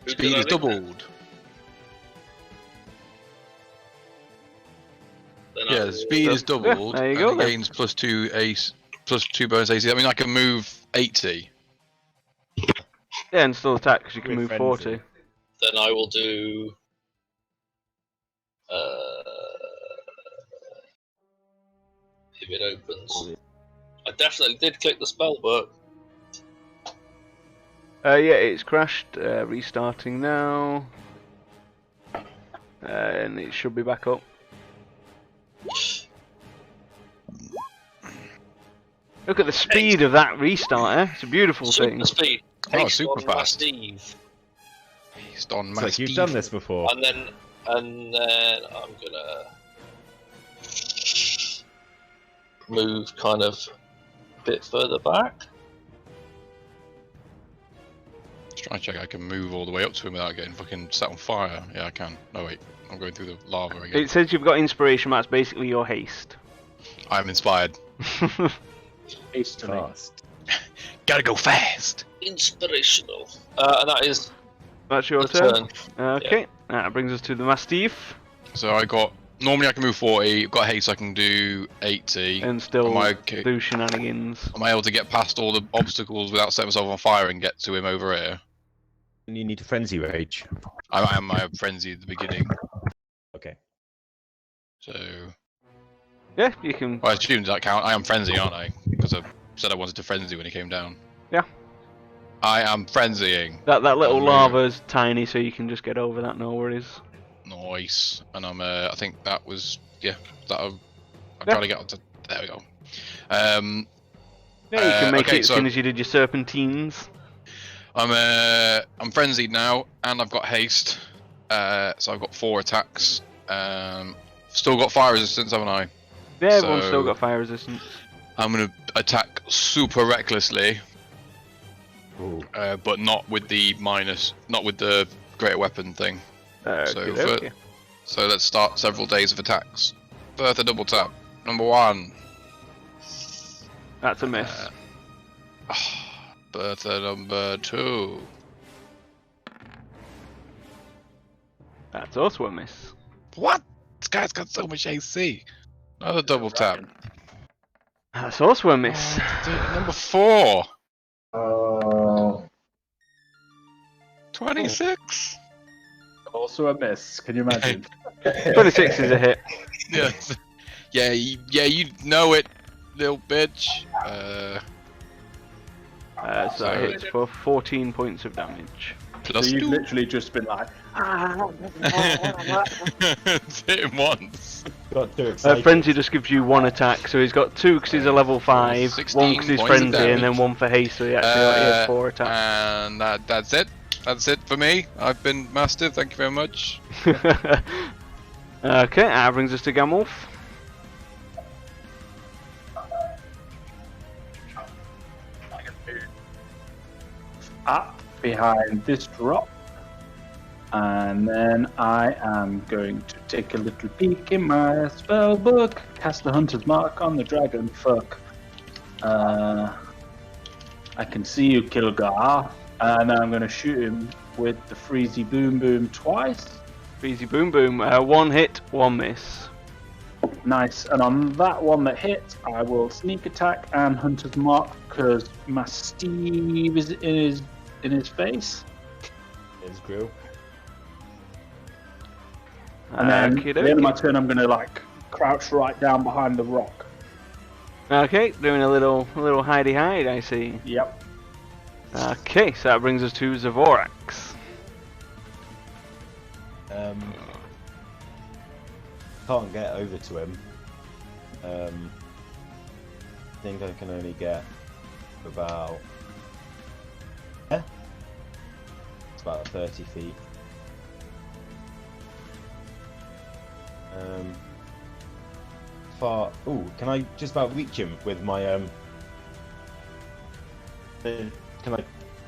Who Speed did I is link doubled. then? Yeah, the speed is doubled. there you and go it then. gains +2 bonus AC. I mean, I can move 80. Yeah, and still attack because you can With move frenzy. 40. Then I will do. If it opens. I definitely did click the spell book. Yeah, it's crashed. Restarting now. And it should be back up. Look at the speed of that restart, eh? It's a beautiful thing. Super speed. Oh, Haste super on fast. Steve. Haste on It's my like you've done this before. And then I'm gonna move kind of a bit further back. Just trying to check I can move all the way up to him without getting fucking set on fire. Yeah, I can. No, wait. I'm going through the lava again. It says you've got inspiration, that's basically your haste. I'm inspired. Haste to me. Fast. Gotta go fast! Inspirational. And that is That's your the turn. turn. Okay, that brings us to the Mastiff. So I got. Normally I can move 40. Got haste, I can do 80. And still Am I okay? do shenanigans. Am I able to get past all the obstacles without setting myself on fire and get to him over here? And you need to frenzy rage. I have frenzy at the beginning. Okay. So. Yeah, you can. Well, I assume that count. I am frenzy, aren't I? Because I said I wanted to frenzy when he came down. Yeah. I am frenzying. That little Oh, lava's tiny, so you can just get over that, no worries. Nice. And I think that was I'm trying to get onto. There we go. Yeah, you can make okay, it as soon as you did your serpentines. I'm frenzied now, and I've got haste. So I've got 4 attacks. Still got fire resistance, haven't I? Yeah, everyone's still So- got fire resistance. I'm gonna attack super recklessly, Ooh. but not with the greater weapon thing. Okay. So let's start several days of attacks. Bertha double tap. Number 1. That's a miss. Bertha number 2. That's also a miss. What? This guy's got so much AC. Another double tap. That's also a miss. Number 4. Oh. 26. Also a miss. Can you imagine? 26 is a hit. Yes. Yeah, you know it, little bitch. So that hits for 14 points of damage. Plus So you've 2. literally just been like, Hit him once. Got too excited. Frenzy just gives you 1 attack, so he's got 2 because he's a level 5, 16 1 because he's points of Frenzy, and then damage. 1 for haste, so he actually has 4 attacks. And that's it. That's it for me. I've been Mastiff. Thank you very much. Okay, that brings us to Gamulf. up behind this rock. And then I am going to take a little peek in my spell book, cast the Hunter's Mark on the dragon. Fuck. I can see you, Kilgar. And I'm going to shoot him with the Freezy Boom Boom twice. Easy boom boom. 1 hit, 1 miss. Nice. And on that one that hits, I will sneak attack and Hunter's Mark because my Steve is in his face. His grill. And then Okey at the end of dokey. my turn, I'm going to like crouch right down behind the rock. Okay, doing a little hidey hide, I see. Yep. Okay, so that brings us to Zavorax. Can't get over to him. I think I can only get about. It's about 30 feet. Far. Ooh, can I just about reach him with my Can I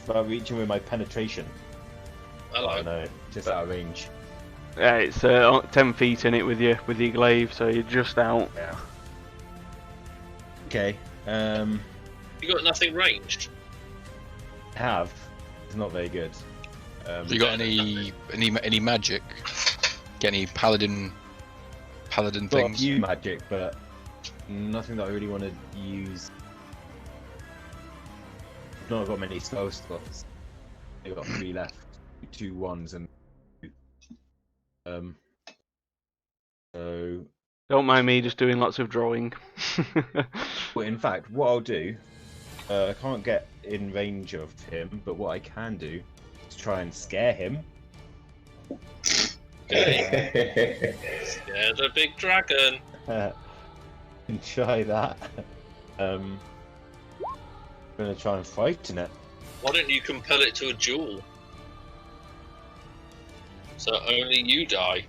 about reach him with my penetration? Hello. Oh no, just out of range. Yeah, it's 10 feet in it with your glaive, so you're just out. Yeah. Okay. You got nothing ranged. Have. It's not very good. You got any magic? Get any paladin Got a things? few magic, but nothing that I really want to use. I've not got many spell slots. I've got 3 left. 2 ones and 2. So, Don't mind me just doing lots of drawing. well, in fact, what I'll do, I can't get in range of him, but what I can do is try and scare him. Scare the big dragon. And try that. I'm gonna try and frighten it. Why don't you compel it to a duel? So only you die.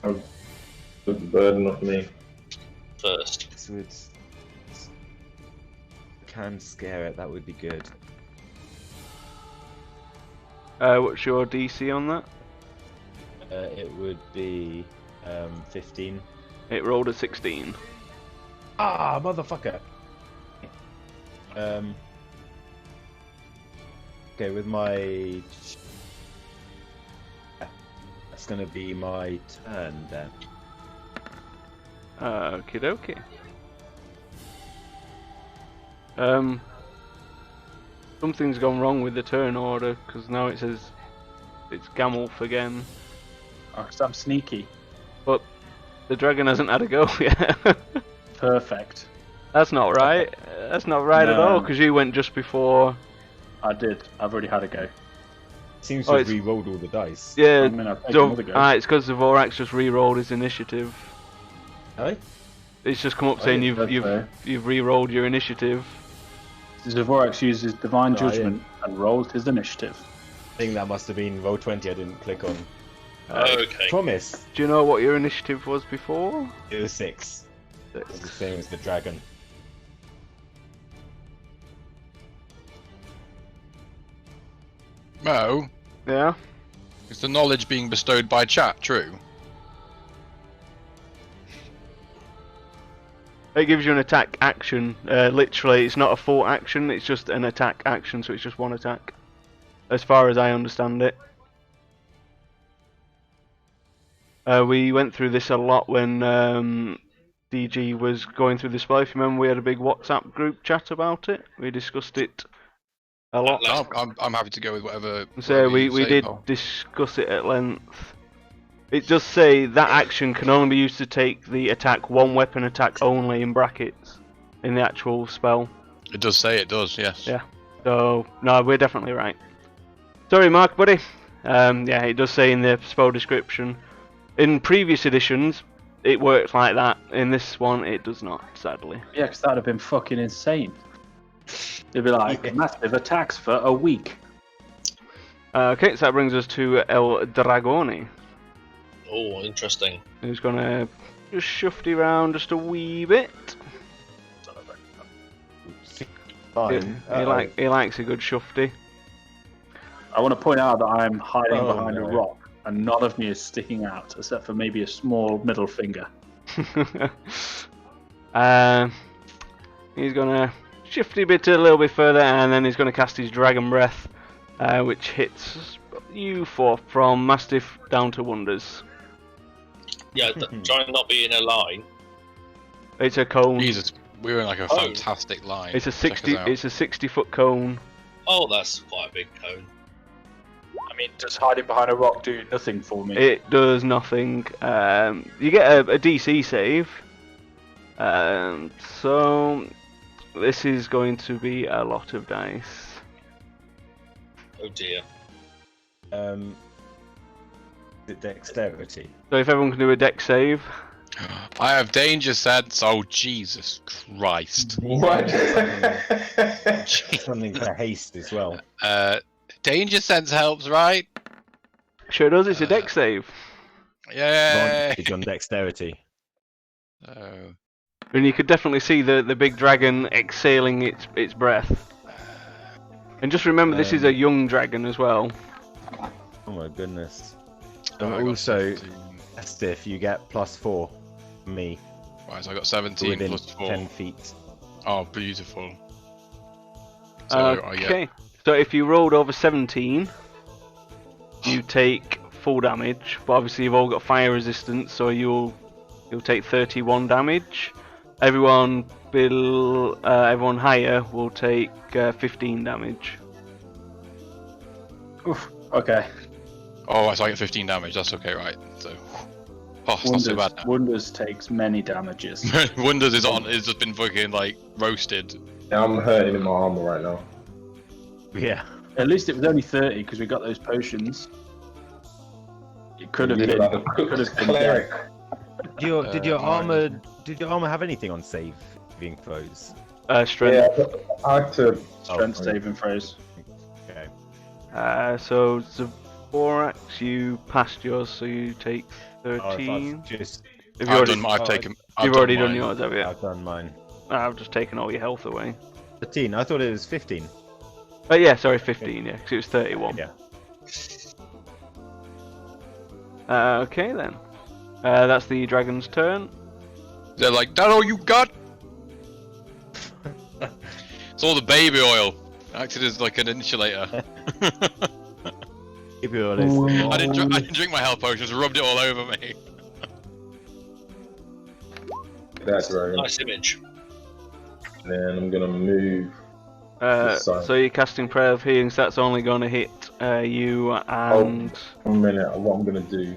Put the burden off me. First. So it's can scare it. That would be good. What's your DC on that? It would be 15. It rolled a 16. Ah, motherfucker. Okay, with my. That's gonna be my turn then. Okie dokie. Something's gone wrong with the turn order, because now it says it's Gamulf again. Oh, 'cause I'm sneaky. But the dragon hasn't had a go yet. Perfect. That's not right. That's not right at No. all, because you went just before. I did. I've already had a go. seems Oh, to have it's- re-rolled all the dice. Yeah, I mean, I'll take so, another go. it's because the Vorax just re-rolled his initiative. Hey? It's just come up Oh, saying yeah, you've re-rolled your initiative. Zavorax uses Divine Oh, yeah. Judgment and rolls his initiative. I think that must have been roll 20. I didn't click on. Okay. Promise. Do you know what your initiative was before? It was 6. It was the same as the dragon. Mo, Yeah. is the knowledge being bestowed by chat true? It gives you an attack action. Literally, it's not a full action, it's just an attack action, so it's just one attack. As far as I understand it. We went through this a lot when DG was going through the spell. If you remember, we had a big WhatsApp group chat about it. We discussed it a lot. Like- I'm happy to go with whatever. So whatever we you say, did Paul. discuss it at length. It does say that action can only be used to take the attack one weapon attack only in brackets in the actual spell. It does say it does, yes. Yeah. So no, we're definitely right. Sorry, Mark, buddy. Yeah, it does say in the spell description. In previous editions, it works like that. In this one, it does not, sadly. Yeah, because that'd have been fucking insane. They'd be like, massive attacks for a week. Okay, so that brings us to El Dragone, Oh, interesting. who's gonna just shufty around just a wee bit. Fine. He likes a good shufty. I want to point out that I'm hiding Oh, behind a no. rock, and none of me is sticking out, except for maybe a small middle finger. He's gonna shifty bit a little bit further, and then he's gonna cast his Dragon Breath, which hits you from Mastiff down to Wonders. Yeah, try and not be in a line. It's a cone. Jesus, we were in like a Oh. fantastic line. It's a Check us 60. out. It's a 60-foot cone. Oh, that's quite a big cone. I mean, does hiding behind a rock do nothing for me? It does nothing. You get a DC save. So this is going to be a lot of dice. Oh dear. The dexterity. So if everyone can do a dex save. I have danger sense. Oh Jesus Christ! What? Something for haste as well. Danger sense helps, right? Sure does. It's a dex save. Yay! Advantage on dexterity. Oh. And you could definitely see the big dragon exhaling its breath. And just remember, this is a young dragon as well. Oh my goodness. Oh, And I got also, 17. Stiff, you get +4 from me. Right, so I got 17 Within plus 4. 10 feet. Oh, beautiful. So I get Okay. So if you rolled over 17, you take full damage. But obviously you've all got fire resistance, so you'll take 31 damage. Everyone everyone higher will take 15 damage. Oof. Okay. Oh, so I get 15 damage. That's okay, right? So, oh, it's not so bad now. Wonders takes many damages. Wonders is on. It's just been fucking like roasted. Yeah, I'm hurting in my armor right now. Yeah. At least it was only 30 because we got those potions. It could have You been. look like a Could have been cleric. Did your mine armor have anything on saving throws? Strength. Yeah, I had to. strength saving throws. Okay. So Zavorax, you passed yours, so you take Oh, if 13. I've just Have I've you already, taken. you've already done mine. yours, have you? I've done mine. I've just taken all your health away. 13. I thought it was 15. Oh yeah, sorry, 15. Yeah, because it was 31. Yeah. Okay then. That's the dragon's turn. They're like, that all you got? It's all the baby oil. Acted as like an insulator. Keep it honest. I didn't drink my health potions. Rubbed it all over me. That's right. Nice image. And then I'm gonna move. Sorry. So you're casting Prayer of Healing, so that's only going to hit you and... 1 minute. What I'm gonna do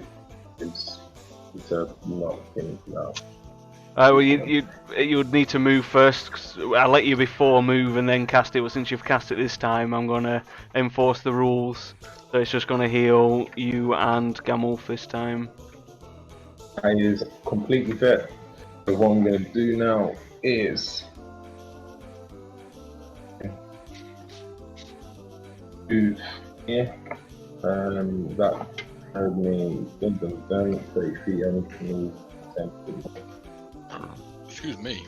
is to not finish now. Well, you would need to move first. 'Cause I let you before move and then cast it. But since you've cast it this time, I'm gonna enforce the rules. So it's just gonna heal you and Gamulf this time. That is completely fair. So what I'm going to do now is do that heard me dun 30 feet. I need to move 10 feet. Excuse me.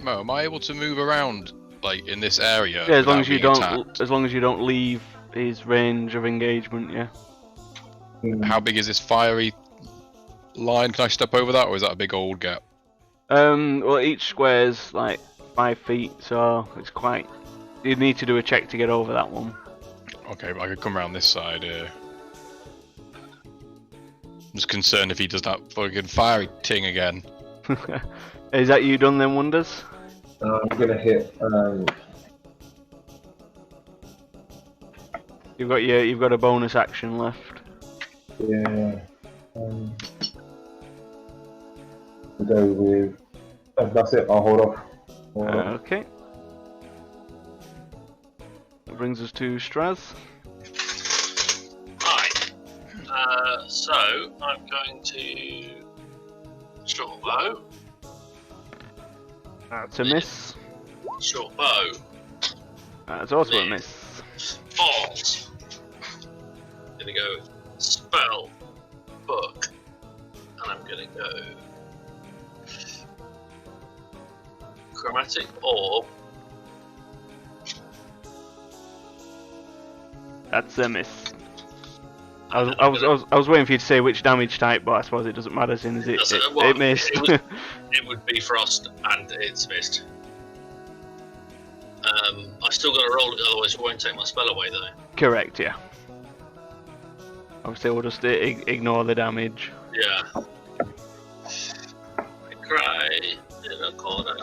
Mo, am I able to move around like in this area? Yeah, as long without as you being don't, attacked? as long as you don't leave his range of engagement. Yeah. How big is this fiery line? Can I step over that, or is that a big old gap? Well, each square's like 5 feet, so it's quite. You'd need to do a check to get over that one. Okay, but I could come around this side here. I'm just concerned if he does that fucking fiery ting again. Is that you done then, Wonders? I'm going to hit. You've got a bonus action left. Yeah. We'll go with. That's it. I'll hold off. Okay. That brings us to Straz. Right. So I'm going to short bow. That's a miss. Short bow. That's also a miss. Balls. Gonna go spell book, and I'm gonna go chromatic orb. That's a miss. I was waiting for you to say which damage type, but I suppose it doesn't matter since it missed. It would be frost, and it's missed. I still got to roll it, otherwise it won't take my spell away though. Correct, yeah. Obviously, we'll just ignore the damage. Yeah. I cry in a corner.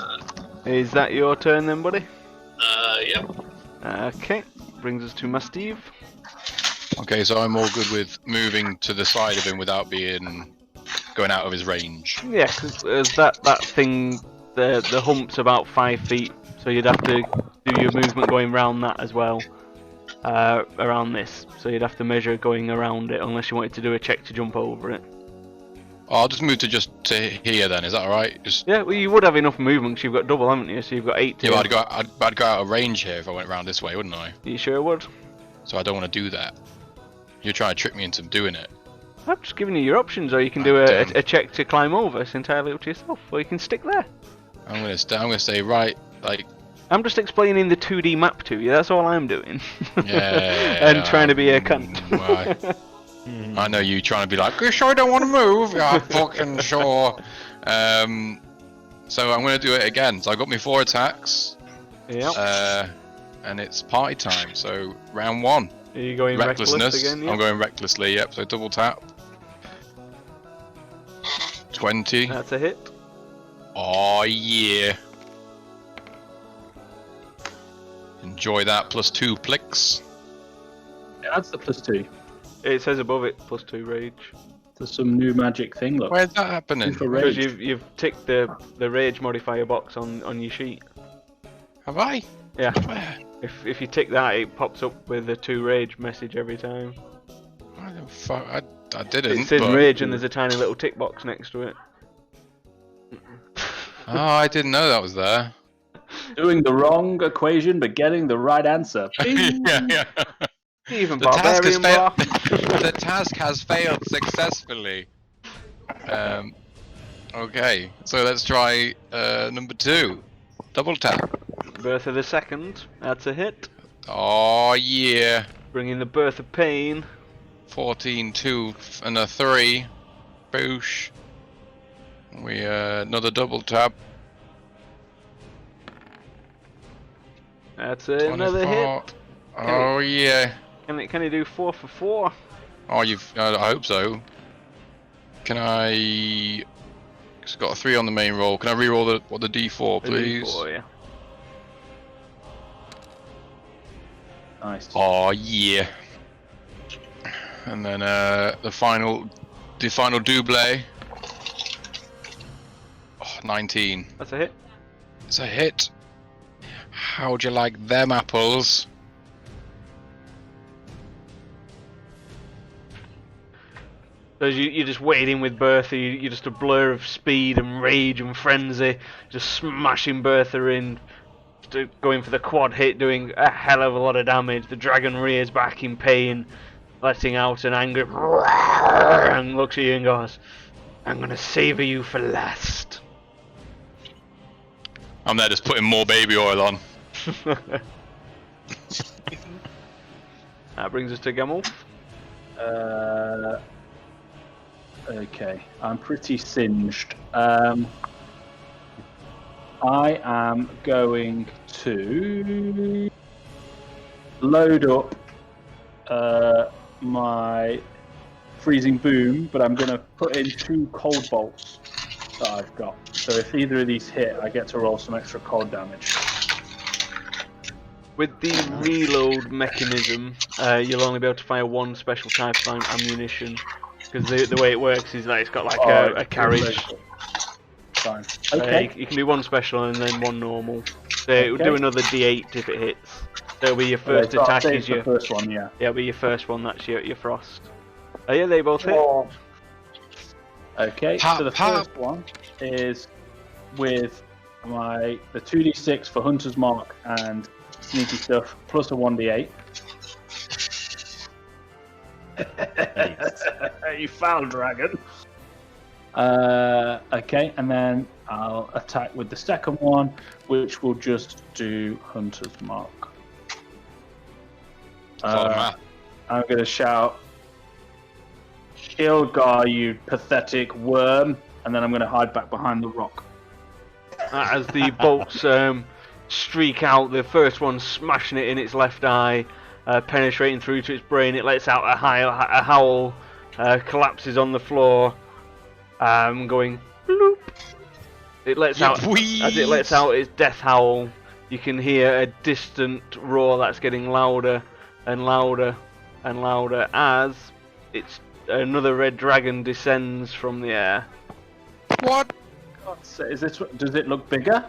Is that your turn then, buddy? Yep. Okay. Brings us to Masteve. Okay, so I'm all good with moving to the side of him without going out of his range. Yeah, because that thing, the hump's about 5 feet, so you'd have to do your movement going around that as well, around this. So you'd have to measure going around it, unless you wanted to do a check to jump over it. I'll just move to here then. Is that all right? Yeah, well, you would have enough movement 'cause you've got double, haven't you? So you've got 8. Yeah, but I'd go out of range here if I went around this way, wouldn't I? You sure would? So I don't want to do that. You're trying to trick me into doing it. I'm just giving you your options, or you can do a check to climb over. It's entirely up to yourself, or you can stick there. I'm gonna stay right, like. I'm just explaining the 2D map to you. That's all I'm doing. Yeah. And trying to be a cunt. Right. I know you trying to be like, you sure I don't want to move? Yeah, I'm fucking sure. So I'm gonna do it again. So I got me 4 attacks. Yeah. And it's party time. So round 1. Are you going recklessness again? Yeah. I'm going recklessly. Yep. So double tap. 20. That's a hit. Oh yeah. Enjoy that. Plus 2 plicks. Yeah, that's the +2. It says above it +2 rage. There's some new magic thing. Look. Where's that happening? For Because rage. you've ticked the rage modifier box on your sheet. Have I? Yeah. Where? If you tick that, it pops up with a 2 rage message every time. Why the fuck? I didn't. It says but... rage and there's a tiny little tick box next to it. Oh, I didn't know that was there. Doing the wrong equation, but getting the right answer. Bing! yeah. Even The task has barbarian failed. bar. The task has failed successfully. Okay, so let's try number 2. Double tap. Birth of the Second. That's a hit. Oh yeah. Bringing the Birth of Pain. 14, 2, and a 3. Boosh. We another double tap. That's another 24. hit. Oh yeah. Can he do 4 for 4? Oh, I hope so. Can I? It's got a 3 on the main roll. Can I re-roll the D4, please? D4, yeah. Nice. Oh yeah. And then the final the final double. Oh, 19. That's a hit. It's a hit. How'd you like them apples? So as you're just wading with Bertha, you're just a blur of speed and rage and frenzy, just smashing Bertha in, going for the quad hit, doing a hell of a lot of damage. The dragon rears back in pain, letting out an angry and looks at you and goes, "I'm gonna savour you for last." I'm there just putting more baby oil on. That brings us to Gamulf. Okay, I'm pretty singed. I am going to load up my freezing boom, but I'm going to put in 2 cold bolts that I've got. So if either of these hit, I get to roll some extra cold damage. With the reload mechanism, you'll only be able to fire 1 special type of ammunition, because the way it works is that it's got like a carriage. Fine. Okay. You can do 1 special and then 1 normal. So it'll do another D8 if it hits. So it'll be your first attack is your first one, yeah. Yeah, it'll be your first one. That's your frost. Oh yeah, they both hit. Oh. Okay, Pop, so the pop. first one is with the 2d6 for Hunter's Mark and sneaky stuff, plus a 1d8. You foul dragon. Okay, and then I'll attack with the second one, which will just do Hunter's Mark. I'm going to shout, "Kilgar, you pathetic worm!" And then I'm going to hide back behind the rock. As the bolts streak out, the first one smashing it in its left eye, penetrating through to its brain. It lets out a howl, collapses on the floor, going bloop. It lets out as it lets out its death howl. You can hear a distant roar that's getting louder and louder and louder as another red dragon descends from the air. What? Does it look bigger?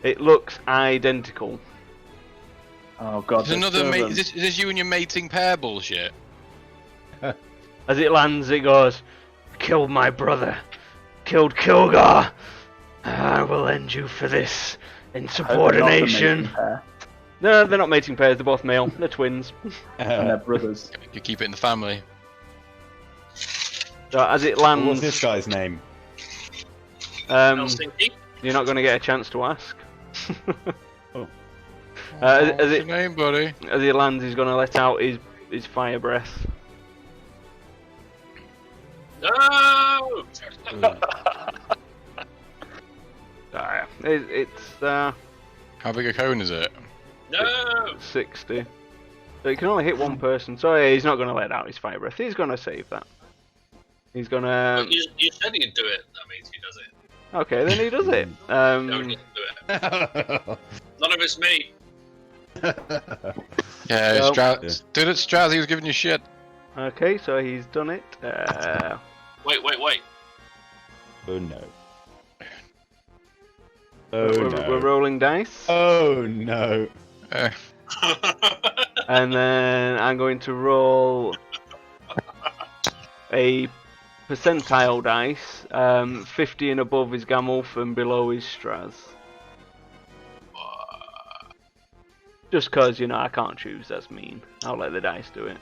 It looks identical. Oh god! Is another mate? Is this you and your mating pair bullshit? As it lands, it goes, "Killed my brother. Killed Kilgar. I will end you for this insubordination." No, they're not mating pairs. They're both male. They're twins. And they're brothers. You keep it in the family. So as it lands, What's this guy's name? Helsinki? you're not going to get a chance to ask. Oh. As What's it your name, buddy? as he lands, he's going to let out his fire breath. No! It's How big a cone is it? No! 60. So he can only hit 1 person. So yeah, he's not going to let out his fire breath. He's going to save that. He's going to. You said he'd do it. That means he does it. Okay, then he does it. No, he doesn't do it. None of it's me. Yeah, So- Dude, it's Straz, he was giving you shit. Okay, so he's done it. Wait. Oh no. We're rolling dice. Oh no. And then I'm going to roll a percentile dice. 50 and above is Gamulf and below is Straz. Just cause, I can't choose, that's mean. I'll let the dice do it.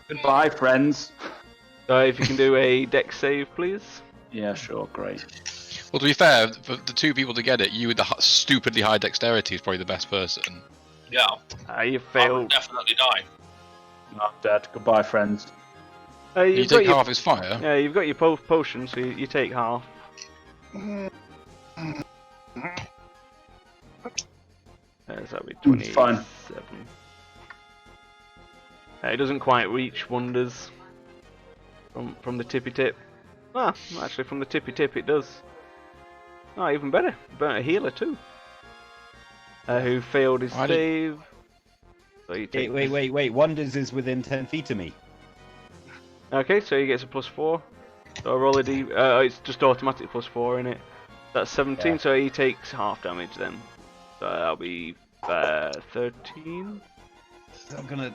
Goodbye, friends. So if you can do a dex save, please. Yeah, sure, great. Well, to be fair, for the 2 people to get it, you with the stupidly high dexterity is probably the best person. Yeah, You I would failed. definitely die. I'm dead. Goodbye, friends. You You've got take your, half his fire. yeah, you've got your potion, so you take half. That'll be 27. Fine. It doesn't quite reach Wonders from the tippy tip. Ah, actually from the tippy tip it does. Oh, even better. Burnt a healer too. Who failed his Why did- save. So you take Wait. Wonders is within 10 feet of me. Okay, so he gets a +4. So I roll a d. It's just automatic +4 in it. That's 17. Yeah. So he takes half damage then. So that'll be 13. I'm gonna.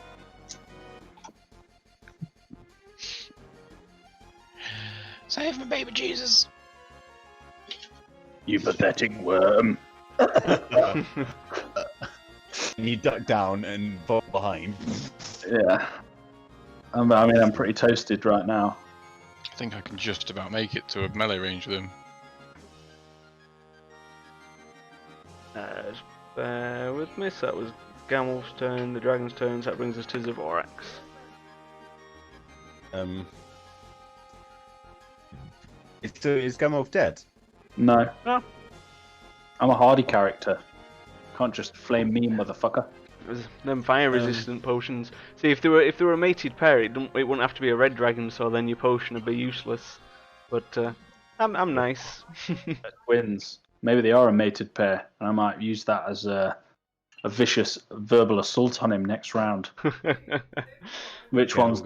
Save me, baby Jesus. You pathetic worm. You duck down and fall behind. Yeah. I mean, I'm pretty toasted right now. I think I can just about make it to a melee range with him. Just bear with me. So that was Gamolf's turn, the dragon's turn. So that brings us to Zavorax. Is Gamolf dead? No. No. I'm a hardy character. Can't just flame me, motherfucker. There's them fire resistant potions. See, if they were a mated pair, it wouldn't have to be a red dragon, so then your potion would be useless. But I'm nice. Twins. Maybe they are a mated pair, and I might use that as a vicious verbal assault on him next round. Which Yeah, one's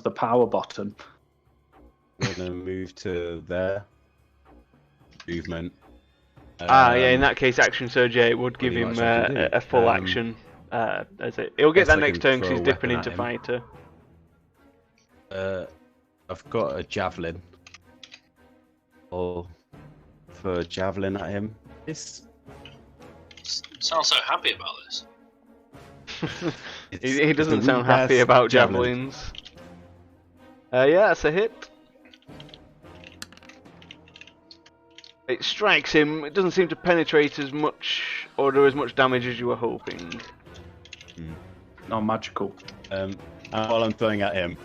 the power button? We're gonna move to there. Movement. Yeah. In that case, action surge. Yeah, it would give pretty him much I can do. a full action. As it, he'll get Guess that I next can turn because throw he's a dipping weapon into at him. fighter. I've got a javelin. For javelin at him. This. Sounds so happy about this. He doesn't it's sound the happy best about javelin. javelins. Yeah, that's a hit. It strikes him. It doesn't seem to penetrate as much or do as much damage as you were hoping. Not magical. And while I'm throwing at him,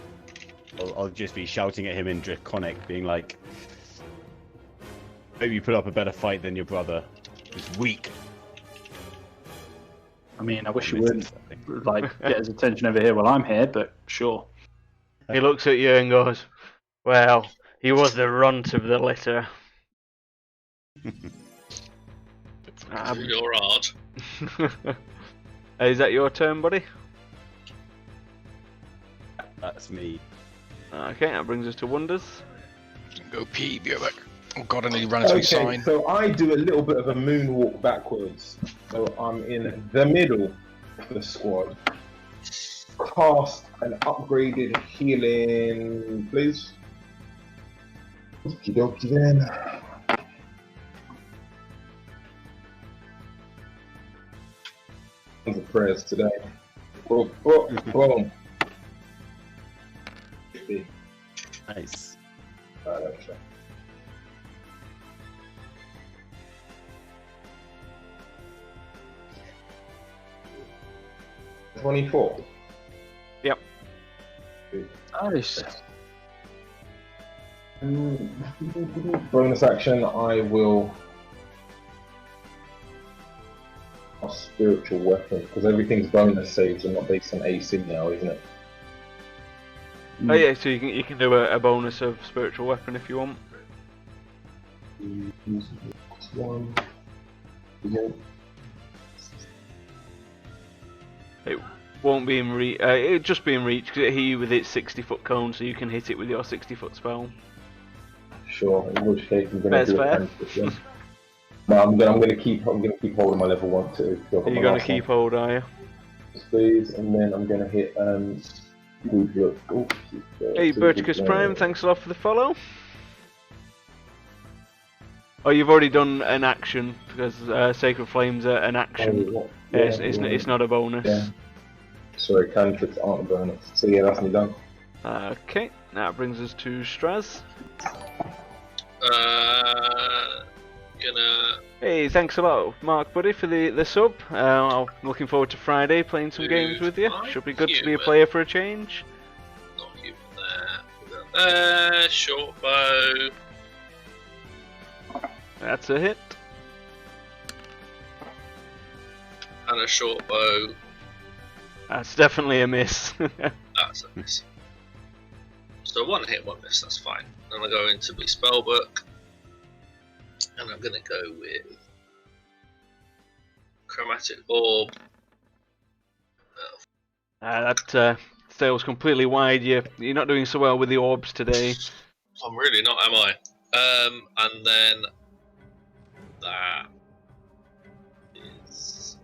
I'll just be shouting at him in Draconic, being like, maybe you put up a better fight than your brother. He's weak. I mean, I wish you wouldn't get his attention over here while I'm here, but sure. He looks at you and goes, "Well, he was the runt of the litter." You're hard. Is that your turn, buddy? That's me. Okay, that brings us to Wonders. Go pee, be right back. Oh god, I need to run into a Okay, sign. so I do a little bit of a moonwalk backwards. So I'm in the middle of the squad. Cast an upgraded healing, please. Okie dokie then. Tons of prayers today. Boom, boom, boom. Nice. Okay. $24. Yep. Nice. Bonus action, I will a spiritual weapon because everything's bonus saves and not based on AC now, isn't it? Oh yeah, so you can do a bonus of spiritual weapon if you want. One. It won't be in reach. It'll just be in reach because it hit you with its 60-foot cone, so you can hit it with your 60-foot spell. Sure. In which case, I'm gonna That's do fair. a cantrip then. No, I'm gonna keep holding my level 1 2. You're gonna keep hold, are you? Please, and then I'm gonna hit good look. Oh, Hey, Berticus Prime, thanks a lot for the follow. Oh, you've already done an action because Sacred Flames are an action. It's not a bonus. Yeah. Sorry, cantrips aren't a bonus. So yeah, that's me done. Okay, that brings us to Straz. Gonna. Hey, thanks a lot, Mark, buddy, for the sub. I'm looking forward to Friday playing some games with you. Should be good to be a player for a change. Not you there. Short bow. That's a hit. And a short bow. That's definitely a miss. That's a miss. So one hit, one miss, that's fine. Then I go into my spell book. And I'm gonna go with Chromatic Orb. That sail's completely wide. You're not doing so well with the orbs today. I'm really not, am I? And then that is.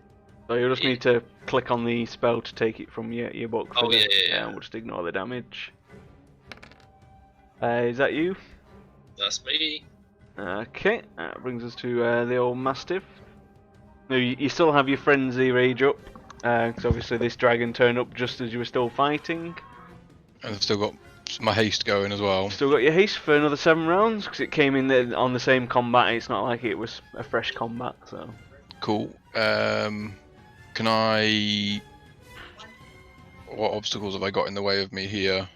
So you just need to click on the spell to take it from your book. Oh, yeah. And we'll just ignore the damage. Is that you? That's me. Okay, that brings us to the old Mastiff. Now, you still have your frenzy rage up, because obviously this dragon turned up just as you were still fighting. And I've still got my haste going as well. Still got your haste for another 7 rounds, because it came in on the same combat. It's not like it was a fresh combat, so. Cool. Can I... What obstacles have I got in the way of me here?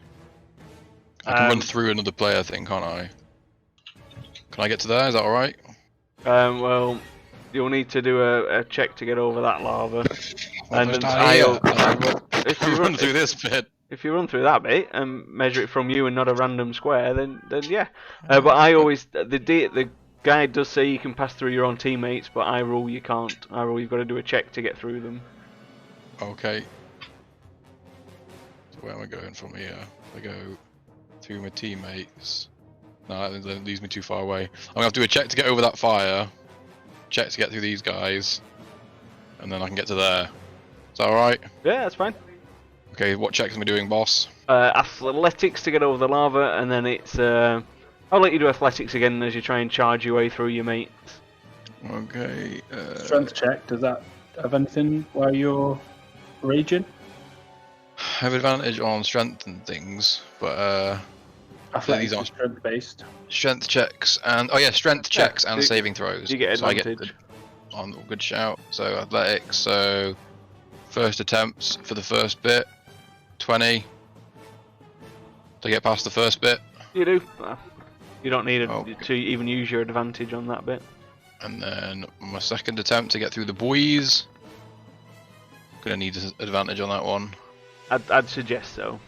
I can run through another player thing, can't I? Can I get to there? Is that alright? Well, you'll need to do a check to get over that lava. And then if you run through this bit. If you run through that bit and measure it from you and not a random square, then yeah. But I always the guide does say you can pass through your own teammates, but I rule you can't. I rule you've got to do a check to get through them. Okay. So where am I going from here? I go through my teammates. No, that leaves me too far away. I'm gonna have to do a check to get over that fire. Check to get through these guys, and then I can get to there. Is that alright? Yeah, that's fine. Okay, what checks am I doing, boss? Athletics to get over the lava, and then it's I'll let you do athletics again as you try and charge your way through your mates. Okay. Strength check. Does that have anything while you're raging? I have advantage on strength and things, but Athletics these aren't is strength based. strength checks and strength checks and so saving throws. You get So I advantage. on good shout. So athletics. So first attempts for the first bit, 20. To get past the first bit. You do. You don't need Okay. to even use your advantage on that bit. And then my second attempt to get through the buoys. Gonna need advantage on that one. I'd suggest so.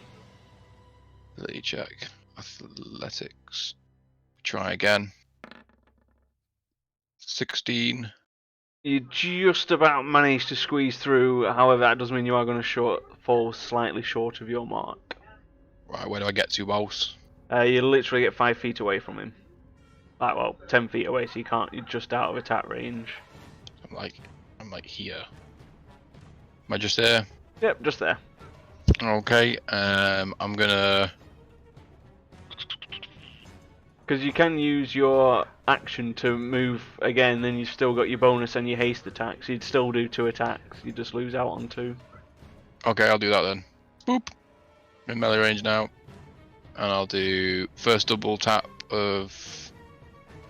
Ability check. Athletics. Try again. 16. You just about managed to squeeze through. However, that does mean you are going to fall slightly short of your mark. Right, where do I get to, boss? You literally get 5 feet away from him. Like, well, 10 feet away, so you can't. You're just out of attack range. I'm like here. Am I just there? Yep, just there. Okay. I'm gonna. Because you can use your action to move again, then you've still got your bonus and your haste attacks. You'd still do 2 attacks. You just lose out on 2. Okay, I'll do that then. Boop. I'm in melee range now, and I'll do first double tap of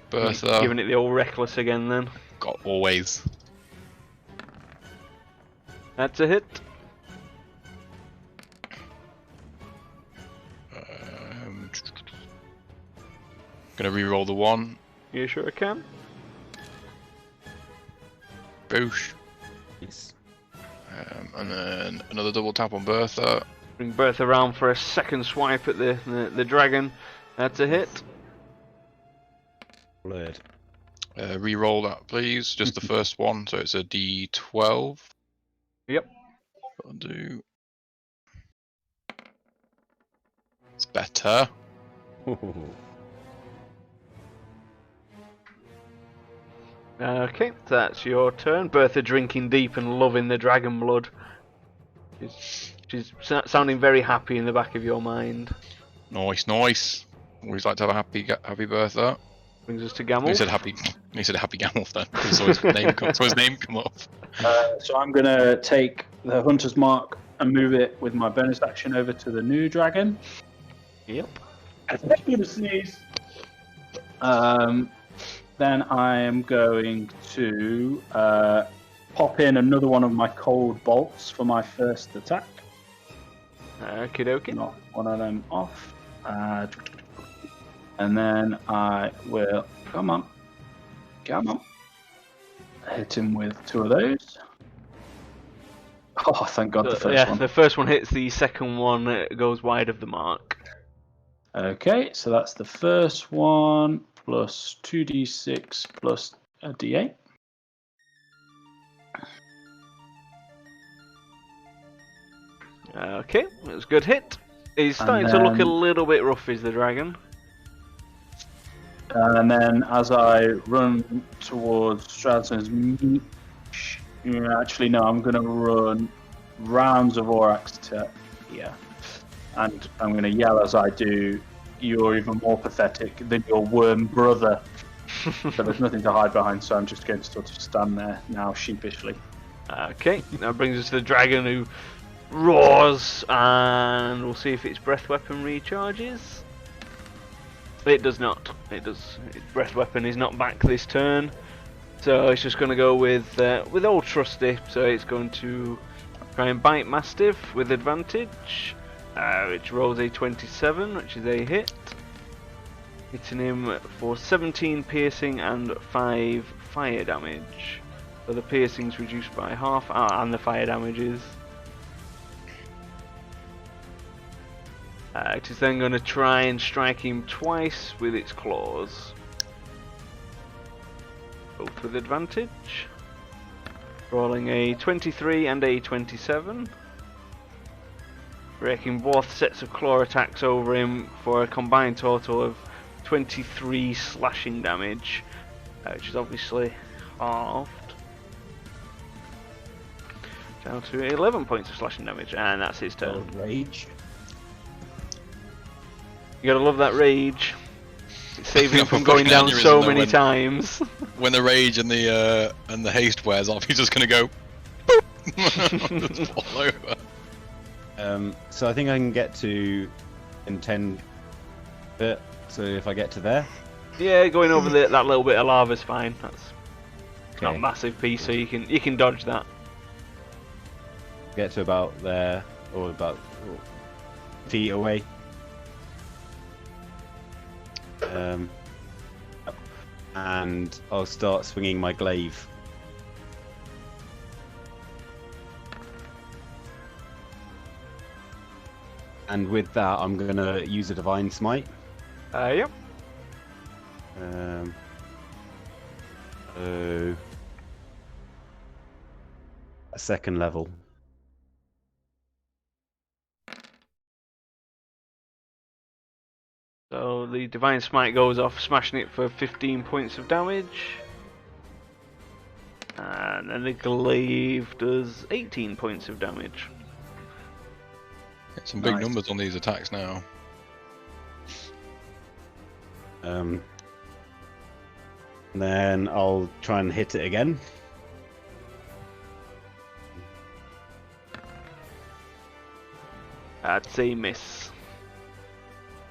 Bertha. Giving it the old reckless again then. Got always. That's a hit. Gonna re-roll the 1. You sure can. Boosh. Yes. And then another double tap on Bertha. Bring Bertha around for a second swipe at the dragon. That's a hit. Blurred. Re-roll that, please. Just the first one, so it's a D12. Yep. I'll do. It's better. Okay, so that's your turn. Bertha drinking deep and loving the dragon blood. She's sounding very happy in the back of your mind. Nice, nice. Always like to have a happy Bertha. Brings us to Gamel. He said happy Gamulf then. So his name come up. So I'm going to take the Hunter's Mark and move it with my bonus action over to the new dragon. Yep. I'm going to sneeze. Then I am going to pop in another one of my cold bolts for my first attack. Okie dokie. Knock one of them off. And then I will... Come on. Hit him with 2 of those. Oh, thank God, the first one. The first one hits, the second one goes wide of the mark. Okay, so that's the first one, plus 2d6 plus a d8. Okay, that was a good hit. He's starting to look a little bit rough, is the dragon. And then as I run towards Stradson's meat, actually no, I'm going to run rounds of Orax to here. And I'm going to yell as I do, "You're even more pathetic than your worm brother." But there's nothing to hide behind, so I'm just going to sort of stand there now sheepishly. Okay, that brings us to the dragon who roars, and we'll see if its breath weapon recharges. It does not. Its breath weapon is not back this turn, so it's just going to go with old trusty. So it's going to try and bite Mastiff with advantage, which rolls a 27, which is a hit, hitting him for 17 piercing and 5 fire damage. So the piercing's reduced by half, and the fire damage is. It is then going to try and strike him twice with its claws. Both with advantage. Rolling a 23 and a 27. Breaking both sets of claw attacks over him for a combined total of 23 slashing damage, which is obviously halved. Down to 11 points of slashing damage, and that's his turn. Rage. You gotta love that rage. It's saving him from Fucking going down aneurysm so though, many when- times. When the rage and the haste wears off, he's just gonna go. Boop! Just fall over. So I think I can get to in 10 bit. So if I get to there, Yeah, going over that little bit of lava's fine. That's not a okay. massive piece, so you can dodge that. Get to about there, or about feet away. And I'll start swinging my glaive. And with that, I'm gonna use a divine smite. Yep. So a second level. So the Divine Smite goes off, smashing it for 15 points of damage. And then the Glaive does 18 points of damage. Get some big Nice. numbers on these attacks now. Then I'll try and hit it again. That's a miss.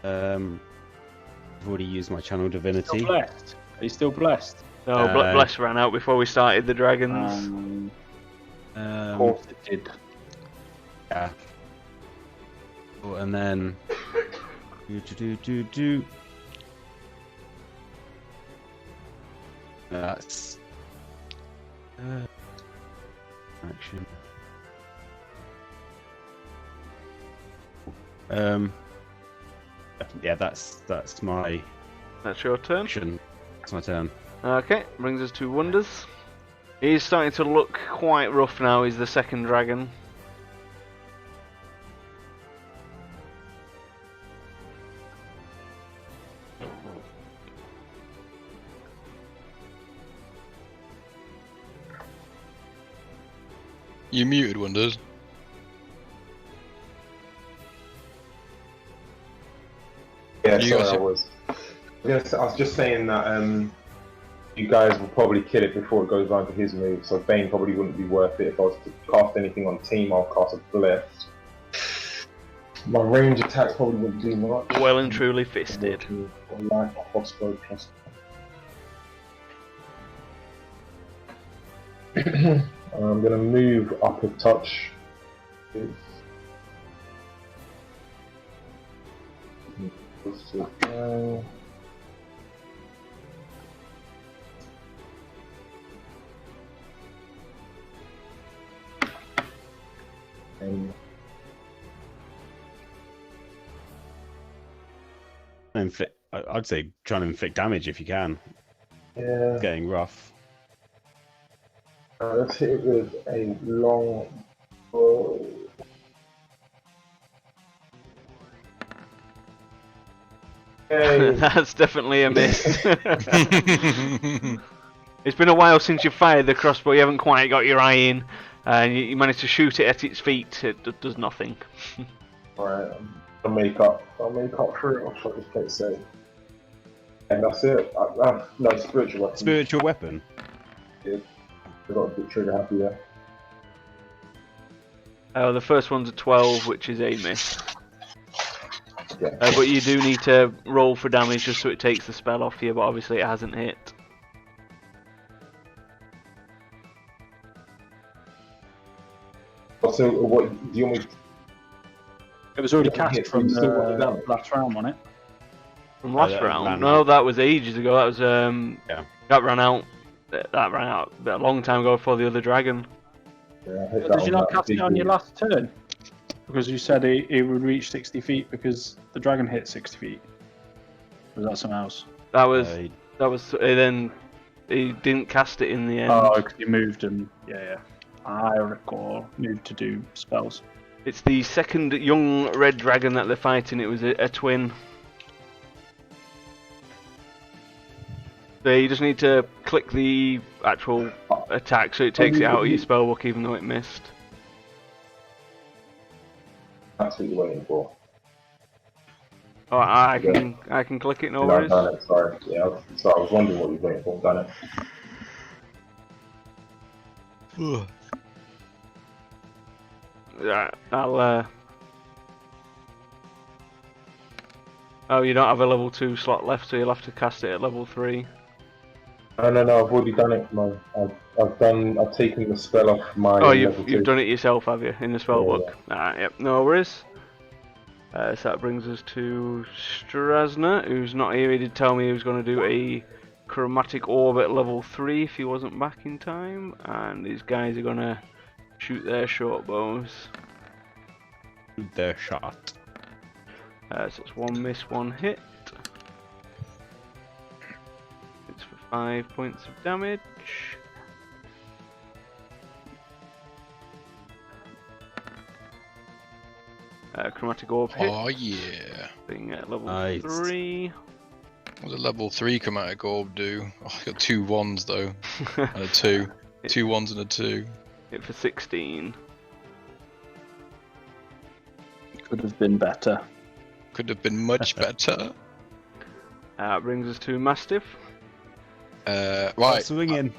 I've already used my channel divinity. Still blessed? Are you still blessed? No, Bless ran out before we started the dragons. Of course it did. Yeah. Oh, and then do. That's action. Yeah, that's my That's your turn. action. That's my turn. Okay, brings us to Wonders. He's starting to look quite rough now, he's the second dragon. You muted Wonders. Yeah, You sorry, got I it. was. I was just saying that you guys will probably kill it before it goes round to his move, so Bane probably wouldn't be worth it. If I was to cast anything on team, I'll cast a Bless. My range attacks probably wouldn't do much. Well and truly fisted. Life crossbow plus. I'm gonna move up a touch. And I'd say try and inflict damage if you can. yeah, It's getting rough. let's hit it with a long bow. Yay. That's definitely a miss. It's been a while since you fired the crossbow. You haven't quite got your eye in, and you managed to shoot it at its feet. It does nothing. Alright, I'll make up for it. I'll try to play it safe. And that's it. No, spiritual weapon. Spiritual weapon. I got a bit trigger happy there. The first one's a 12, which is a miss. Yeah. But you do need to roll for damage just so it takes the spell off you, but obviously it hasn't hit. So, what do you want me to... It was already Yeah, cast from you still got the the damage. last round, wasn't it? From last that round? ran No, out. that was ages ago. That was Yeah. that ran out. That ran out a long time ago for the other dragon. Yeah, I hit that Did you one not like cast it on big your last turn? Because you said it would reach 60 feet because the dragon hit 60 feet. Was that something else? That was Uh, then he didn't cast it in the end. Oh, because you moved and yeah. I recall moved to do spells. It's the second young red dragon that they're fighting. It was a twin. So you just need to click the actual attack so it takes it out of your spellbook even though it missed. That's what you're waiting for. Oh, I can click it, no No, I've worries. done it, sorry. Yeah, so I was wondering what you were waiting for. I've done it. Yeah, I'll Oh, you don't have a level 2 slot left, so you'll have to cast it at level 3. No, I've already done it. No, I've taken the spell off my. Oh, level you've two. done it yourself, have you, in the spellbook? Ah, yep, no worries. So that brings us to Strasna, who's not here. He did tell me he was going to do a chromatic orb at level 3 if he wasn't back in time, and these guys are going to shoot their short bows. Their shot. So it's 1 miss, 1 hit. It's for 5 points of damage. Chromatic orb hit, Oh yeah. being at level Nice. 3. What does a level 3 chromatic orb do? Oh, I got 2 1s though, and a 2. 2 1s and a 2. Hit for 16. Could have been better. Could have been much better. Brings us to Mastiff. Right, Swinging.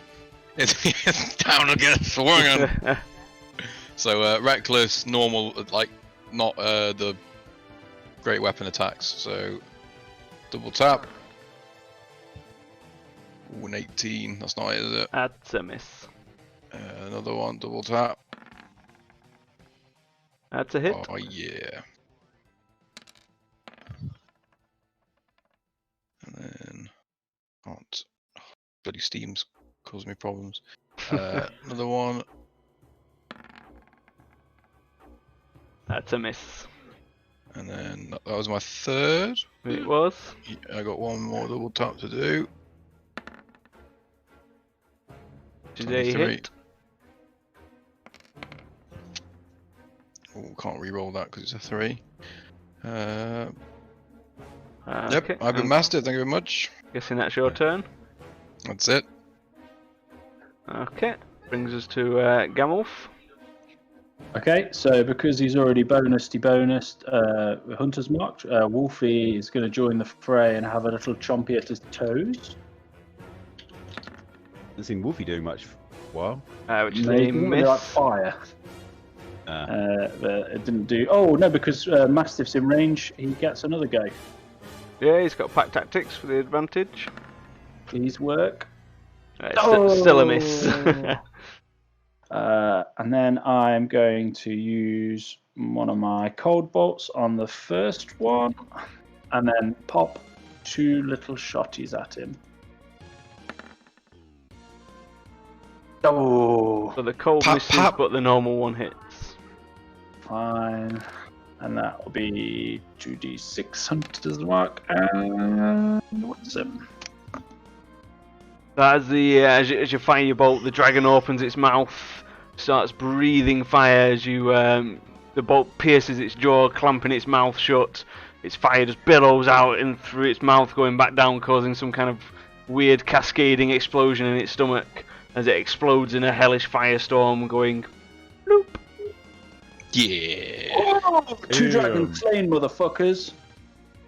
it's down again, swinging. So reckless, normal, like not the great weapon attacks. So double tap. Ooh, an 18. That's not it, is it? That's a miss. Another one, double tap. That's a hit. Oh yeah. And then can't. Bloody Steam's causing me problems. Another one. That's a miss. And then that was my third. It was. I got one more double tap to do. Which is a 23. hit. Oh, can't re-roll that because it's a 3. Yep, Okay, I've been mastered. Thank you very much. Guessing that's your turn. That's it. Okay. Brings us to Gamulf. Okay, so because he's already bonused, he bonused Hunter's Mark. Wolfie is going to join the fray and have a little chompy at his toes. Haven't seen Wolfie doing much for a while. Which is Maybe a they're like miss. fire. But it didn't do. Oh no, because Mastiff's in range, he gets another go. Yeah, he's got pack tactics for the advantage. Please work. It's still a miss. And then I'm going to use one of my cold bolts on the first one, and then pop 2 little shotties at him. Oh, So the cold Pop, misses, pop. but the normal one hits. fine. And that will be 2d6 Hunter's Mark, and what's it? As as you fire your bolt, the dragon opens its mouth, starts breathing fire as you the bolt pierces its jaw, clamping its mouth shut. its fire just billows out and through its mouth, going back down, causing some kind of weird cascading explosion in its stomach as it explodes in a hellish firestorm, going bloop. Yeah. Oh, 2 Ew. dragons slain, motherfuckers.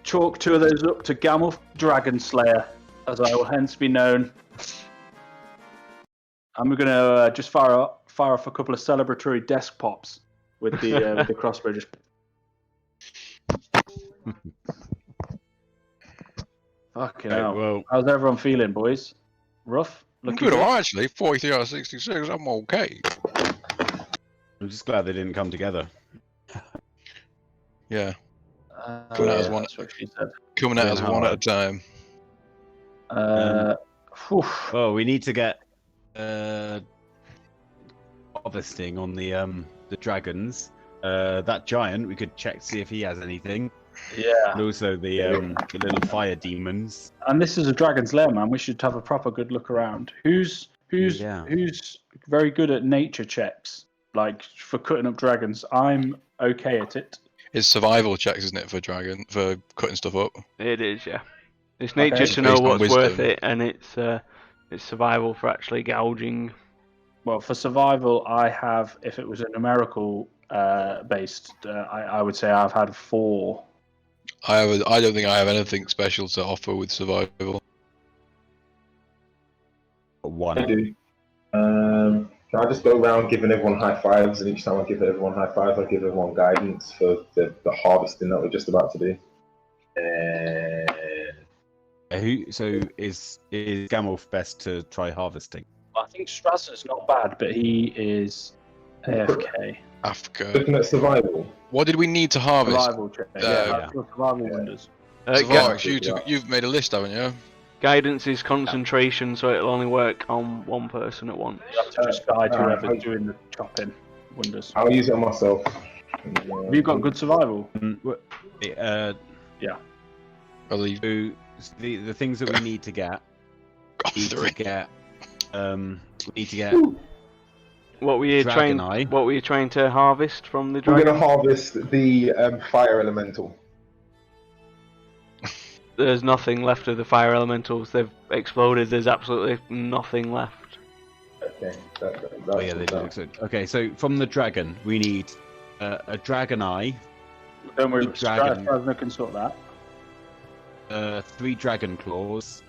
Chalk 2 of those up to Gamel Dragon Slayer, as I will hence be known. And we're gonna just fire off a couple of celebratory desk pops with the crossbow. Just fucking Okay, hell. well, How's everyone feeling, boys? Rough? I'm Looking good, alright, actually. 43 out of 66. I'm okay. I'm just glad they didn't come together. Yeah. Coming out as one. That's what she said. Coming out as Going one at a hard. time. Whew. Oh, we need to get harvesting on the dragons. That giant, we could check to see if he has anything. Yeah. And also the little fire demons. And this is a dragon's lair, man. We should have a proper good look around. Who's Yeah. very good at nature checks, like for cutting up dragons? I'm okay at it. It's survival checks, isn't it, for cutting stuff up? It is, yeah. It's nature Okay. to know Based on what's worth wisdom. it, and it's survival for actually gouging. Well, for survival, I have, if it was a numerical based, I would say I've had 4. I don't think I have anything special to offer with survival. I One. do. Can I just go around giving everyone high fives, and each time I give everyone high fives, I give everyone guidance for the harvesting that we're just about to do. And So is Gamolf best to try harvesting? I think Strasser's not bad, but he is AFK. Africa. looking at survival, What did we need to harvest? Survival check. Yeah, yeah. that's what survival wonders. Survival, you've made a list, haven't you? Guidance is concentration, so it'll only work on one person at once. You have to just guide whoever's doing the chopping. Wonders. I'll use it on myself. Have you got good survival? Probably So the things that we need to get. got We need 3. to get. We need to get. What were you Dragon Eye. What were you trying to harvest from the We're dragon? going to harvest the fire elemental. There's nothing left of the fire elementals. They've exploded. There's absolutely nothing left. Okay. That's Oh yeah, they do look so. Okay, so from the dragon, we need a dragon eye, Don't worry, Dragon. Strasser can sort that. 3 dragon claws.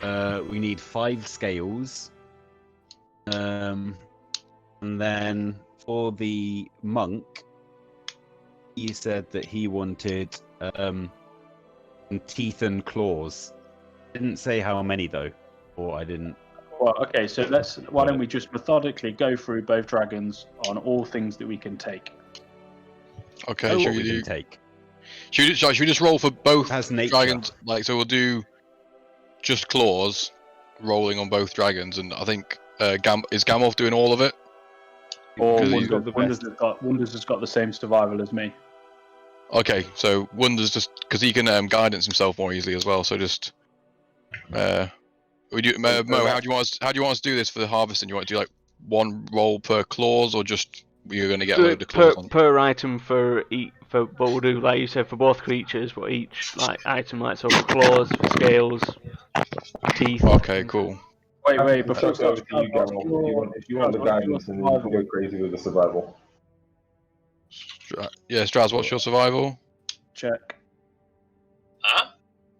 We need 5 scales. And then for the monk, he said that he wanted teeth and claws. Didn't say how many though, or I didn't. Well, okay, so why don't we just methodically go through both dragons on all things that we can take? Okay, know should what we we do? can take. Should we just roll for both Has nature. dragons? Like, so we'll do just claws, rolling on both dragons, and I think is Gamolf doing all of it? Or Because he's Wonders has got the same survival as me. Okay, so Wonders just because he can guidance himself more easily as well. So just we do Mo. How do you want us to do this for the harvesting? You want to do like 1 roll per claws, or just you're going to get a load of claws on? Per item for each. For but we'll do like you said for both creatures, but each like item like so for claws, scales, teeth. Okay, cool. Wait, before That's up to you, Gamel. If you want the guidance, and you can go crazy with the survival. Yeah, Straz, what's your survival? check. Huh?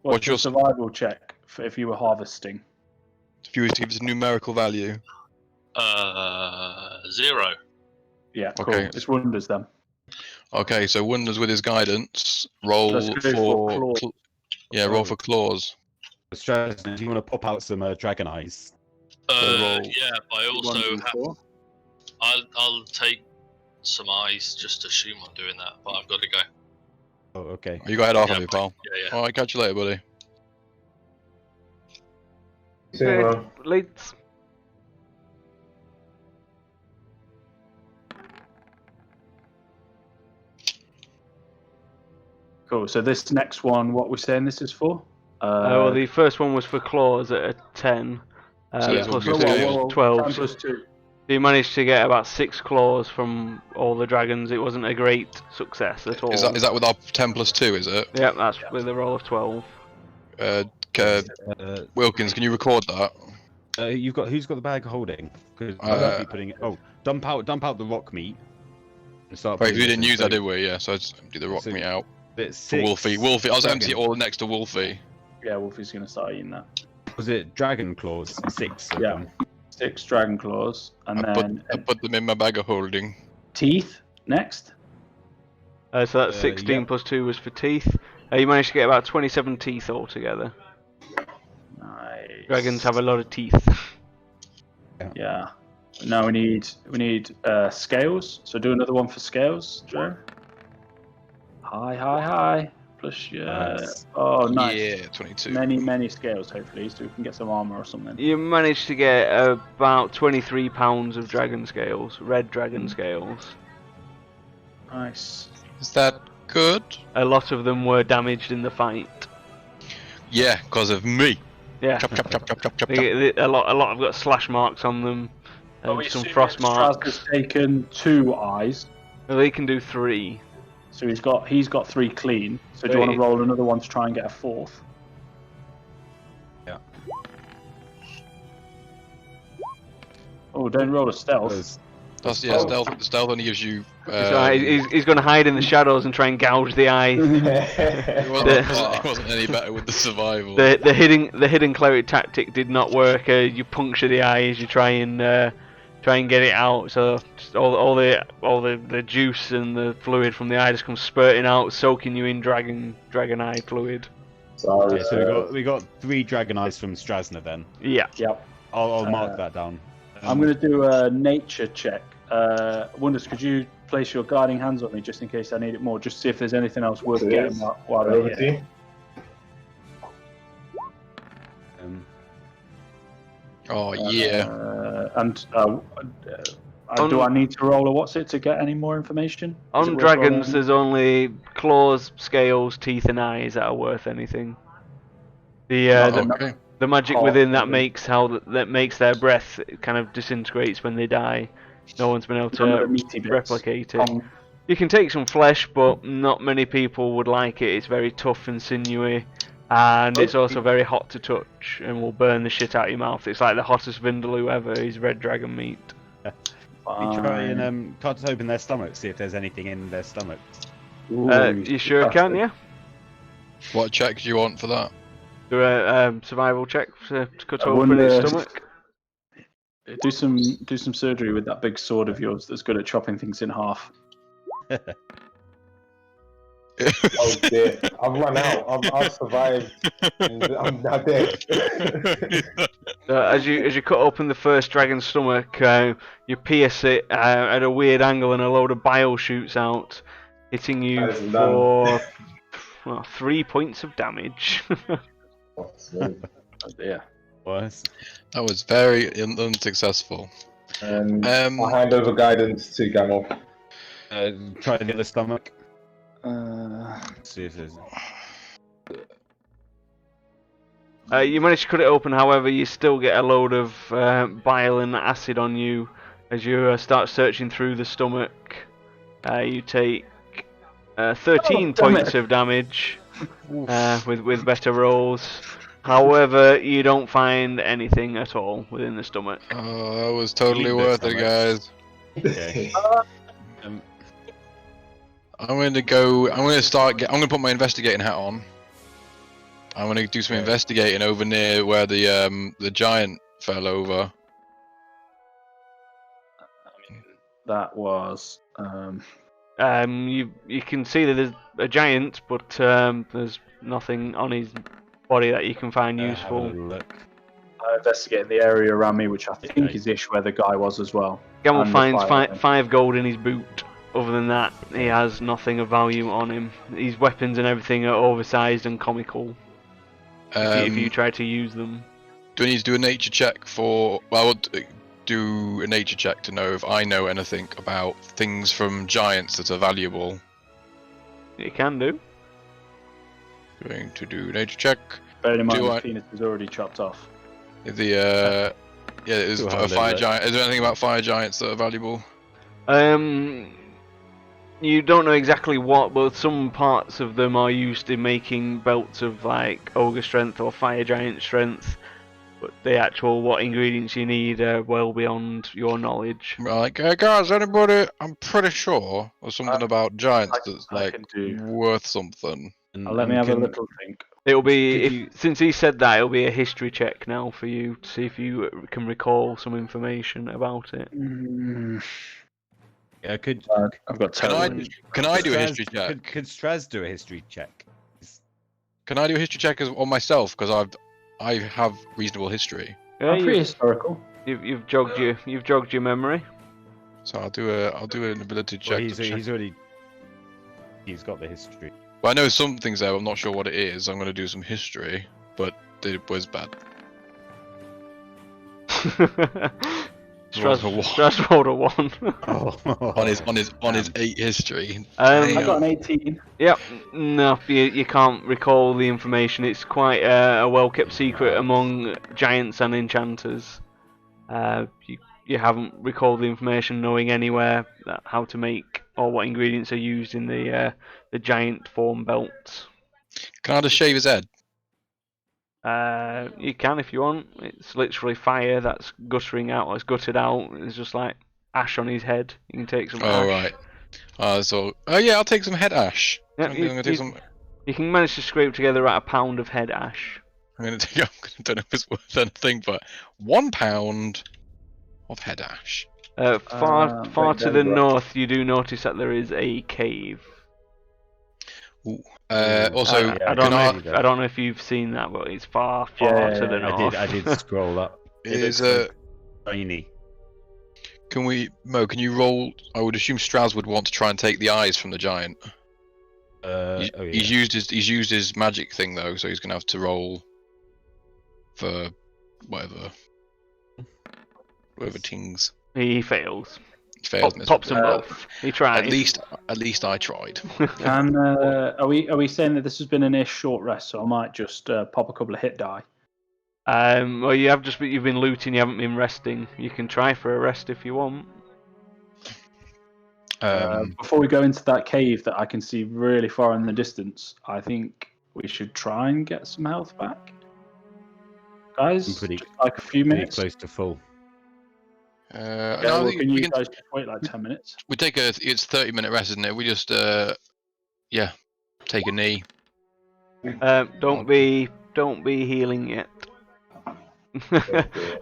What's your survival check for if you were harvesting? If you were to give us a numerical value. 0. Yeah, cool. Okay. It's Wonders then. Okay, so Wonders with his guidance, roll Let's go for for claw. roll for claws. Strategy, do you want to pop out some dragon eyes? roll. Yeah, but I also have. I'll take some eyes just to assume I'm doing that, but I've got to go. Oh, okay. You go ahead off Yeah, of me, pal. Yeah. Alright, catch you later, buddy. See you around. Late. Cool. So this next one, what we're saying this is for? Well, the first one was for claws at a 10. So this plus one's 2 good. is 12. Plus 2. So you managed to get about 6 claws from all the dragons. It wasn't a great success at all. Is that with our 10 plus 2? Is it? Yep, that's with a roll of 12. Wilkins, can you record that? Who's got the bag holding? Because keep putting it. Oh, dump out the rock meat. And start. Wait, we didn't use that, did we? Yeah, so I just empty the rock meat out. It's For Wolfie. I was empty it dragon. all next to Wolfie. Yeah, Wolfie's going to start eating that. Was it dragon claws? 6. of Yeah. them. 6 dragon claws, and I then put them in my bag of holding. teeth next. So that's 16 yep. plus 2 was for teeth. You managed to get about 27 teeth altogether. Nice. Dragons have a lot of teeth. Yeah. Now we need scales. So do another one for scales, Joe. High. Plus Nice. Oh, nice. Yeah, 22. Many scales, hopefully, so we can get some armor or something. You managed to get about 23 pounds of dragon scales, red dragon scales. Nice. Is that good? A lot of them were damaged in the fight. Yeah, because of me. Yeah, Chop. a lot have got slash marks on them, and some frost marks. Straz has taken 2 eyes, Well, they can do 3. so he's got 3 clean. So do you Wait. want to roll another one to try and get a 4th? Yeah. Oh, don't roll a stealth. That's stealth only gives you. So he's going to hide in the shadows and try and gouge the eye. It wasn't any better with the survival. The hidden cleric tactic did not work. You puncture the eye as you try and get it out. So just all the juice and the fluid from the eye just comes spurting out, soaking you in dragon eye fluid. Sorry, Okay, so we got 3 dragon eyes from Strasna then. Yeah. Yep. I'll mark that down. I'm going to do a nature check. Wonders, could you place your guiding hands on me just in case I need it more? Just see if there's anything else worth It getting is. while Over they're to here. you. Oh yeah. Do I need to roll a what's it to get any more information? Is it On worth dragons, rolling? there's only claws, scales, teeth, and eyes that are worth anything. Okay. The magic Oh, within that okay. makes that makes their breath kind of disintegrates when they die. No one's been able Some of the to meaty bits. replicate it. You can take some flesh, but not many people would like it. It's very tough and sinewy, and it's also very hot to touch and will burn the shit out of your mouth. It's like the hottest vindaloo ever is red dragon meat. We try and cut open their stomach, see if there's anything in their stomach. You sure can, yeah? What check do you want for that? Do a survival check to cut I open wonder- its stomach. Do some surgery with that big sword of yours that's good at chopping things in half. Oh dear, I've run out. I've survived. And I'm now dead. As you cut open the first dragon's stomach, you pierce it at a weird angle, and a load of bile shoots out, hitting you That is for 3 points of damage. Oh, sweet. Oh dear. Was. That was very unsuccessful. And Um, I'll hand over guidance to Gamoth. Try the other stomach. Uh, See if there's. You manage to cut it open, however, you still get a load of bile and acid on you as you start searching through the stomach. You take 13 Oh, damn points it. of damage with better rolls. However, you don't find anything at all within the stomach. Oh, that was totally Leave worth this it, stomach. guys. Okay. I'm going to go. I'm going to put my investigating hat on. I'm going to do some investigating over near where the giant fell over. that was. You can see that there's a giant, but there's nothing on his body that you can find Have a useful. look. Investigating the area around me, which I think Okay. is ish where the guy was as well. Gamble And the finds fire thing. 5 gold in his boot. Other than that, he has nothing of value on him. His weapons and everything are oversized and comical if you try to use them. Do I need to do a nature check for? Well, I will do a nature check to know if I know anything about things from giants that are valuable. You can do. Going to do nature check. Bearing in mind Do his I- penis is already chopped off. The Yeah, it was Still a have a fire look. giant. Is there anything about fire giants that are valuable? You don't know exactly what, but some parts of them are used in making belts of like ogre strength or fire giant strength. But the actual what ingredients you need are well beyond your knowledge. Like, hey guys, anybody? I'm pretty sure there's something about giants I- that's I like can do. worth something. Let me have a little think. It'll be Could you- since he said that, it'll be a history check now for you to see if you can recall some information about it. Yeah, could I've got Can terrible. Can I do a Straz- history check? Could Straz do a history check? Can I do a history check on myself? Because I have reasonable history. Yeah, I'm pretty historical. you've jogged your memory. So I'll do an ability check. Well, to he's check. he's got the history. Well, I know some things there. I'm not sure what it is. I'm going to do some history, but it was bad. Strauss Rolled a one. Strauss rolled a 1. on his 8 history. I Damn. got an 18. Yep, no, you can't recall the information. It's quite a well-kept secret among giants and enchanters. You haven't recalled the information, knowing anywhere how to make or what ingredients are used in the giant form belts. Can I just shave his head? You can if you want. It's literally fire that's guttering out, or it's gutted out. It's just like ash on his head. You can take some Oh ash. right. Oh yeah, I'll take some head ash. Yep, I'm gonna take some. You can manage to scrape together about a pound of head ash. I'm gonna take. I don't know if it's worth anything, but 1 pound of head ash. Far wait, to there the you go. north, you do notice that there is a cave. Also, yeah, I don't can know. I don't know if you've seen that, but it's far Yeah, to the north. I did scroll up. is Tiny. can we Mo? Can you roll? I would assume Straz would want to try and take the eyes from the giant. He's used his magic thing though, so he's gonna have to roll for whatever tings. He fails. He failed. Pops them miserably. both. He tried. At least I tried. Can are we saying that this has been an ish short rest? So I might just pop a couple of hit die. Well, you've been looting. You haven't been resting. You can try for a rest if you want. Before we go into that cave that I can see really far in the distance, I think we should try and get some health back, guys. I'm pretty- just like a few Pretty minutes. close to full. Yeah, no, I well, think can we you can. guys just wait like 10 minutes? We take a. It's 30-minute rest, isn't it? We just take a knee. Don't be healing yet.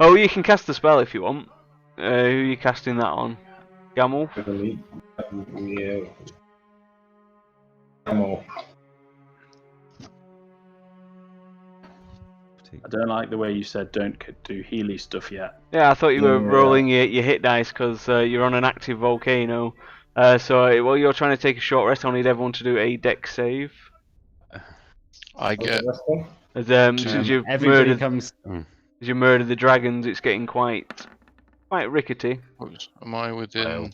Oh, you can cast the spell if you want. Who are you casting that on? Gamel? Yeah. Come on. I don't like the way you said don't do Healy stuff yet. Yeah, I thought you were Yeah. rolling your hit dice because you're on an active volcano. So while you're trying to take a short rest, I'll need everyone to do a dex save. I get. As since you've Everybody murdered, comes. as you murdered the dragons, it's getting quite rickety. Am I within? Well.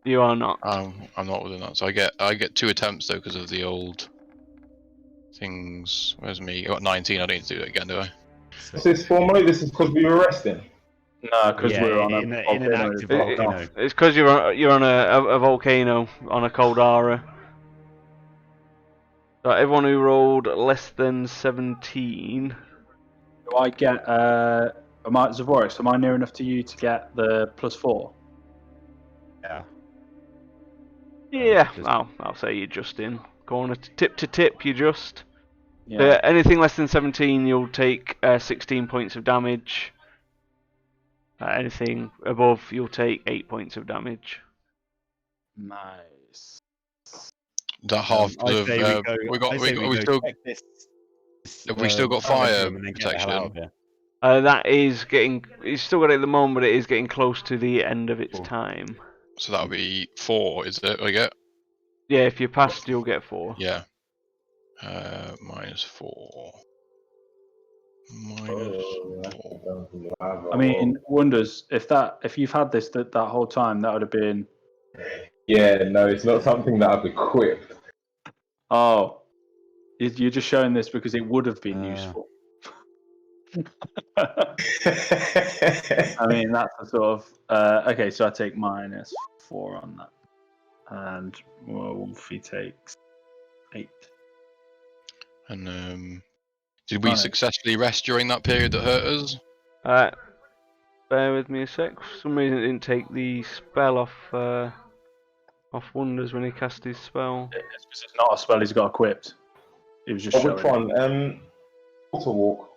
You are not. I'm not within that. So I get 2 attempts though because of the old things. Where's me? I got 19. I don't need to do it again, do I? What's this for, mate? This is because we were resting. No, because Yeah, we're on in a an volcano. active It- volcano. It's because you're on a volcano on a Caldera. So everyone who rolled less than 17. Do I get Zavoris, am I near enough to you to get the +4? Yeah. Yeah, Just- I'll say you're just in. Corner tip to tip, you just. Yeah. Anything less than 17, you'll take 16 points of damage. Anything above, you'll take 8 points of damage. Nice. That half I of say we got I say we go still check this. have we still got fire protection? That is getting. It's still got it at the moment, but it is getting close to the end of its Cool. time. So that'll be 4, is it? I get. Yeah, if you're past, you'll get 4. Yeah. -4. I mean, wonders if you've had this that whole time, that would have been. Yeah, no, it's not something that I've equipped. Oh, you're just showing this because it would have been useful. I mean, that's a sort of okay. So I take -4 on that, and Wolfie takes 8. And did we Right. successfully rest during that period that hurt us? Alright, bear with me a sec. For some reason it didn't take the spell off Wonders when he cast his spell. It's because it's not a spell he's got equipped. He was just Oh, showing. which one? Water walk.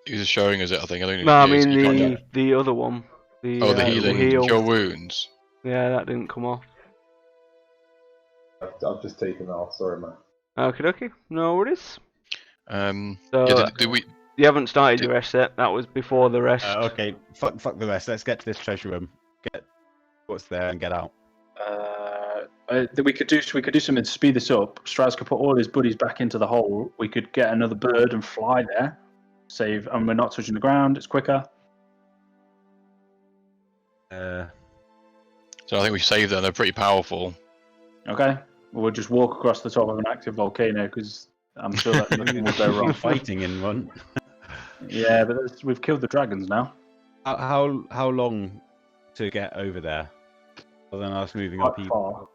He was showing us it, I think. I don't No, I know if mean you can't- the other one. The the healing. heal. Cure wounds. Yeah, that didn't come off. I've just taken that off. Sorry, man. Okay, no worries. So, So did we? you haven't started your rest yet. That was before the rest. Okay, fuck the rest. Let's get to this treasure room. Get what's there and get out. We could do something to speed this up. Straz could put all his buddies back into the hole. We could get another bird and fly there. Save, and we're not touching the ground. It's quicker. So I think we saved them. They're pretty powerful. Okay. We'll just walk across the top of an active volcano because I'm sure that nothing will go wrong. Fighting in one. Yeah, but we've killed the dragons now. How long to get over there? Other than us moving up Quite people.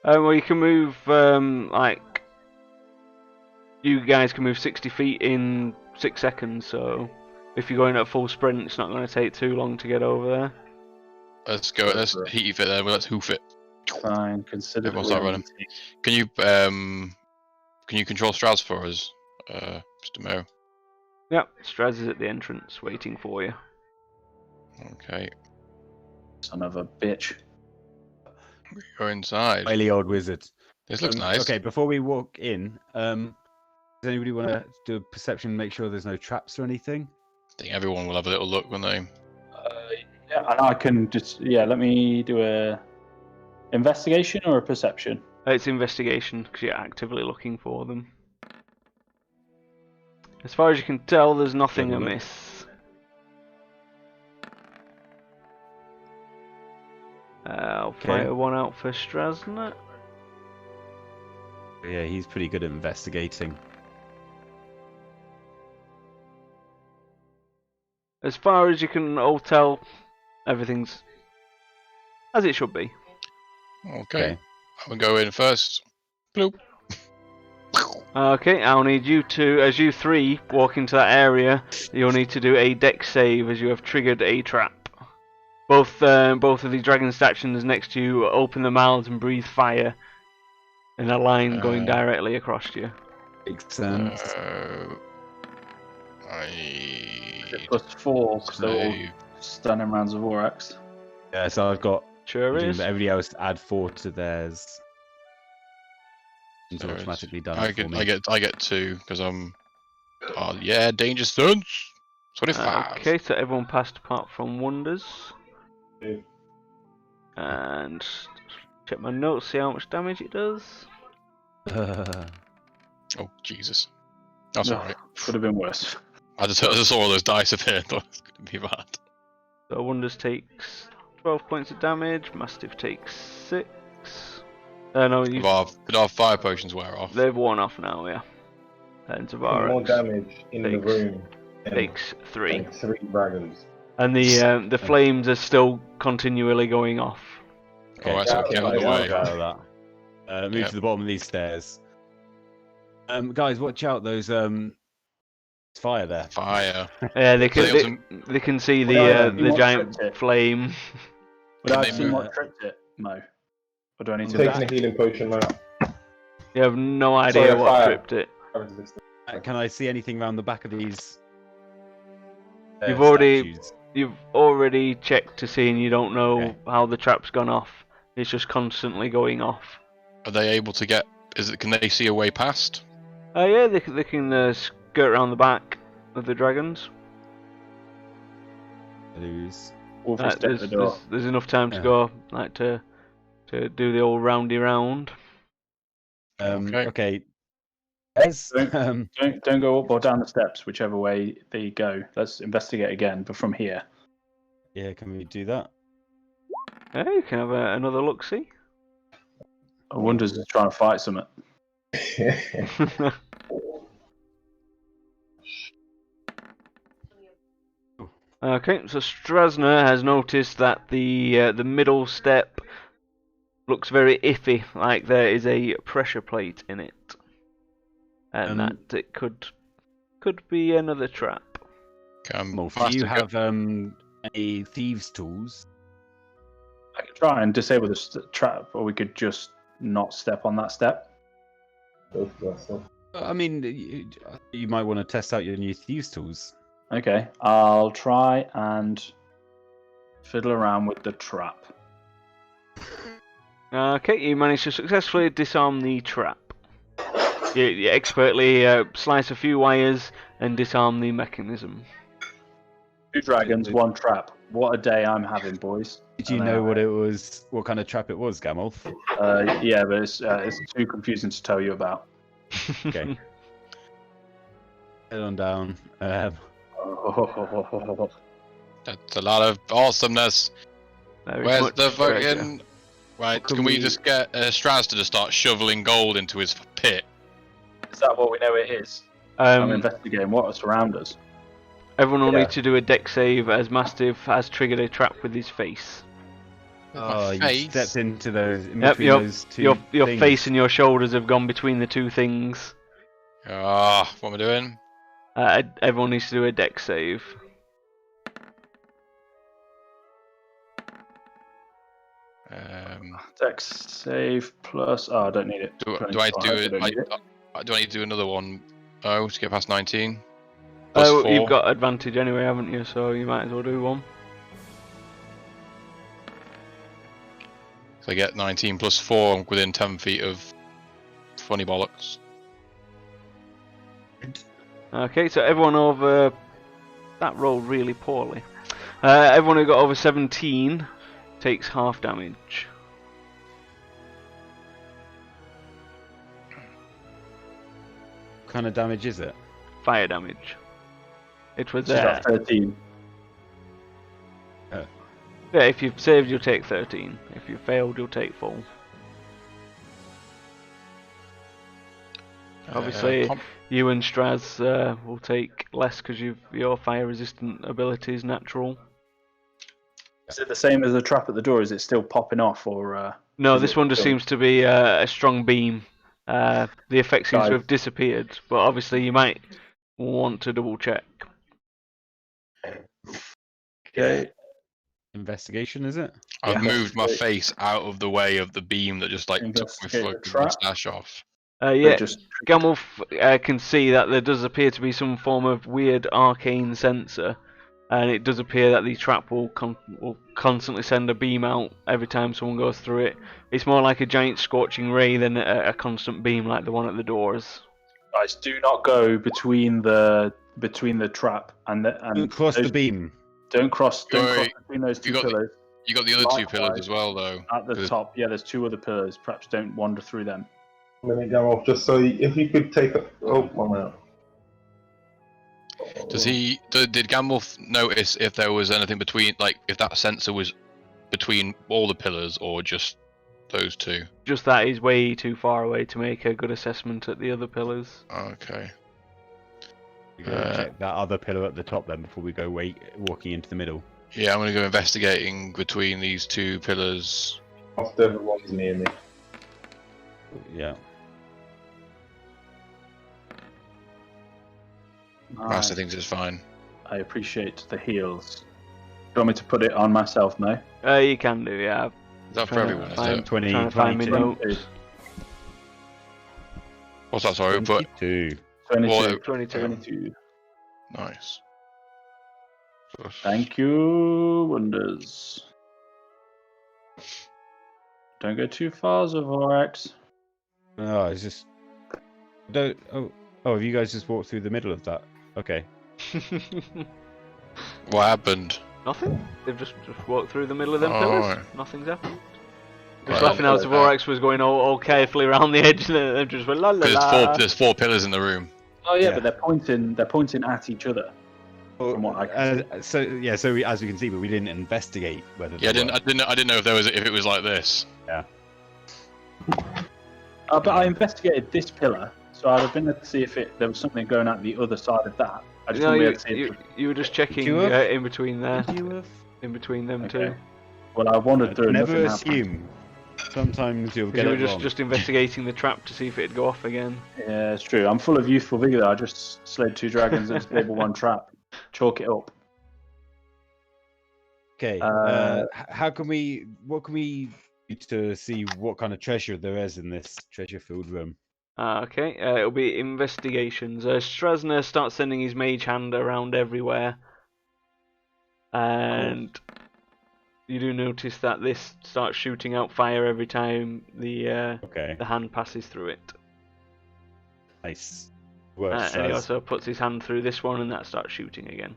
far. Well, you can move like you guys can move 60 feet in 6 seconds. So if you're going at full sprint, it's not going to take too long to get over there. Let's go. Let's heat it there. Let's hoof it. Fine. Consider. Everyone start running. Can you control Straz for us, Mr. Mo? Yep, Straz is at the entrance waiting for you. Okay. Son of a bitch. We go inside. Wily old wizard. This looks nice. Okay, before we walk in, does anybody want to do a perception, make sure there's no traps or anything? I think everyone will have a little look when they. Yeah, and I can just let me do a investigation or a perception. It's investigation because you're actively looking for them. As far as you can tell, there's nothing Good look. amiss. I'll fire one out for Strasna. Yeah, he's pretty good at investigating. As far as you can all tell, everything's as it should be. Okay. I'll go in first. Bloop. Okay, I'll need you to, as you three walk into that area, you'll need to do a dex save as you have triggered a trap. Both of the dragon statues next to you open their mouths and breathe fire in a line going directly across you. Makes sense. +4 because they're all standing around Zavorax. Yeah, so I've got. Sure is. Everybody else add 4 to theirs. It's automatically done. I get 2 because I'm. Oh yeah, danger sense. 25. Okay, so everyone passed apart from Wonders. Okay. And check my notes, see how much damage it does. Oh Jesus. That's No, alright. Could have been worse. I just saw all those dice appear. Thought it was gonna be bad. So Wonders takes 12 points of damage, Mastiff takes 6. No, Did our fire potions wear off? they've worn off now, yeah. And More Zavarex damage in the takes- room. takes 3. And 3 dragons. And the flames are still continually going off. Alright, so get out of the way. Out of that. Move Yep. to the bottom of these stairs. Guys, watch out! Those fire there. Fire. Yeah, they So can they can see the what giant tripped it? flame. Would I Can have they seen move what tripped it? No. Or do I need I'm to taking a healing potion now. You have no idea Sorry, what fire. tripped it. Can I see anything around the back of these? You've already checked to see, and you don't know Okay. how the trap's gone off. It's just constantly going off. Are they able to get? Can they see a way past? Yeah, they can skirt around the back of the dragons. Wolfie step the door? There's enough time to Yeah. go, like to do the old roundy round. Okay. Yes. Don't go up or down the steps, whichever way they go. Let's investigate again, but from here. Yeah, can we do that? Yeah, you can have another look. See. Wonders is trying to fight something. Okay, so Strasner has noticed that the middle step looks very iffy, like there is a pressure plate in it, and that it could be another trap. Do you have any thieves' tools? I could try and disable the trap, or we could just not step on that step. Go for that stuff. I mean, you might want to test out your new thieves' tools. Okay, I'll try and fiddle around with the trap. Okay, you managed to successfully disarm the trap. You expertly slice a few wires and disarm the mechanism. 2 dragons, 1 trap. What a day I'm having, boys. Did you know what it was? What kind of trap it was, Gamolf? Yeah, but it's too confusing to tell you about. Okay. Head on down. That's a lot of awesomeness. Where's the fucking... Right, can we just get Straz to just start shoveling gold into his pit? Is that what we know it is? I'm investigating what's around us. Everyone will need to do a deck save as Mastiff has triggered a trap with his face. Oh, you stepped into those. Those two your face and your shoulders have gone between the two things. Ah, what am I doing? Everyone needs to do a deck save. Dex save plus. Oh, I don't need it. Do I do it? Do I need to do another one? Oh, to get past 19. Oh, you've got advantage anyway, haven't you? So you might as well do one. So I get 19 plus 4. I'm within 10 feet of funny bollocks. Okay, so everyone over that rolled really poorly. Everyone who got over 17 takes half damage. What kind of damage is it? Fire damage. It was 13. Yeah, if you've saved, you'll take 13. If you failed, you'll take full. Obviously, you and Straz will take less because your fire resistant ability is natural. Is it the same as the trap at the door? Is it still popping off, or? No, this one just seems to be a strong beam. The effect seems to have disappeared, but obviously you might want to double check. Okay. Investigation, is it? I've moved my face out of the way of the beam that just like took my fucking mustache off. Yeah, Gamolf can see that there does appear to be some form of weird arcane sensor, and it does appear that the trap will constantly send a beam out every time someone goes through it. It's more like a giant scorching ray than a constant beam like the one at the doors. Guys, do not go between the trap and don't cross the beam. Don't cross between those two pillars. You got the other two pillars as well, though. At the top, yeah, there's 2 other pillars. Perhaps don't wander through them. Let me go off just so if you could take a... Oh, one out. Did Gamble notice if there was anything between, like, if that sensor was between all the pillars or just those 2? Just that is way too far away to make a good assessment at the other pillars. Okay. We gotta check that other pillar at the top then before we go walking into the middle. Yeah, I'm gonna go investigating between these 2 pillars. Everyone's near me. Yeah. Master thinks it's fine. I appreciate the heals. Do you want me to put it on myself now? You can do, yeah. Is that for everyone? Is it? 20, find me notes. What's that? Sorry, 22. 22. Nice. Thank you, Wonders. Don't go too far, Zavorax. No, it's just... Don't... Oh, have you guys just walked through the middle of that? Okay. What happened? Nothing. They've just walked through the middle of them pillars. Right. Nothing's happened. Just laughing out, Zavorax was going all carefully around the edge, and then just went la la la. There's 4 pillars in the room. Oh yeah, but they're pointing at each other. From what I can see. So as we can see, but we didn't investigate whether. Yeah, I didn't know if it was like this. Yeah. But I investigated this pillar, so I'd have been there to see if there was something going at the other side of that. I just No, want to be you, able to see you, you were just checking You have? in between there, You have? in between them Okay. two. Well, I wandered through and Never nothing happened. assume. Sometimes you'll Because get you it were wrong. just investigating the trap to see if it'd go off again. Yeah, it's true. I'm full of youthful vigor there. I just slayed 2 dragons and disabled 1 trap. Chalk it up. Okay. How can we? What can we do to see what kind of treasure there is in this treasure-filled room? Okay, it'll be investigations. Strasner starts sending his mage hand around everywhere, and you do notice that this starts shooting out fire every time the Okay. hand passes through it. Nice. Works. And he Saz. also puts his hand through this one, and that starts shooting again.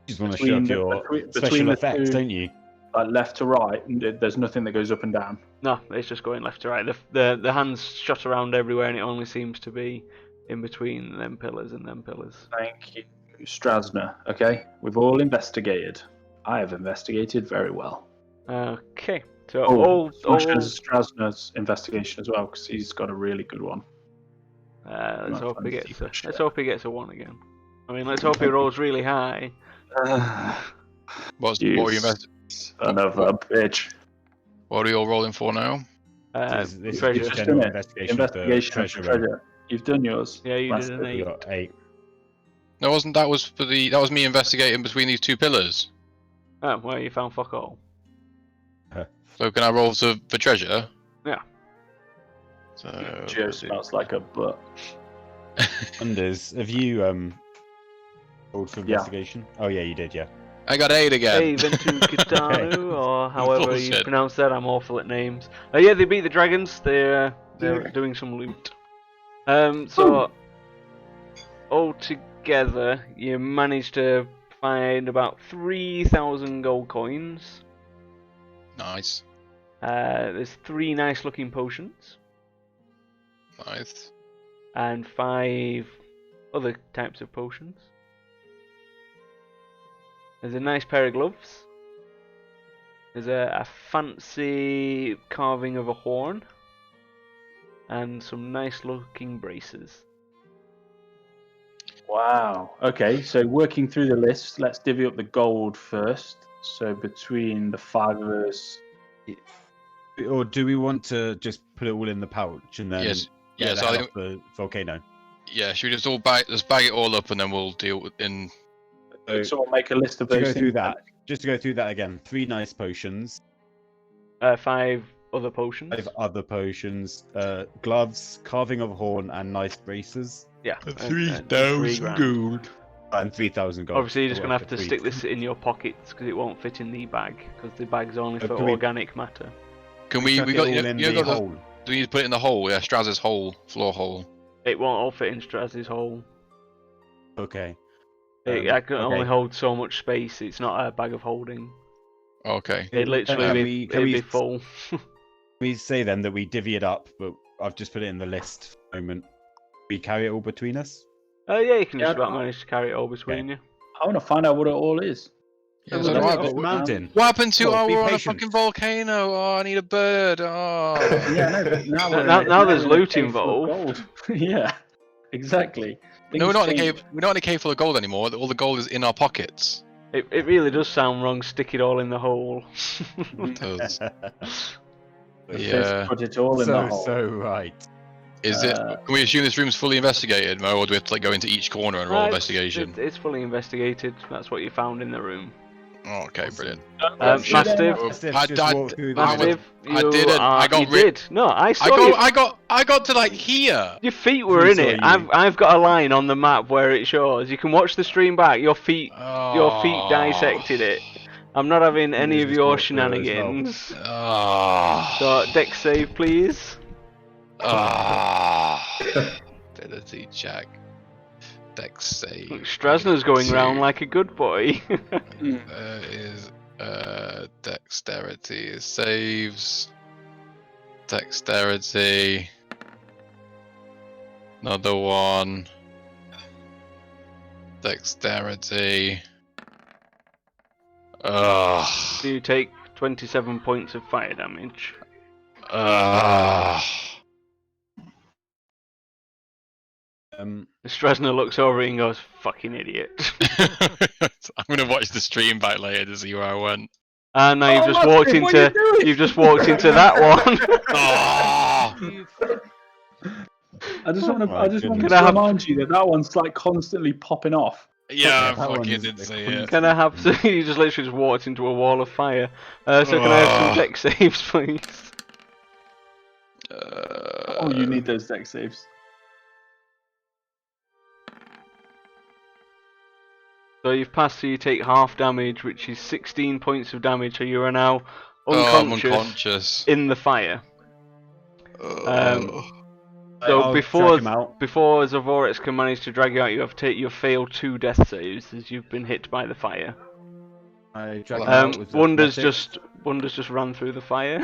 You just want to show off your between special the effects, 2, don't you? like left to right, there's nothing that goes up and down. No, it's just going left to right. The hands shot around everywhere, and it only seems to be in between them pillars and them pillars. Thank you, Strasner. Okay, we've all investigated. I have investigated very well. Okay, so Oh, all Strasner's investigation as well, because he's got a really good one. let's Not hope he fancy, gets but let's shit. hope he gets a 1 again. I mean, let's hope he rolls really high. What were you Son of a bitch. What are you all rolling for now? This is Treasure. just Just general done it. investigation, Investigation for of treasure. the treasure. You've done yours. Yeah, you Last did an bit. We 8. got 8. No, wasn't that was for the that was me investigating between these 2 pillars. Oh, well, you found fuck all. So can I roll for treasure? Yeah. So Joe smells like a butt. Anders, have you rolled for Yeah. investigation? Oh yeah, you did. Yeah. I got 8 again. Hey, Ventu Kitanu, or however you Bullshit. pronounce that. I'm awful at names. Yeah, they beat the dragons. They're doing some loot. So altogether, you managed to find about 3,000 gold coins. Nice, There's 3 nice-looking potions nice. and 5 other types of potions. There's a nice pair of gloves. There's a fancy carving of a horn. And some nice looking braces. Wow. Okay, so working through the list, let's divvy up the gold first. So between the 5 of us, Or do we want to just put it all in the pouch and then Yes. get Yes, the I hell think. off the volcano? Yeah, should we just all bag it all up and then we'll deal with in. So, someone make a list of to those go things. through that, just to go through that again. 3 nice potions, 5 other potions. 5 other potions, gloves, carving of a horn, and nice braces, Yeah. and 3,000 3 grand. gold. and 3,000 gold. Obviously, you're just Or going to have to three. stick this in your pockets because it won't fit in the bag. Because the bag's only for can we- organic matter. Can we Chuck we it got all you, in you the got the, hole. do we need to put it in the hole? Yeah, Straz's hole, floor hole. It won't all fit in Straz's hole. Okay. I can only okay. hold so much space. It's not a bag of holding. Okay. It literally Can be, can it'd be full. we say then that we divvy it up, but I've just put it in the list for the moment. We carry it all between us? Yeah, you can Yeah, just about no. manage to carry it all between you. I want to find out what it all is. Yeah, Well, so do let's I, go but- up the mountain. what happened to Well, be we're on a patient. fucking volcano? Oh, I need a bird. Oh. Yeah, no, but now, we're Now- in a- now there's we're in a loot cave full of involved. gold. Yeah, exactly. No, we're Things not in a change. cave. We're not in a cave full of gold anymore. All the gold is in our pockets. It really does sound wrong. Stick it all in the hole. It does. Let's Yeah. put it all in the hole. So right. Is it? Can we assume this room's fully investigated, Mo, or do we have to like go into each corner and roll Right, investigation? It's fully investigated. That's what you found in the room. Oh, okay, brilliant. Mastiff, Mastiff, I- just I- walk through the I was- room. Mastiff, I you didn't. Are, I got you rid- did. No, I saw you. I got to like here. Your feet were We in saw it. you. I've got a line on the map where it shows. You can watch the stream back. Your feet dissected it. I'm not having any of just your walk through it as well. shenanigans. Oh. So dex save, please. Ability check. Dex save. Look, Strasner's going round like a good boy. Is dexterity saves. Dexterity. Another one. Dexterity. Ugh. So you take 27 points of fire damage. Ugh. Strasna looks over and goes, "Fucking idiot." I'm gonna watch the stream back later to see where I went. And now you've Oh, just walked Matthew, what into are you doing? you've just walked into that one. Oh! I just want to. my I just want goodness. to Can I have- remind you that one's like constantly popping off. Yeah, I that one fucking is didn't the see queen. it. Can I have some? You just literally just walked into a wall of fire. So can I have some Ugh. deck saves, please? Oh, you need those deck saves. So you've passed, so you take half damage, which is 16 points of damage. So you are now Oh, I'm unconscious unconscious. in the fire. Ugh. So I'll before drag him out. Zavorex can manage to drag you out, you've failed 2 death saves as you've been hit by the fire. I drag him out with Wonders athletics. just ran through the fire.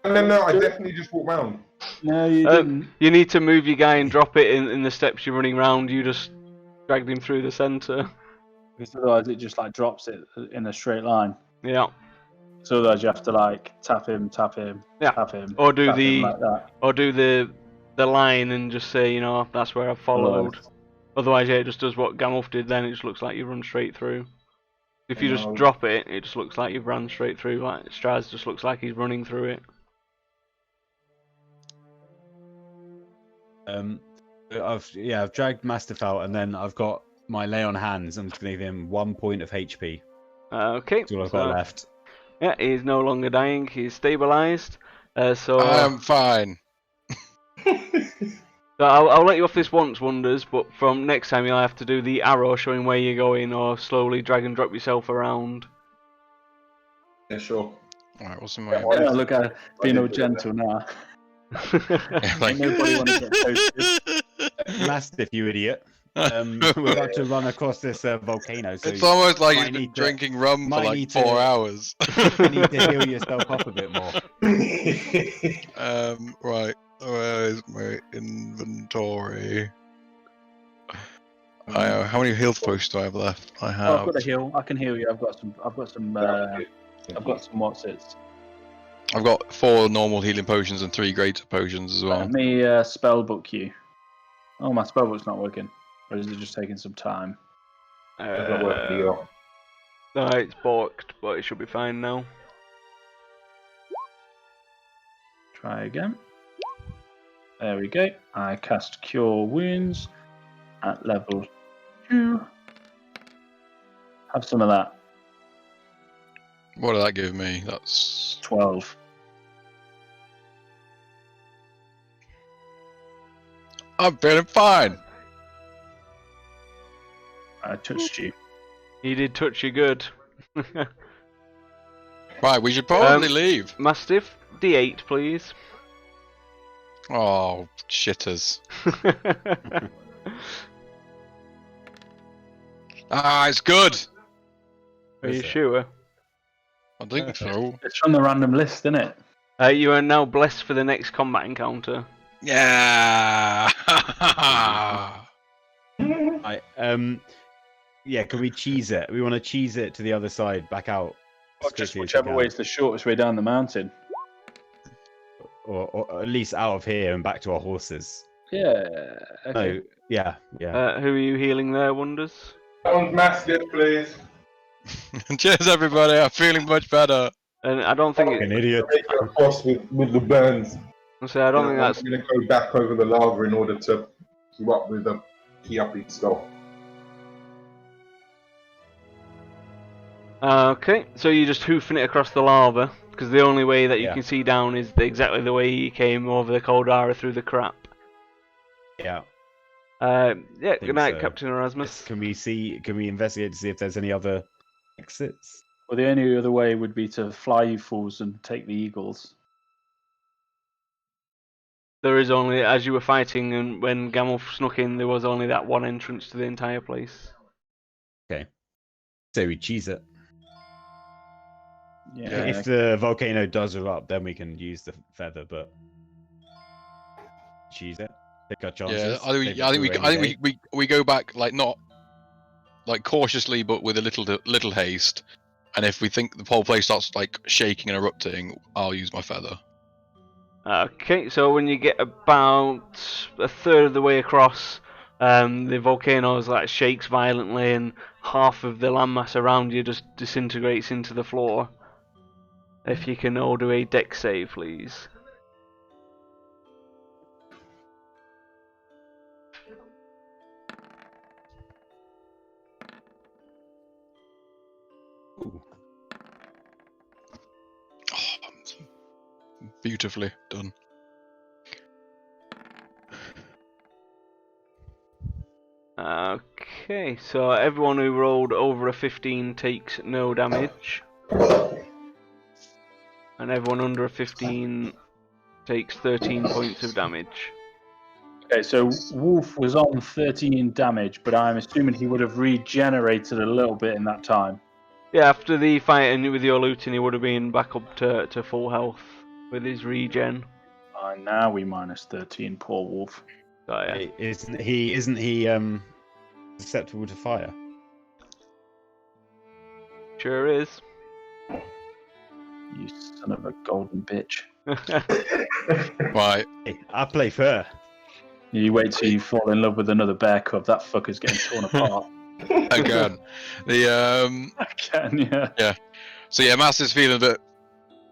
No, I definitely just walked round. No, you didn't. You need to move your guy and drop it in the steps you're running round. You just dragged him through the centre. Because otherwise, it just like drops it in a straight line. Yeah. So otherwise, you have to like tap him, Yeah. tap him, Or do tap him the like that. the line and just say, that's where I've followed. Otherwise, yeah, it just does what Gamulf did. Then it just looks like you run straight through. If you just No. drop it, it just looks like you've run straight through. Like Straz just looks like he's running through it. I've dragged Mastiff out, and then I've got my lay on hands. I'm just gonna give him 1 point of HP. Okay. That's all I've got left. Yeah, he's no longer dying. He's stabilized. So I'm fine. I'll let you off this once, Wonders. But from next time, you'll have to do the arrow showing where you're going, or slowly drag and drop yourself around. Yeah, sure. Alright, what's in Yeah, my... why- Yeah, look at being all gentle now. like... Nobody wanna get toasted. Mastiff, you idiot. We're about to run across this volcano, so It's almost like might he's been need to- drinking rum for might like need 4 to- hours. you need to heal yourself up a bit more. Right. Where's my inventory? How many health potions do I have left? I Oh, I've have. got a heal. I can heal you. I've got some. I've got some what's it? I've got 4 normal healing potions and 3 greater potions as well. Let me spell book you. Oh, my spell book's not working. Or is it just taking some time? I've got work for you. No, it's balked, but it should be fine now. Try again. There we go. I cast Cure Wounds at level 2. Have some of that. What did that give me? That's 12. I'm feeling fine. I touched you. He did touch you good. Right, we should probably leave. Mastiff, D8, please. Oh, shitters. It's good. Are Is you it? sure? I think so. It's from the random list, isn't it? You are now blessed for the next combat encounter. Yeah. Right, yeah, can we cheese it? We want to cheese it to the other side, back out. as Or just quickly as we whichever can. way is the shortest way down the mountain. Or at least out of here and back to our horses. Yeah. Okay. No, yeah. Who are you healing there, Wonders? Someone's mastiff, please. Cheers, everybody. I'm feeling much better. And I don't think An idiot. Take it across with the burns. I don't think that's I'm going to go back over the lava in order to keep up with the Kiapi stuff. okay. So you're just hoofing it across the lava because the only way that you Yeah. can see down is exactly the way you came over the Caldara through the crap. Yeah. Yeah. think Good night, so. Captain Erasmus. Can we investigate to see if there's any other exits? Well, the only other way would be to fly you fools and take the eagles. There is only, as you were fighting and when Gamulf snuck in, there was only that one entrance to the entire place. So we cheese it. Yeah. If the volcano does erupt, then we can use the feather, but cheese it. Take our chances. Yeah, save it I for a rainy day. think we go back like not like cautiously, but with a little haste. And if we think the whole place starts like shaking and erupting, I'll use my feather. Okay, so when you get about a third of the way across, the volcano like shakes violently, and half of the landmass around you just disintegrates into the floor. If you can all do a dex save, please. Beautifully done. Okay, so everyone who rolled over a 15 takes no damage. And everyone under a 15 takes 13 points of damage. Okay, so Wolf was on 13 damage, but I'm assuming he would have regenerated a little bit in that time. Yeah, after the fight and with your looting, he would have been back up to full health with his regen. Now we minus 13, poor Wolf. So, yeah. Hey, isn't he susceptible to fire? Sure is. You son of a golden bitch. Right. Hey, I play fair. You wait till you fall in love with another bear cub. That fucker's getting torn apart. Again. The Again, yeah. So yeah, Mass is feeling a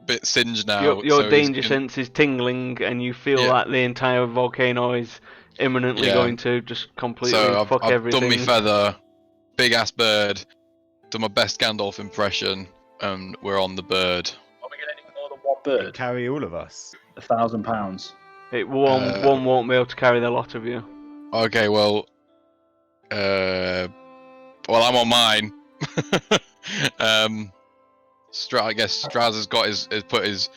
bit singed now. Your so danger sense is tingling, and you feel like the entire volcano is imminently going to just completely fuck I've everything. done my feather, big ass bird, done my best Gandalf impression, and we're on the bird. Are we getting more than one bird? Carry all of us. £1,000. One won't be able to carry the lot of you. Okay, well, I'm on mine. I guess Straz has got has put his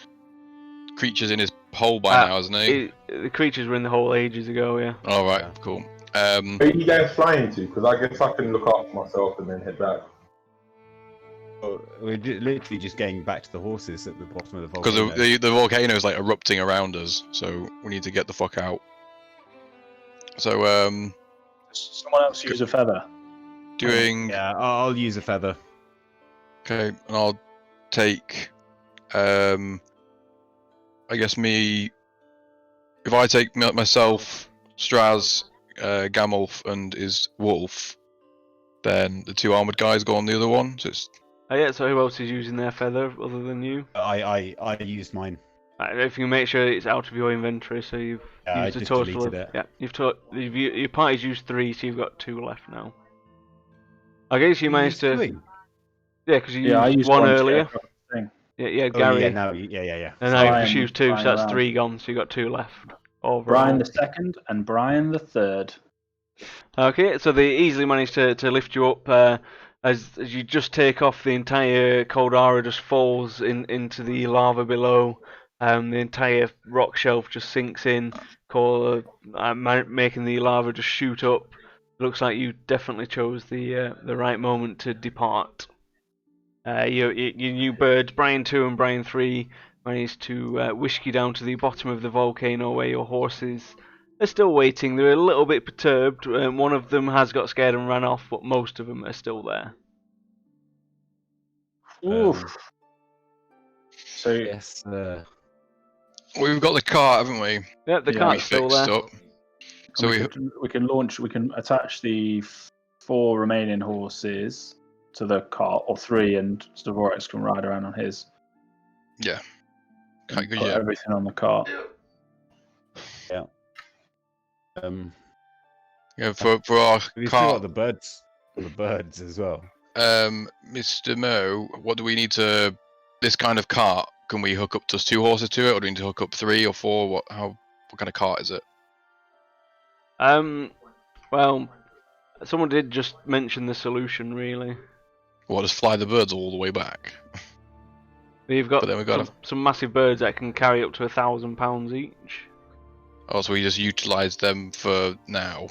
creatures in his hole by now, hasn't he? The creatures were in the hole ages ago, yeah. All right, cool. Where are you guys flying to? Because I guess I can look after myself and then head back. We're literally just getting back to the horses at the bottom of the volcano. Because the volcano is like erupting around us, so we need to get the fuck out. So Someone else use a feather. doing Yeah, I'll use a feather. okay, and I'll take I guess if I take myself, Straz, Gamulf, and his wolf, then the two armored guys go on the other one. So it's Yeah, so who else is using their feather other than you? I used mine. If you can make sure it's out of your inventory, so you've I used a just total of... deleted it. Yeah, your party's used 3, so you've got 2 left now. I guess you managed to... Doing? Yeah, because you I used used 1 to earlier. get a thing. Yeah, Oh, Gary. yeah, no, yeah. And now you've Brian- just used 2, so Brian that's around. 3 gone, so you've got 2 left. Overall. Brian the second and Brian the third. Okay, so they easily managed to lift you up. As you just take off, the entire Coldara just falls into the lava below. The entire rock shelf just sinks in, making the lava just shoot up. Looks like you definitely chose the right moment to depart. Your new birds, Brian 2 and Brian 3, managed to whisk you down to the bottom of the volcano where your horses are still waiting. They're a little bit perturbed. One of them has got scared and ran off, but most of them are still there. Oof. So Yes. we've got the cart, haven't we? Yeah, the Yeah, cart's we still fixed there. up. So we can attach the 4 remaining horses to the cart, or 3, and Stavorex can ride around on his. yeah, And quite good. put Yeah. everything on the cart. Yeah, for our We still got cart, the birds as well. Mr. Mo, what do we need to? This kind of cart, can we hook up just 2 horses to it, or do we need to hook up 3 or 4? What kind of cart is it? Well, someone did just mention the solution, really. What, just fly the birds all the way back? You've got, But then we've got some massive birds that can carry up to £1,000 each. Oh, so we just utilize them for now.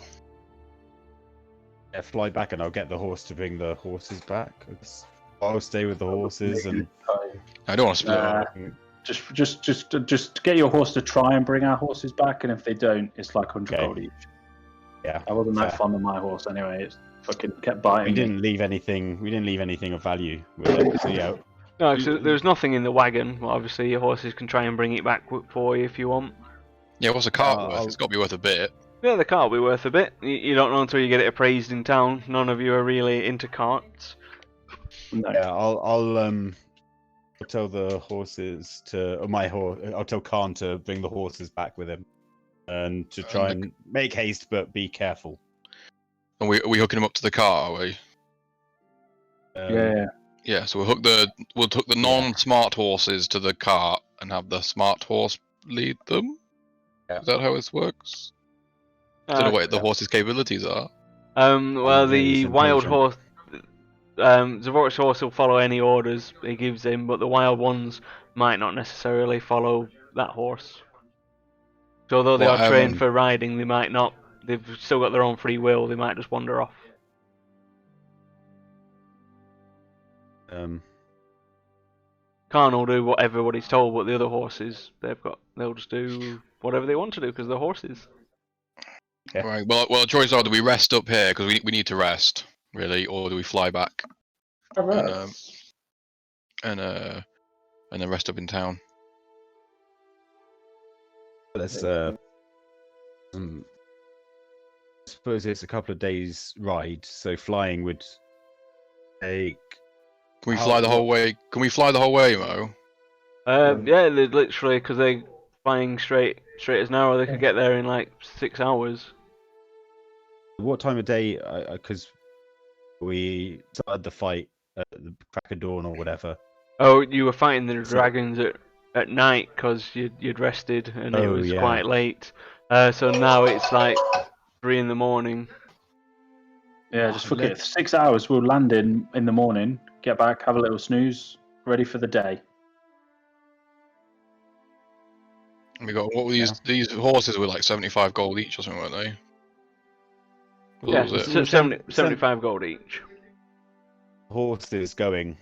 Yeah, fly back and I'll get the horse to bring the horses back. I'll stay with the horses and I don't want to split them. Just get your horse to try and bring our horses back, and if they don't, it's like 100 Okay. gold each. yeah. I wasn't that fair. fond of my horse anyway. It fucking kept biting. We me. didn't leave anything of value with it. So yeah, No, so there's nothing in the wagon. Well, obviously, your horses can try and bring it back for you if you want. Yeah, what's a cart worth? I'll- It's got to be worth a bit. Yeah, the cart will be worth a bit. You don't know until you get it appraised in town. None of you are really into carts. No. Yeah, I'll tell the horses to, or my horse. I'll tell Khan to bring the horses back with him, and to try and make haste, but be careful. Are we hooking them up to the car? Are we? Yeah. Yeah. So we'll hook the non-smart horses to the cart and have the smart horse lead them. Yeah. Is that how this works? I don't know what the horse's capabilities are. Well, the he's wild intelligent. horse, Zavoric's horse will follow any orders he gives him, but the wild ones might not necessarily follow that horse. So although they Well, are trained for riding, they might not. They've still got their own free will. They might just wander off. Khan will do whatever he's told, but the other horses, they'll just do whatever they want to do because they're horses. Yeah. Right. Well, choice are: do we rest up here because we need to rest, really, or do we fly back All right. and then rest up in town? Let's I suppose it's a couple of days ride, so flying would take. Can we fly the whole way? Can we fly the whole way, Mo? Yeah, they literally because they're flying straight as an arrow. They could get there in like 6 hours. What time of day? Because we started the fight at the crack of dawn or whatever. Oh, you were fighting the dragons at night because you'd rested and it was quite late. So now it's like 3 in the morning. Yeah, just forget it. 6 hours. We'll land in the morning, get back, have a little snooze, ready for the day. We got what were these horses were like 75 gold each or something, weren't they? What Yeah, was it? 75 gold each. Horses going.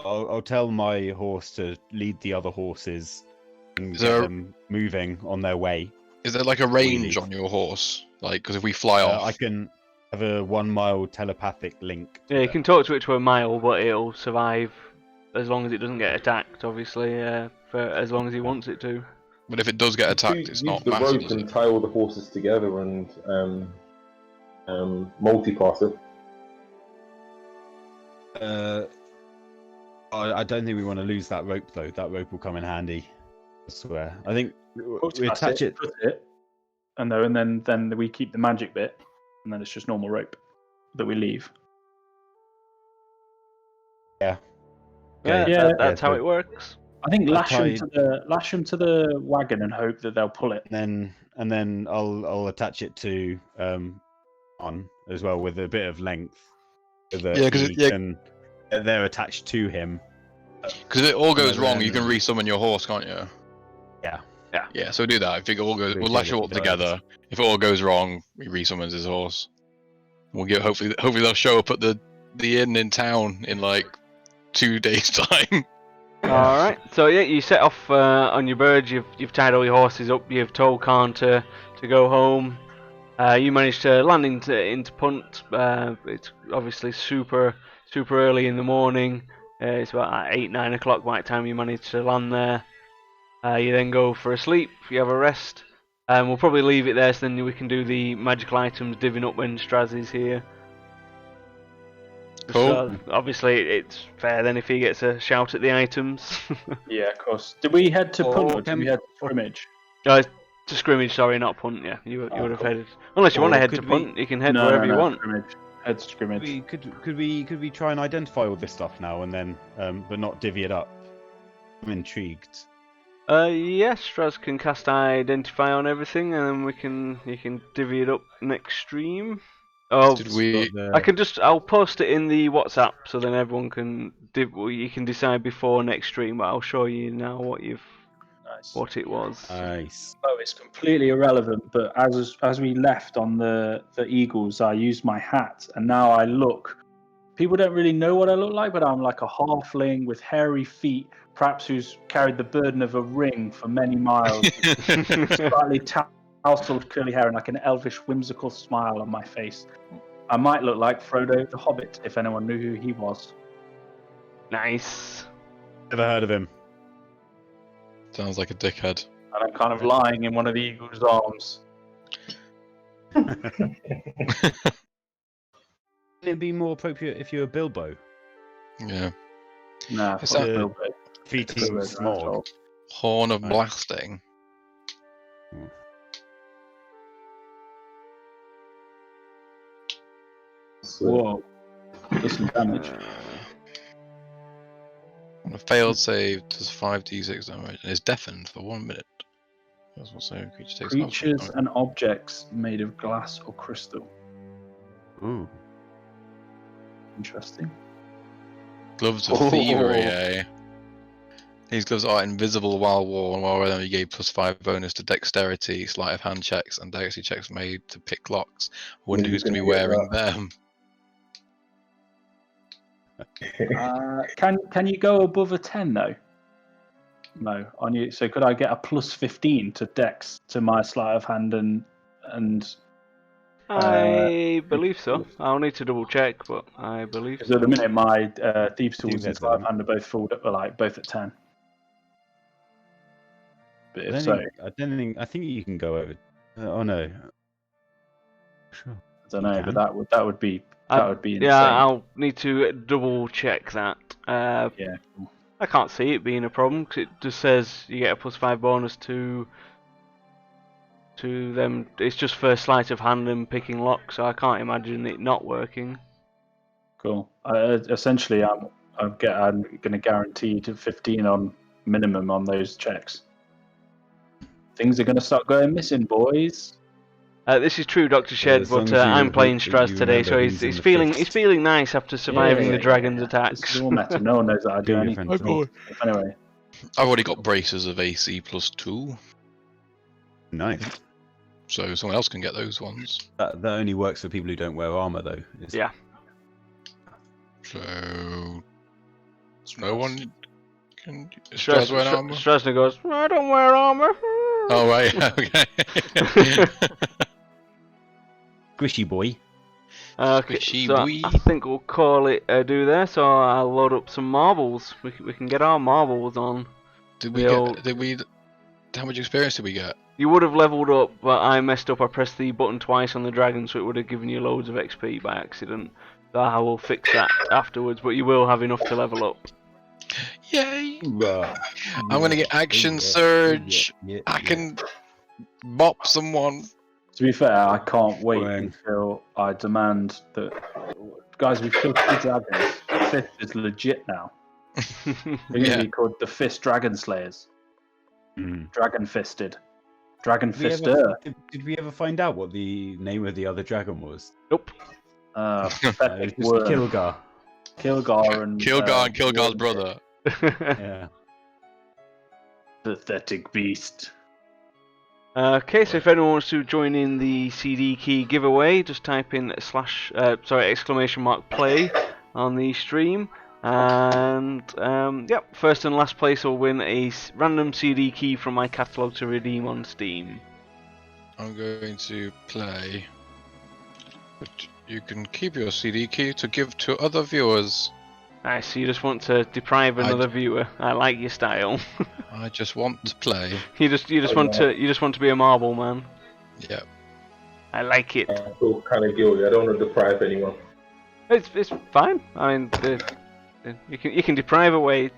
I'll tell my horse to lead the other horses and Is get there- them moving on their way. Is there like a range leave. on your horse? Like, because if we fly off, I can have a 1 mile telepathic link. Yeah, you can talk to it to a mile, but it'll survive as long as it doesn't get attacked. Obviously, for as long as he wants it to. but if it does get attacked, it's Use not the massive, rope is and it? tie all the horses together and multipass it. I don't think we want to lose that rope though. That rope will come in handy. I swear. I think we attach it. Put it, and then we keep the magic bit, and then it's just normal rope that we leave. Yeah, Yeah, that's how it works. I think lash them tied- to the wagon and hope that they'll pull it. And then I'll attach it to on as well with a bit of length. So that Yeah, 'cause he can- they're attached to him. Because if it all goes And wrong, then- you can resummon your horse, can't you? Yeah. Yeah, so do that. If it all goes, We we'll do lash it it all together. together. If it all goes wrong, he resummons his horse. We'll get hopefully they'll show up at the inn in town in like 2 days' time. All right. So yeah, you set off on your bird. You've tied all your horses up. You've told Khan to go home. You managed to land into Punt. It's obviously super early in the morning. It's about 8-9 o'clock by the time you manage to land there. You then go for a sleep. You have a rest. We'll probably leave it there so then we can do the magical items divvying up when Straz is here. Cool. So, obviously, it's fair then if he gets a shout at the items. Yeah, of course. Did we head to Punt or did we head to Scrimmage? To scrimmage, sorry, not Punt. Yeah, you would have headed. Unless you want to Or head to could Punt, you can head No, wherever no, you want. Scrimmage. Head to Scrimmage. Could we try and identify all this stuff now and then, but not divvy it up? I'm intrigued. Yes, Straz can cast Identify on everything, and then you can divvy it up next stream. Oh, Did we? I'll post it in the WhatsApp so then everyone can you can decide before next stream. But I'll show you now what it was. Nice. Oh, it's completely irrelevant. But as we left on the Eagles, I used my hat, and now I look. People don't really know what I look like, but I'm like a halfling with hairy feet, perhaps who's carried the burden of a ring for many miles, slightly tousled curly hair, and like an elvish, whimsical smile on my face. I might look like Frodo the Hobbit if anyone knew who he was. Nice. Never heard of him. Sounds like a dickhead. And I'm kind of lying in one of the Eagles' arms. Wouldn't it be more appropriate if you were Bilbo? Yeah. Nah, Is fuck that- Bilbo. Defeating Bilbo's an Smog. asshole. Horn of Right. Blasting. Whoa. Does some damage. On a failed save, does 5d6 damage and is deafened for 1 minute. That's what saying creature takes half Creatures damage. and objects made of glass or crystal. Ooh. Interesting. Gloves of Thievery, eh? These gloves are invisible while worn, while wearing them you gain +5 bonus to dexterity, sleight of hand checks, and dexterity checks made to pick locks. I wonder Maybe who's going to be you can get wearing them. Can you go above a 10 though? No, on you. So could I get a +15 to Dex to my sleight of hand and I believe so. I'll need to double check, but I believe because so. at the minute my thieves think tools and that's sleight of it. hand are both full, like both at 10. But I if don't so, think. I don't think. I think you can go over. Oh no. Sure. I don't you know. can. But that would be insane. Yeah, I'll need to double check that. Yeah. I can't see it being a problem because it just says you get a +5 bonus to them. It's just for sleight of hand and picking locks, so I can't imagine it not working. Cool. Essentially, I'm going to guarantee to 15 on minimum on those checks. Things are going to start going missing, boys. This is true, Dr. Shed, as long but as you I'm playing hope that Straz you today, so remember he's, who's in he's the feeling fist. he's feeling nice after surviving the dragon's This attacks. is all meta. No one knows that I do Do your anything. friend. Anyway, I've already got braces of AC +2, Nice. so someone else can get those ones. That only works for people who don't wear armor, though. It's- Yeah. So no one can. Is Strauss wearing armor? Strasner goes, I don't wear armor. Oh right, okay. Squishy boy. Okay, Squishy so boy. I think we'll call it a do there. So I'll load up some marbles. We can get our marbles on. Did we We'll- get? Did we? How much experience did we get? You would have leveled up, but I messed up. I pressed the button twice on the dragon, so it would have given you loads of XP by accident. So I will fix that afterwards, but you will have enough to level up. Yay! Hoorah. I'm gonna get action Yeah, surge. yeah, I yeah. can mop someone. to be fair, I can't wait Fine. until I demand that. Guys, we've killed 2 dragons. The 5th is legit now. They're going to Yeah. be called the Fist Dragon Slayers. Mm. Dragon Fisted. Dragon Did we Fister. ever- Did we ever find out what the name of the other dragon was? Nope. It was Pathetic just worm. Kilgar. Kilgar and Kilgar and Kilgar's Worm. brother. Yeah. Pathetic beast. Okay, so if anyone wants to join in the CD key giveaway, just type in !play on the stream, and yep, first and last place will win a random CD key from my catalogue to redeem on Steam. I'm going to play. But you can keep your CD key to give to other viewers. Nice, so you just want to deprive another viewer. I like your style. I just want to play. you just want to be a marble man. Yeah. I like it. I feel kind of guilty. I don't want to deprive anyone. It's fine. I mean, you can deprive away.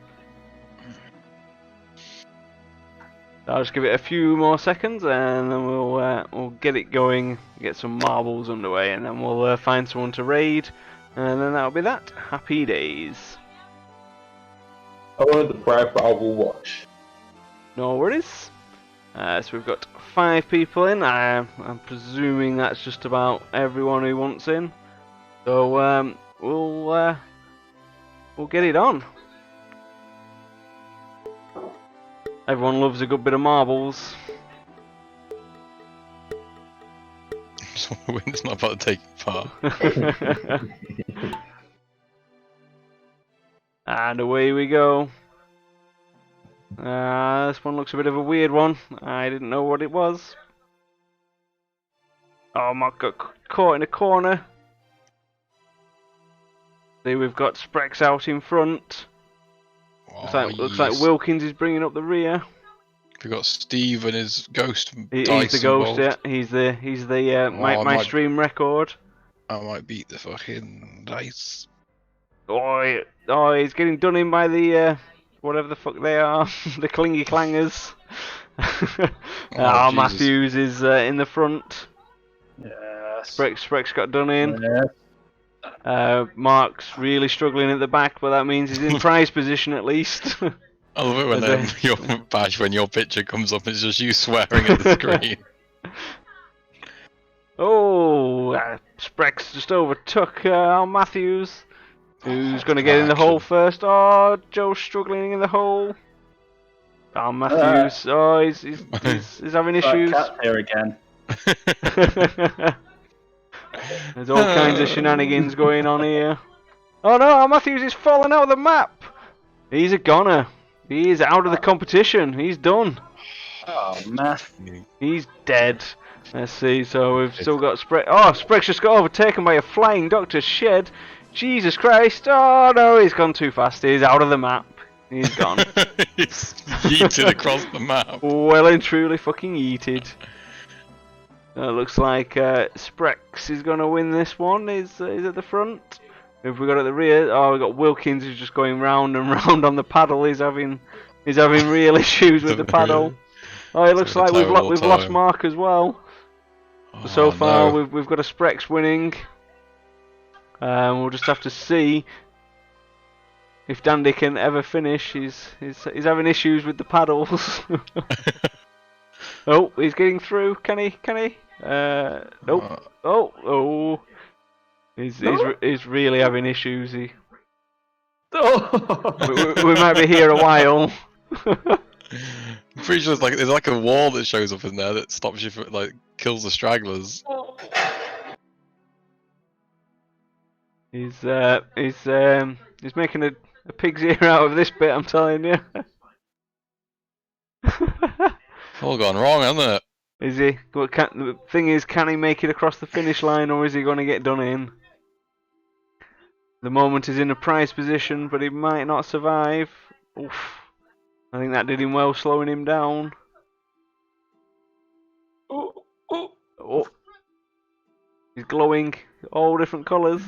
I'll just give it a few more seconds, and then we'll get it going, get some marbles underway, and then we'll find someone to raid, and then that'll be that. Happy days. I want to deprive, but I will watch. No worries. So we've got 5 people in. I'm presuming that's just about everyone who wants in. So we'll get it on. Everyone loves a good bit of marbles. Just want to win. It's not about taking part. And away we go. This one looks a bit of a weird one. I didn't know what it was. Oh, Mark got caught in a corner. See, we've got Sprex out in front. Looks like yes. Wilkins is bringing up the rear. We got Steve and his ghost He's dice the ghost. involved. Yeah, he's the my I might- stream record. I might beat the fucking dice. Oh, he's getting done in by the whatever the fuck they are, the clingy clangers. Jesus. Matthews is in the front. Yes. Sprex got done in. Yes. Mark's really struggling at the back, but that means he's in prize position at least. I love it when As your badge, when your picture comes up, it's just you swearing at the screen. Sprex just overtook Matthews, who's going to get in the hole first. Oh, Joe's struggling in the hole. Matthews, he's having issues. Cat's here again. There's all kinds of shenanigans going on here. Oh no, Matthews is falling out of the map. He's a goner. He is out of the competition. He's done. Oh, man. He's dead. Let's see, so we've still got Sprex. Oh, Sprex just got overtaken by a flying Dr. Shed. Jesus Christ. Oh no, he's gone too fast. He's out of the map. He's gone. He's yeeted across the map. Well and truly fucking yeeted. Looks like Sprex is going to win this one. He's at the front. If we got at the rear, oh, we got Wilkins who's just going round and round on the paddle. He's having real issues with the paddle. Oh, it looks like we've lost Mark as well. So far, no. we've got a Sprex winning. We'll just have to see if Dandy can ever finish. He's having issues with the paddles. Oh, he's getting through. Can he? Nope. Oh. He's really having issues. We might be here a while. I'm pretty sure there's like a wall that shows up in there that stops you from, kills the stragglers. He's making a pig's ear out of this bit, I'm telling you. All gone wrong, hasn't it? Is he? The thing is, can he make it across the finish line, or is he going to get done in? The moment is in a prize position, but he might not survive. Oof. I think that did him well, slowing him down. Oh. He's glowing, all different colours.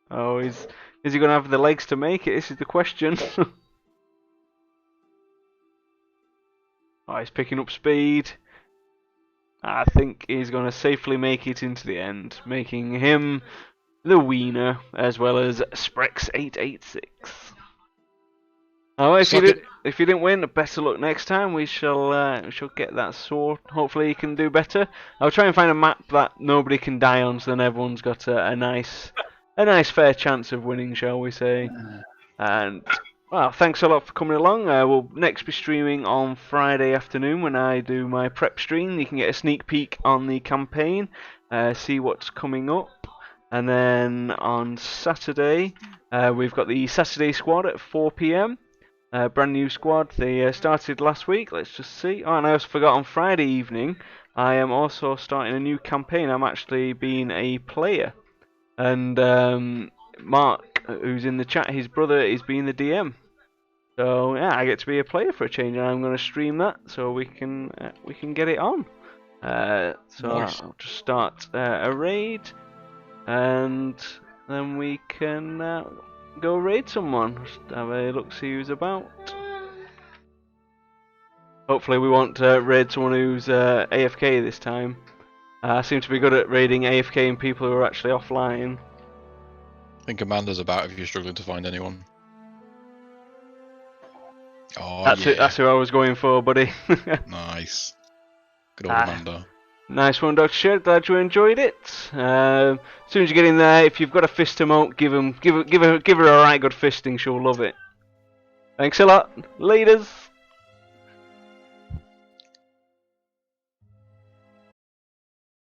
Oh, is he going to have the legs to make it? This is the question. Oh, he's picking up speed. I think he's going to safely make it into the end, making him the wiener, as well as Sprex886. Oh, if you didn't win, better luck next time. We shall get that sword. Hopefully, you can do better. I'll try and find a map that nobody can die on, so then everyone's got a nice fair chance of winning, shall we say? And well, thanks a lot for coming along. We'll next be streaming on Friday afternoon when I do my prep stream. You can get a sneak peek on the campaign, see what's coming up. And then on Saturday, we've got the Saturday squad at 4 PM. Brand new squad. They started last week. Let's just see. Oh, and I also forgot on Friday evening, I am also starting a new campaign. I'm actually being a player. And Mark, who's in the chat, his brother is being the DM. So yeah, I get to be a player for a change, and I'm going to stream that so we can get it on. So Nice. I'll just start a raid, and then we can go raid someone. Just have a look, see who's about. Hopefully we won't raid someone who's AFK this time. I seem to be good at raiding AFK and people who are actually offline. I think Amanda's about if you're struggling to find anyone. Oh, That's who I was going for, buddy. Nice. Good old Amanda. Nice one, Dr. Shed. Glad you enjoyed it. As soon as you get in there, if you've got a fist emote, give her a right good fisting. She'll love it. Thanks a lot. Leaders.